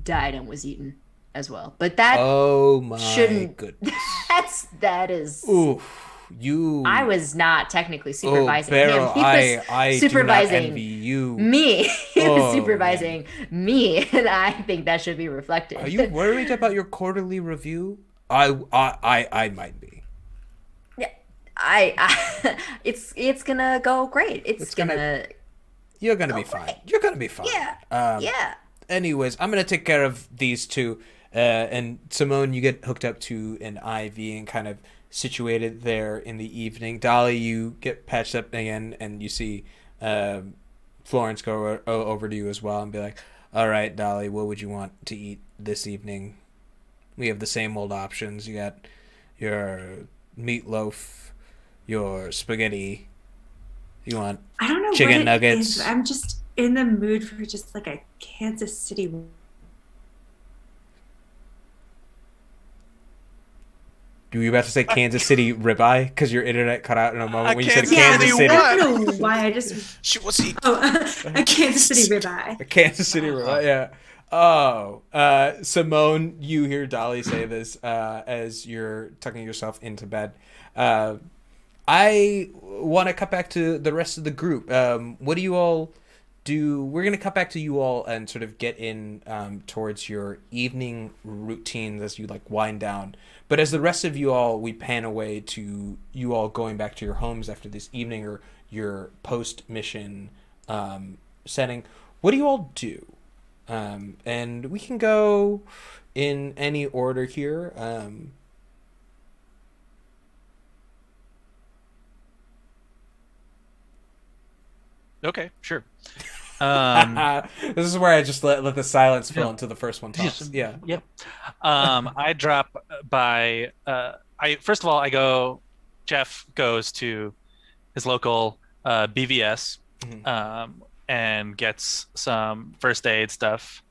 died and was eaten as well. But that Oh my shouldn't. goodness. That is. Oof. You. I was not technically supervising Beryl, him. He was I supervising do not envy you. me. He was Oh, supervising me, and I think that should be reflected. Are you worried about your quarterly review? I might be. Yeah, it's gonna go great. It's gonna. You're gonna be fine. You're gonna be fine. Yeah. Yeah. Anyways, I'm gonna take care of these 2, and Simone, you get hooked up to an IV and kind of situated there in the evening. Dolly, you get patched up again, and you see Florence go over to you as well and be like, "All right, Dolly, what would you want to eat this evening? We have the same old options. You got your meatloaf, your spaghetti. You want I don't know chicken what it nuggets? is. I'm just in the mood for just like a Kansas City. You were about to say Kansas City ribeye because your internet cut out in a moment when you said Kansas Kansas City City. I don't know why I just She was he. a Kansas City ribeye. A Kansas City ribeye, yeah. Oh, Simone, you hear Dolly say this as you're tucking yourself into bed. I want to cut back to the rest of the group. What do you all do? We're going to cut back to you all and sort of get in towards your evening routines as you like wind down. But as the rest of you all, we pan away to you all going back to your homes after this evening or your post-mission setting. What do you all do? And we can go in any order here. Okay, sure. This is where I just let the silence fill into the first one talks. Yeah. Yep. I drop by. I first of all, I go. Jeff goes to his local BVS and gets some first aid stuff.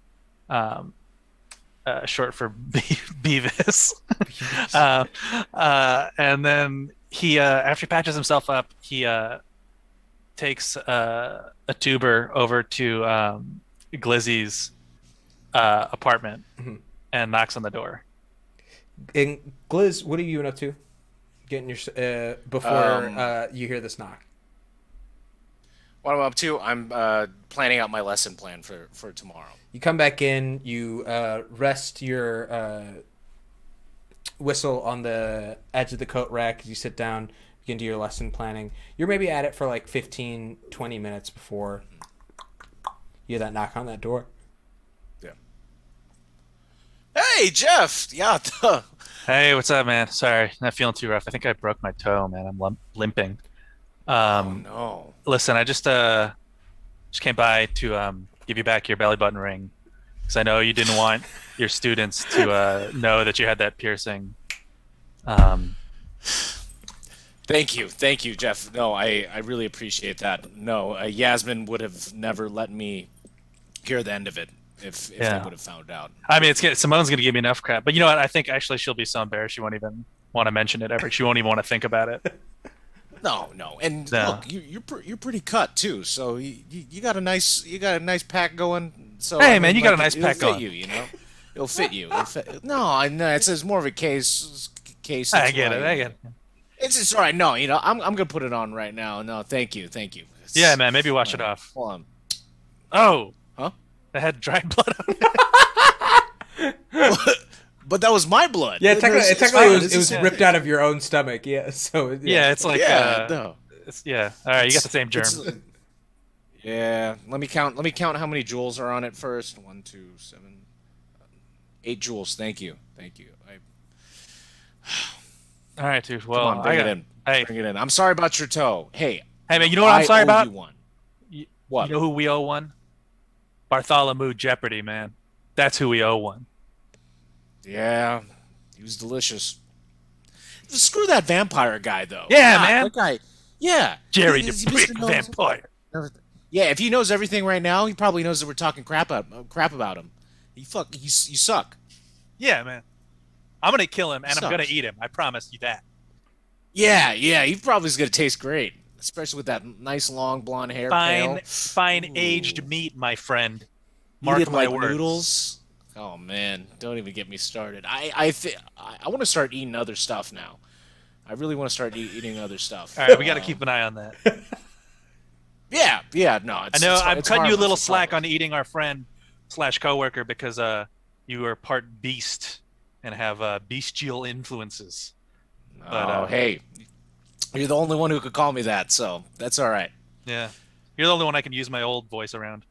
Short for Beavis. And then he, after he patches himself up, he takes a tuber over to Glizzy's apartment and knocks on the door. And Gliz, what are you up to? Getting your before you hear this knock. What I'm up to, I'm planning out my lesson plan for tomorrow. You come back in, you rest your whistle on the edge of the coat rack as you sit down, begin to your lesson planning. You're maybe at it for like 15, 20 minutes before you hear that knock on that door. Yeah. Hey, Jeff! Yeah. Hey, what's up, man? Sorry, not feeling too rough. I think I broke my toe, man. I'm limping. Oh, no. Listen, I just came by to give you back your belly button ring because I know you didn't want your students to know that you had that piercing. Thank you, Jeff. No, I really appreciate that. No, Yasmin would have never let me hear the end of it if they would have found out. I mean, Simone's gonna give me enough crap, but you know what? I think actually she'll be so embarrassed she won't even want to mention it ever. She won't even want to think about it. No, and look, you're pretty cut too. So you got a nice pack going. So hey, man, you got a nice pack going. You know, it'll fit you. No, I know it's more of a case. I get it. It's all right. No, you know, I'm gonna put it on right now. No, thank you. Yeah, man, maybe wash it off. Hold on. Oh, huh? I had dried blood on it. But that was my blood. Yeah, technically it was ripped out of your own stomach. Yeah, so yeah, it's like no. All right, you got the same germ. Yeah, let me count how many jewels are on it first. 1, 2, 7, 8 jewels. Thank you. All right, dude. Well, Come on, bring it in. Hey, bring it in. I'm sorry about your toe. Hey, man, you know what I'm sorry about? You one. What? You know who we owe one? Bartholomew Jeopardy, man. That's who we owe one. Yeah, he was delicious. Screw that vampire guy, though. Yeah, man. That guy. Yeah, Jerry the big vampire. Yeah, if he knows everything right now, he probably knows that we're talking crap about him. You suck. Yeah, man. I'm gonna kill him and I'm gonna eat him. I promise you that. Yeah. He probably is gonna taste great, especially with that nice long blonde hair. Fine aged meat, my friend. Mark my words. Noodles. Oh man, don't even get me started. I want to start eating other stuff now. I really want to start eating other stuff. All right, we got to keep an eye on that. Yeah. No, I know I'm cutting you a little slack on eating our friend / coworker because you are part beast and have bestial influences. But hey, you're the only one who could call me that, so that's all right. Yeah, you're the only one I can use my old voice around.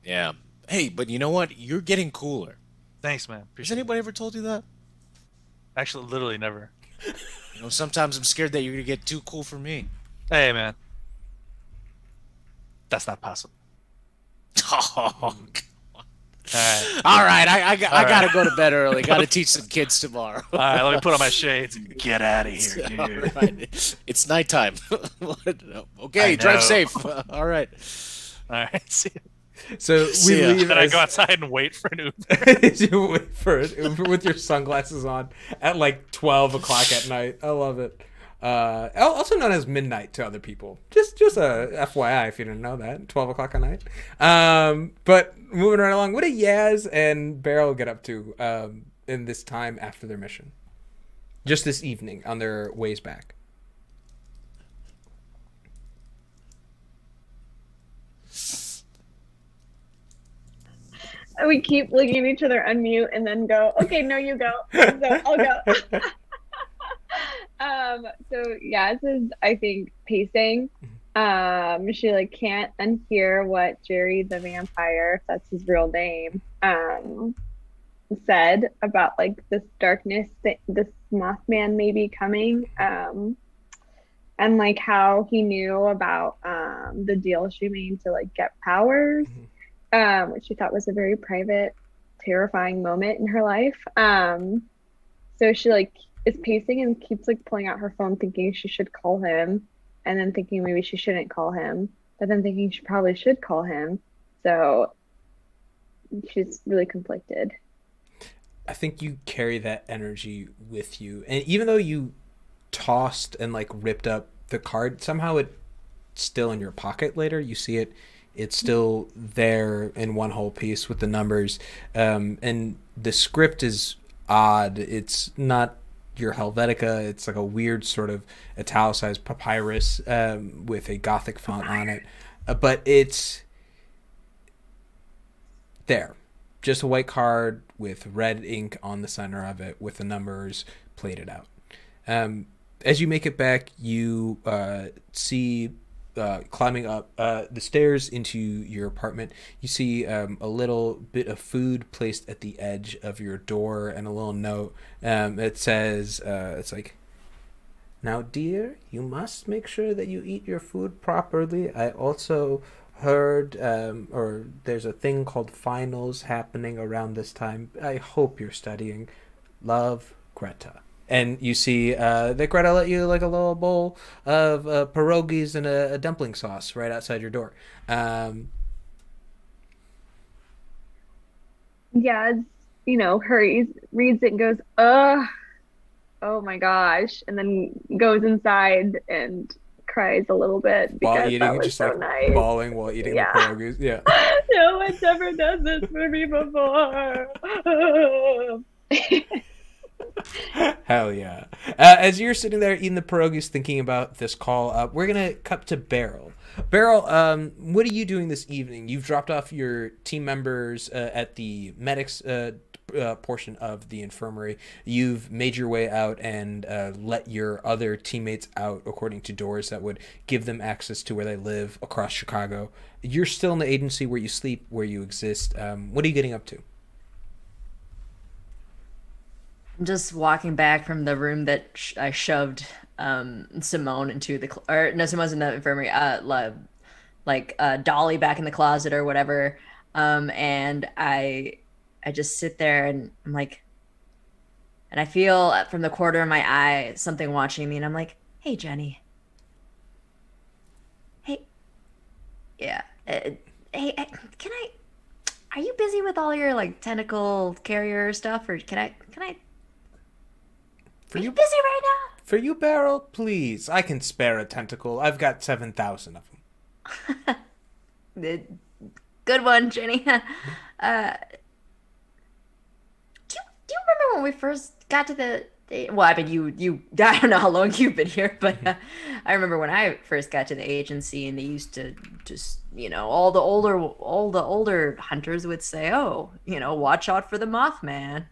Yeah. Hey, but you know what? You're getting cooler. Thanks, man. Has anybody ever told you that? Actually, literally never. You know, sometimes I'm scared that you're gonna get too cool for me. Hey, man. That's not possible. Oh, all right. I gotta go to bed early. Gotta teach some kids tomorrow. All right, let me put on my shades and get out of here, dude. Right. It's nighttime. Okay, drive safe. All right. All right, see you. So we leave. Then I go outside and wait for an Uber. You wait for an Uber with your sunglasses on at like 12 o'clock at night. I love it. Also known as midnight to other people. Just a FYI if you didn't know that. 12 o'clock at night. But moving right along, what did Yaz and Beryl get up to in this time after their mission? Just this evening on their ways back. We keep looking at each other, unmute, and then go, okay, no, you go. So I'll go. So Yaz is, I think, pacing. She like can't unhear what Jerry the vampire, if that's his real name, said about like this darkness that this Mothman may be coming. And like how he knew about the deal she made to like get powers. Which she thought was a very private, terrifying moment in her life. So she like is pacing and keeps like pulling out her phone thinking she should call him, and then thinking maybe she shouldn't call him, but then thinking she probably should call him. So she's really conflicted. I think you carry that energy with you. And even though you tossed and like ripped up the card, somehow it's still in your pocket later. You see it. It's still there in one whole piece with the numbers. And the script is odd. It's not your Helvetica. It's like a weird sort of italicized papyrus with a Gothic font on it. But it's there. Just a white card with red ink on the center of it with the numbers plated out. As you make it back, you see... climbing up the stairs into your apartment, you see a little bit of food placed at the edge of your door and a little note. It says, it's like, "Now, dear, you must make sure that you eat your food properly. I also heard, or there's a thing called finals happening around this time. I hope you're studying. Love, Greta." And you see that Greta let you like a little bowl of pierogies and a dumpling sauce right outside your door. Yeah, you know, hurries, reads it and goes, oh my gosh. And then goes inside and cries a little bit because while eating, that was just so like nice. bawling while eating the pierogies. Yeah. No one's ever done this for me before. Hell yeah. As you're sitting there eating the pierogies thinking about this call, we're going to cut to Beryl. Beryl, what are you doing this evening? You've dropped off your team members at the medics portion of the infirmary. You've made your way out and let your other teammates out according to doors that would give them access to where they live across Chicago. You're still in the agency where you sleep, where you exist. What are you getting up to? I'm just walking back from the room that I shoved Simone into or no, Simone's in the infirmary. Dolly back in the closet or whatever. And I just sit there and I'm like, and I feel from the corner of my eye something watching me, and I'm like, "Hey, Jenny. Hey, yeah. Hey, can I? Are you busy with all your like tentacle carrier stuff, or can I? Are you busy right now? For you, Beryl, please. I can spare a tentacle. I've got 7,000 of them. Good one, Jenny. Do you remember when we first got to the? Well, I mean, you. I don't know how long you've been here, but I remember when I first got to the agency, and they used to just, all the older hunters would say, "Oh, watch out for the Mothman."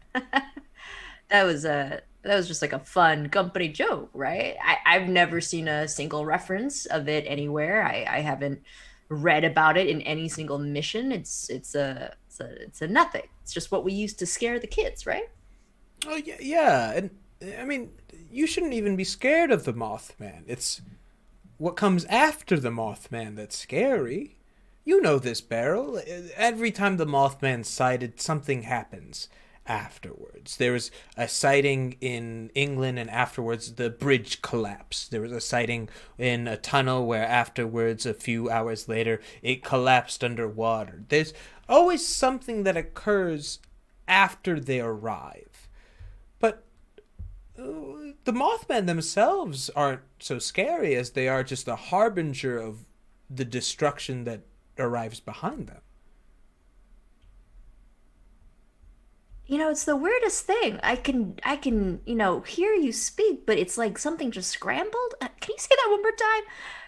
That was just like a fun company joke, right? I've never seen a single reference of it anywhere. I haven't read about it in any single mission. It's a nothing. It's just what we used to scare the kids, right? Oh yeah. And I mean, you shouldn't even be scared of the Mothman. It's what comes after the Mothman that's scary. You know this, Beryl. Every time the Mothman's sighted, something happens afterwards. There was a sighting in England, and afterwards the bridge collapsed. There was a sighting in a tunnel where afterwards, a few hours later, it collapsed underwater. There's always something that occurs after they arrive. But the Mothman themselves aren't so scary as they are just a harbinger of the destruction that arrives behind them. It's the weirdest thing. I can, hear you speak, but it's like something just scrambled. Can you say that one more time?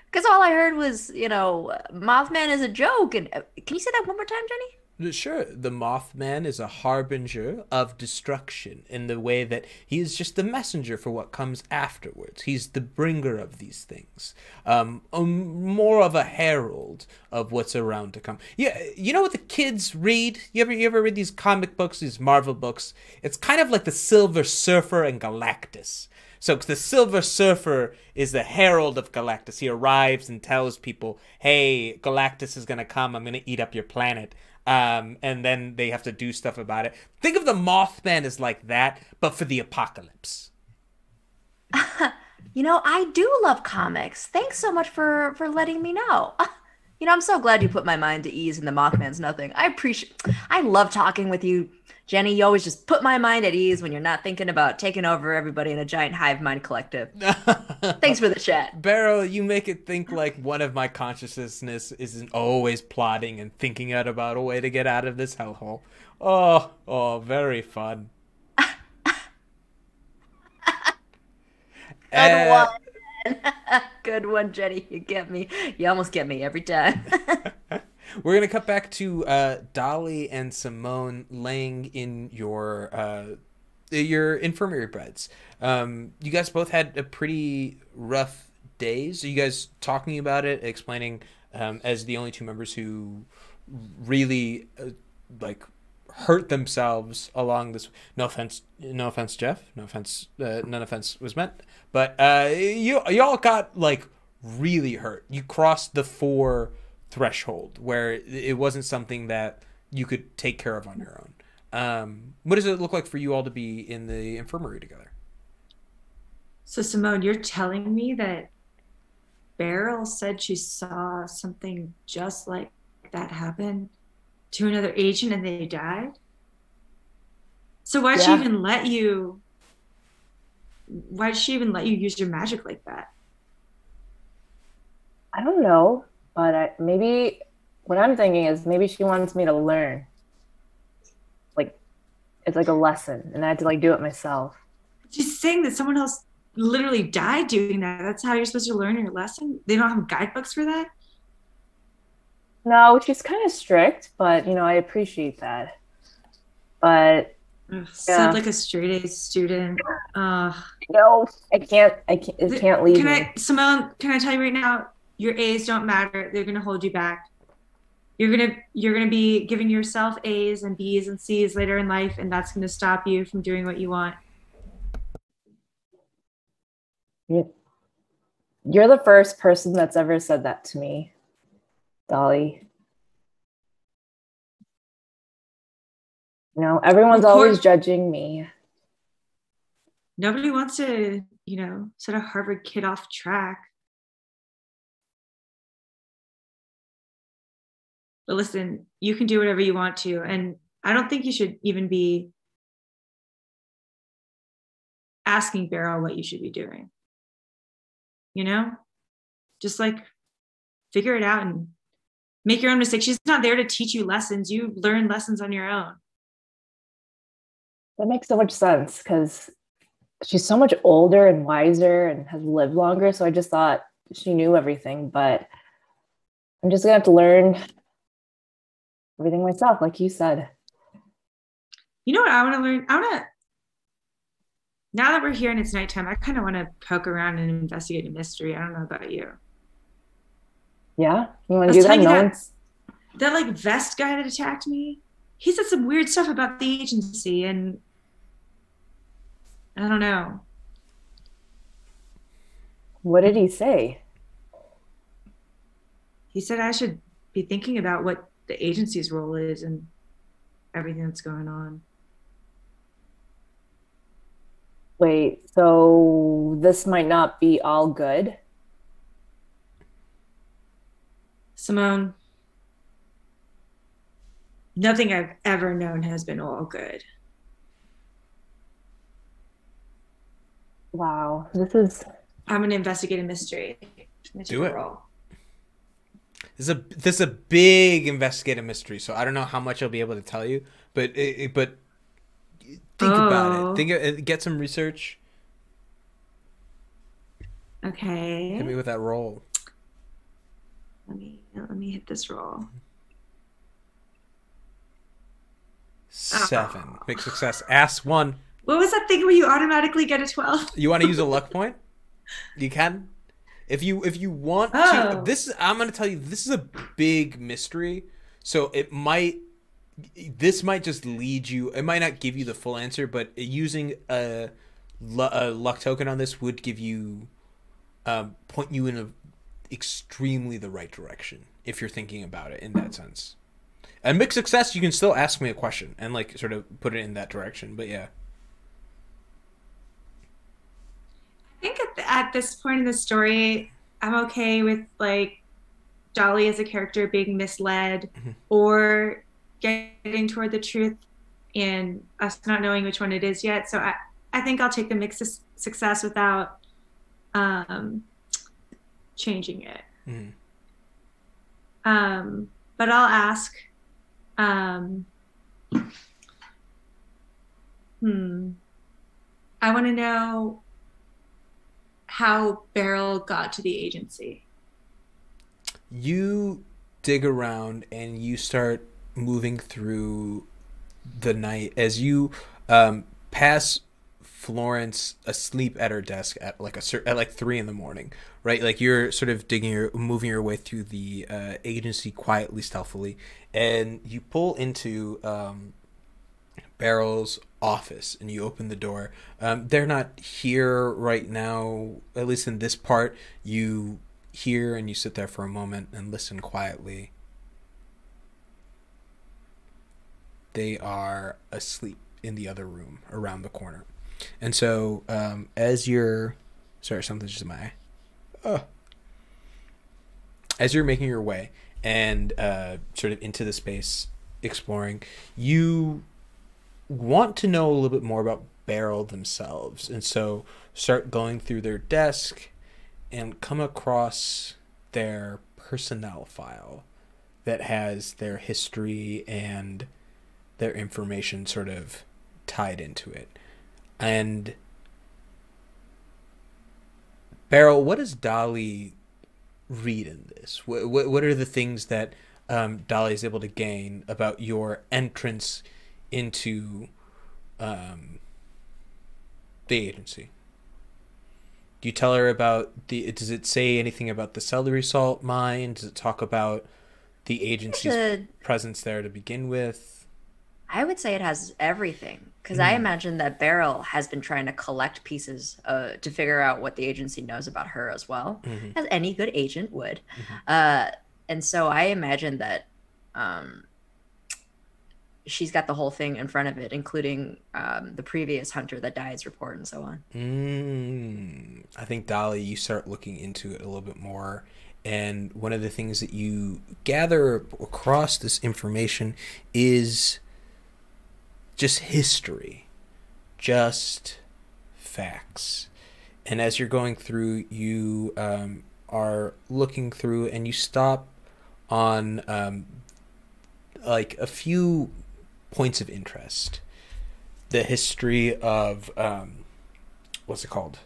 Because all I heard was, Mothman is a joke. And can you say that one more time, Jenny? Sure. The Mothman is a harbinger of destruction in the way that he is just the messenger for what comes afterwards. He's the bringer of these things. More of a herald of what's around to come. Yeah, you know what the kids read? You ever read these comic books, these Marvel books? It's kind of like the Silver Surfer and Galactus. So the Silver Surfer is the herald of Galactus. He arrives and tells people, hey, Galactus is going to come. I'm going to eat up your planet. And then they have to do stuff about it. Think of the Mothman as like that, but for the apocalypse. I do love comics. Thanks so much for letting me know. I'm so glad you put my mind to ease and the Mothman's nothing. I love talking with you, Jenny. You always just put my mind at ease when you're not thinking about taking over everybody in a giant hive mind collective. Thanks for the chat. Beryl, you make it think like one of my consciousness isn't always plotting and thinking out about a way to get out of this hellhole. Oh, very fun. Good one. Good one, Jenny. You get me. You almost get me every time. We're going to cut back to Dolly and Simone laying in your infirmary beds. You guys both had a pretty rough days. Are you guys talking about it, explaining as the only two members who really hurt themselves along this? No offense, Jeff. No offense. None offense was meant. But y'all got really hurt. You crossed the 4 threshold where it wasn't something that you could take care of on your own. What does it look like for you all to be in the infirmary together? So Simone, you're telling me that Beryl said she saw something just like that happen to another agent and they died? So why'd she even let you use your magic like that? I don't know, but maybe what I'm thinking is maybe she wants me to learn. It's like a lesson, and I had to do it myself. She's saying that someone else literally died doing that. That's how you're supposed to learn your lesson? They don't have guidebooks for that? No, she's kind of strict, but I appreciate that. But sound like a straight A student. No, I can't. It can't leave me. Simone, can I tell you right now? Your A's don't matter. They're gonna hold you back. You're gonna be giving yourself A's and B's and C's later in life, and that's gonna stop you from doing what you want. You're the first person that's ever said that to me, Dolly. Everyone's always judging me. Nobody wants to, set a Harvard kid off track. But listen, you can do whatever you want to. And I don't think you should even be asking Beryl what you should be doing. Just figure it out and make your own mistakes. She's not there to teach you lessons. You learn lessons on your own. That makes so much sense because she's so much older and wiser and has lived longer. So I just thought she knew everything, but I'm just gonna have to learn everything myself, like you said. You know what I want to learn? Now that we're here and it's nighttime, I kind of want to poke around and investigate a mystery. I don't know about you. Yeah? You want to do that? That vest guy that attacked me, he said some weird stuff about the agency, and I don't know. What did he say? He said I should be thinking about what the agency's role is and everything that's going on. Wait, so this might not be all good? Simone, nothing I've ever known has been all good. Wow, I'm going to investigate a mystery. Do it. This is a big investigative mystery, so I don't know how much I'll be able to tell you, but think about it. Get some research. Okay. Hit me with that roll. Let me hit this roll. 7. Big success. Ask 1. What was that thing where you automatically get a 12? You want to use a luck point? You can. If you want to, I'm going to tell you, this is a big mystery. So this might just lead you. It might not give you the full answer, but using a luck token on this would give you, point you in extremely the right direction if you're thinking about it in that sense. And mixed success, you can still ask me a question and sort of put it in that direction. But yeah. I think at this point in the story, I'm okay with Dolly as a character being misled or getting toward the truth and us not knowing which one it is yet. So I think I'll take the mixed success without changing it. But I'll ask. I want to know how Beryl got to the agency. You dig around and you start moving through the night as you pass Florence asleep at her desk at at 3 a.m, right? You're sort of moving your way through the agency quietly, stealthily, and you pull into Beryl's office and you open the door. They're not here right now, at least in this part. You hear and you sit there for a moment and listen quietly. They are asleep in the other room around the corner. And so as you're something's just in my eye. As you're making your way and sort of into the space exploring, you want to know a little bit more about Beryl themselves, and so start going through their desk and come across their personnel file that has their history and their information sort of tied into it. And Beryl, what does Dolly read in this? What are the things that Dolly is able to gain about your entrance into the agency? Do you tell her about does it say anything about the celery salt mine? Does it talk about the agency's presence there to begin with? I would say it has everything. Because I imagine that Beryl has been trying to collect pieces to figure out what the agency knows about her as well, as any good agent would. And so I imagine that she's got the whole thing in front of it, including the previous hunter that dies report and so on. I think, Dolly, you start looking into it a little bit more. And one of the things that you gather across this information is just history, just facts. And as you're going through, you are looking through and you stop on like a few points of interest. The history of what's it called?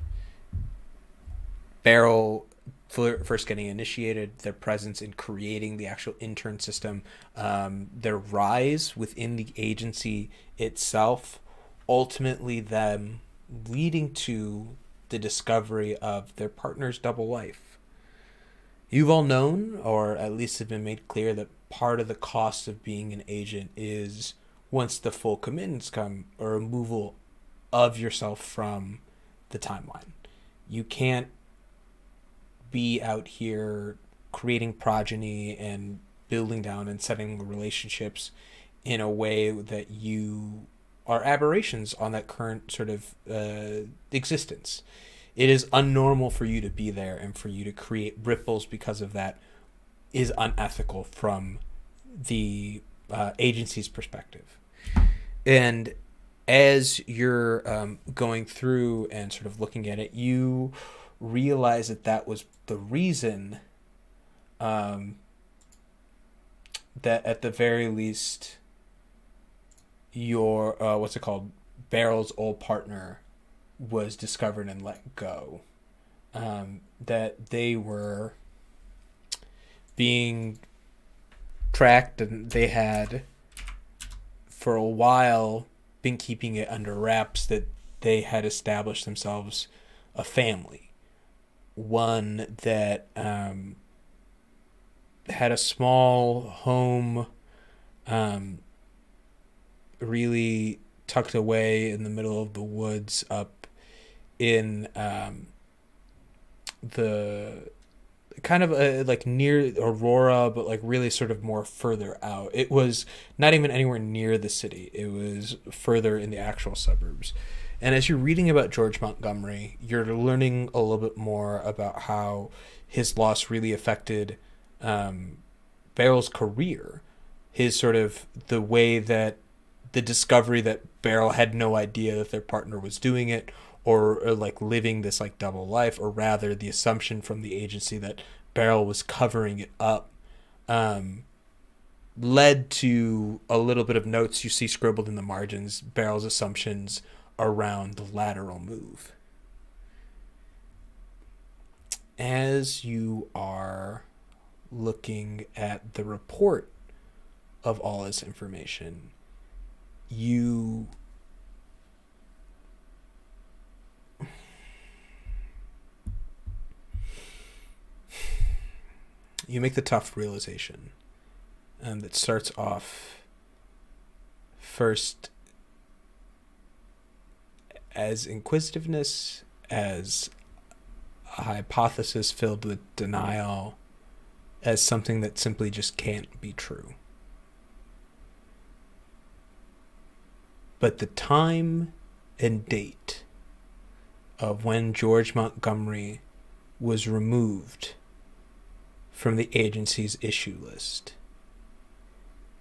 Beryl first getting initiated, their presence in creating the actual intern system, their rise within the agency itself, ultimately them leading to the discovery of their partner's double life. You've all known, or at least have been made clear, that part of the cost of being an agent is, once the full commitments come, a removal of yourself from the timeline. You can't be out here creating progeny and building down and setting relationships in a way that you are aberrations on that current sort of existence. It is unnormal for you to be there, and for you to create ripples because of that is unethical from the agency's perspective. And as you're going through and sort of looking at it, you realize that that was the reason that at the very least your Beryl's old partner was discovered and let go. That they were being tracked, and they had for a while been keeping it under wraps that they had established themselves a family. One that had a small home, really tucked away in the middle of the woods up in the kind of like near Aurora, but like really sort of more further out. It was not even anywhere near the city. It was further in the actual suburbs. And as you're reading about George Montgomery, you're learning a little bit more about how his loss really affected Beryl's career. His sort of the way that the discovery that Beryl had no idea that their partner was doing it, or like living this like double life, or rather the assumption from the agency that Beryl was covering it up, led to a little bit of notes you see scribbled in the margins, Beryl's assumptions around the lateral move. As you are looking at the report of all this information, you make the tough realization that starts off first as inquisitiveness, as a hypothesis filled with denial, as something that simply just can't be true. But the time and date of when George Montgomery was removed from the agency's issue list,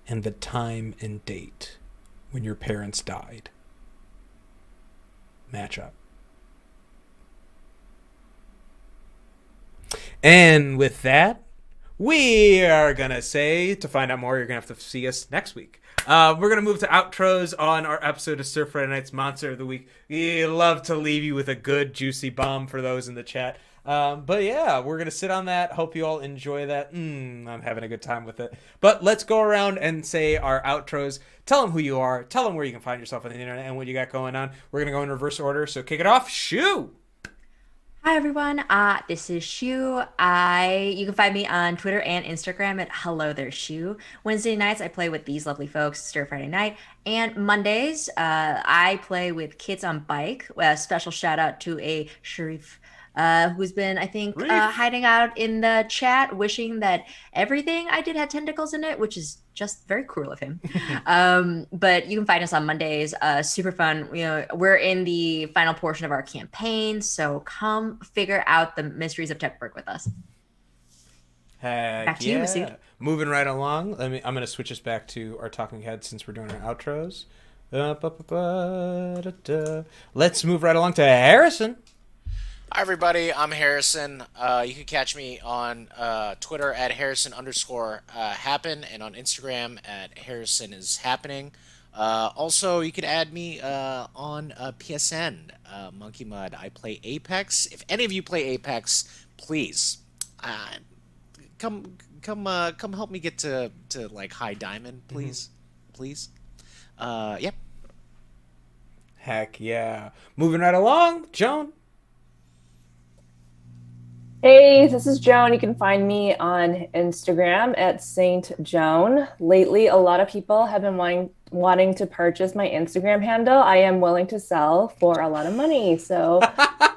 and the time and date when your parents died, match up. And with that, we are gonna say, to find out more, you're gonna have to see us next week. We're gonna move to outros on our episode of Stir Friday Night's Monster of the Week. We love to leave you with a good juicy bomb for those in the chat. But yeah, we're gonna sit on that. Hope you all enjoy that. I'm having a good time with it. But let's go around and say our outros. Tell them who you are. Tell them where you can find yourself on the internet and what you got going on. We're gonna go in reverse order. So kick it off. Shoo! Hi everyone. This is Shu. You can find me on Twitter and Instagram at Hello There Shu. Wednesday nights I play with these lovely folks, Stir Friday Night, and Mondays I play with Kids on Bike. A special shout out to a Sharif. Who's been, I think, hiding out in the chat, wishing that everything I did had tentacles in it, which is just very cruel of him. But you can find us on Mondays. Super fun. We're in the final portion of our campaign, so come figure out the mysteries of Techburg with us. Back to you, Masood. Moving right along. I'm going to switch us back to our talking heads since we're doing our outros. Let's move right along to Harrison. Hi everybody, I'm Harrison. You can catch me on Twitter at Harrison_happen and on Instagram at Harrison is happening. Also, you can add me on PSN, Monkey Mud. I play Apex. If any of you play Apex, please come help me get to like high diamond, please, please. Yep. Heck yeah! Moving right along, Joan. Hey, this is Joan. You can find me on Instagram at Saint Joan. Lately, a lot of people have been wanting to purchase my Instagram handle. I am willing to sell for a lot of money. So,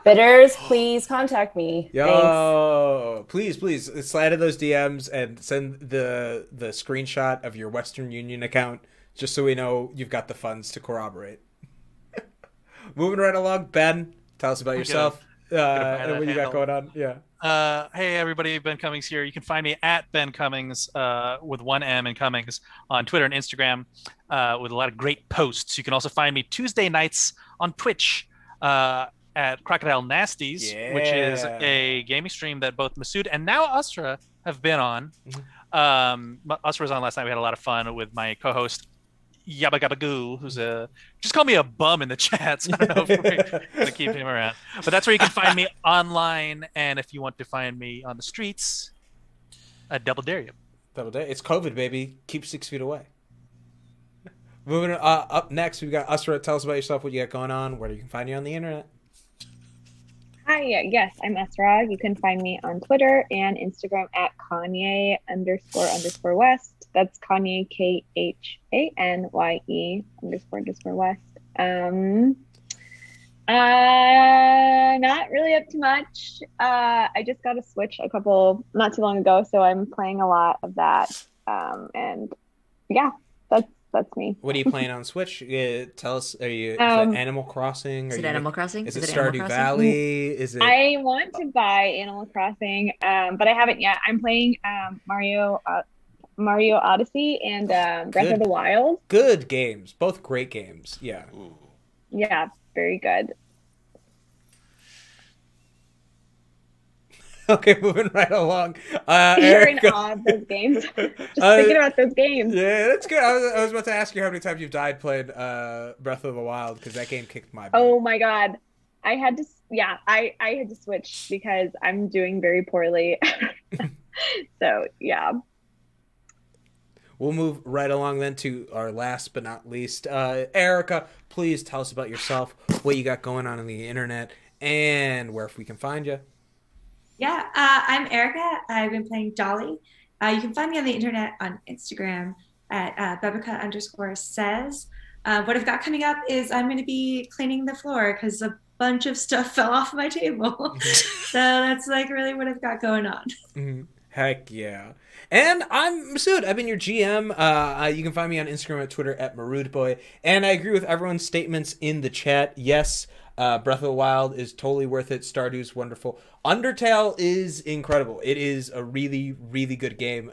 bidders, please contact me. Yo, thanks. Please slide in those DMs and send the screenshot of your Western Union account just so we know you've got the funds to corroborate. Moving right along, Ben, tell us about yourself. And what you got going on. Yeah. Hey everybody, Ben Cummings here. You can find me at Ben Cummings with one M in Cummings on Twitter and Instagram with a lot of great posts. You can also find me Tuesday nights on Twitch at Crocodile Nasties, which is a gaming stream that both Masood and now Usra have been on. Usra was on last night. We had a lot of fun with my co-host Yabba Gabba Goo, who's just call me a bum in the chats. I don't know if we're gonna keep him around, but that's where you can find me online. And if you want to find me on the streets, I double dare you. Double dare. It's COVID, baby. Keep 6 feet away. Moving up next, we've got Usra. Tell us about yourself, what you got going on, where you can find you on the internet. Hi, yes, I'm Esra. You can find me on Twitter and Instagram at Kanye__West. That's Kanye KHANYE__West. Not really up to much. I just got a Switch not too long ago, so I'm playing a lot of that. And yeah, that's me. What are you playing on Switch? Tell us. Is it Animal Crossing? Is it Animal Crossing? Is it Stardew Valley? Is it? I want to buy Animal Crossing, but I haven't yet. I'm playing Mario Odyssey and Breath of the Wild. Good games, both great games. Yeah. Ooh. Yeah, very good. Okay, moving right along. You're in awe of those games. Just thinking about those games. Yeah, that's good. I was about to ask you how many times you've died playing Breath of the Wild, because that game kicked my butt. Oh my god. I had to switch because I'm doing very poorly. So, yeah. We'll move right along then to our last but not least. Erica, please tell us about yourself, what you got going on the internet, and where we can find you. Yeah, I'm Erica. I've been playing Dolly. You can find me on the internet on Instagram at Bebica_says. What I've got coming up is I'm going to be cleaning the floor because a bunch of stuff fell off my table. So that's like really what I've got going on. Mm-hmm. Heck yeah. And I'm Masood. I've been your GM. You can find me on Instagram and Twitter at MaroodBoy. And I agree with everyone's statements in the chat. Yes, Breath of the Wild is totally worth it. Stardew's wonderful. Undertale is incredible. It is a really, really good game.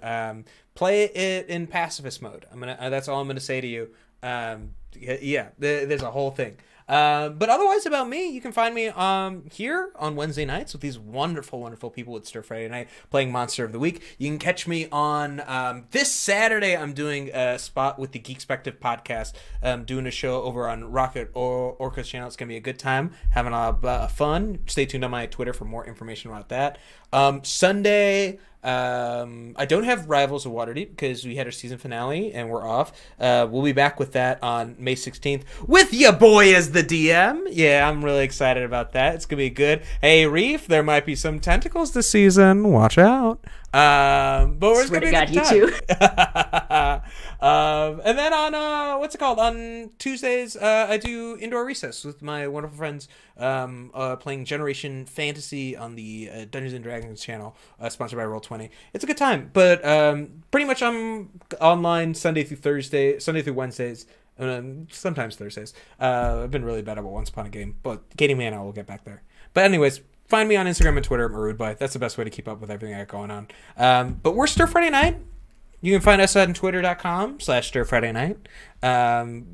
Play it in pacifist mode. That's all I'm gonna say to you. Yeah, there's a whole thing. But otherwise about me, you can find me here on Wednesday nights with these wonderful, wonderful people at Stir Friday Night playing Monster of the Week. You can catch me on this Saturday. I'm doing a spot with the Geekspective podcast. Doing a show over on Rocket Orca's channel. It's going to be a good time, having a lot of fun. Stay tuned on my Twitter for more information about that. Sunday, I don't have Rivals of Waterdeep because we had our season finale and we're off. We'll be back with that on May 16th with ya boy as the DM. Yeah, I'm really excited about that. It's going to be good. Hey, Reef, there might be some tentacles this season. Watch out. But we're Swear going to to God, you too. And then on, what's it called? On Tuesdays, I do Indoor Recess with my wonderful friends playing Generation Fantasy on the Dungeons & Dragons channel, sponsored by Roll20. It's a good time, but pretty much I'm online Sunday through Wednesdays, sometimes Thursdays. I've been really bad about Once Upon a Game, but Gating Man, I will get back there. But anyways, find me on Instagram and Twitter at Marudeby. That's the best way to keep up with everything I got going on. But we're Stir Friday Night. You can find us on twitter.com/Stir Friday Night.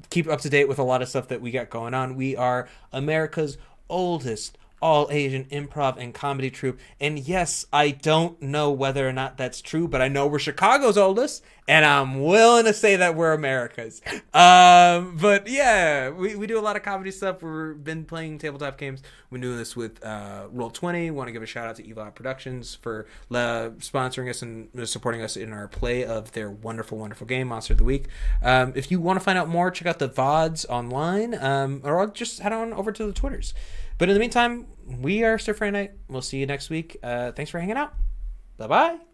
Keep up to date with a lot of stuff that we got going on. We are America's oldest all-Asian improv and comedy troupe. And yes, I don't know whether or not that's true, but I know we're Chicago's oldest, and I'm willing to say that we're America's. But yeah, we do a lot of comedy stuff. We've been playing tabletop games. We're doing this with Roll20. Want to give a shout out to Evil Hat Productions for sponsoring us and supporting us in our play of their wonderful, wonderful game, Monster of the Week. If you want to find out more, check out the VODs online, or just head on over to the Twitters. But in the meantime, we are Stir Friday Night. We'll see you next week. Thanks for hanging out. Bye-bye.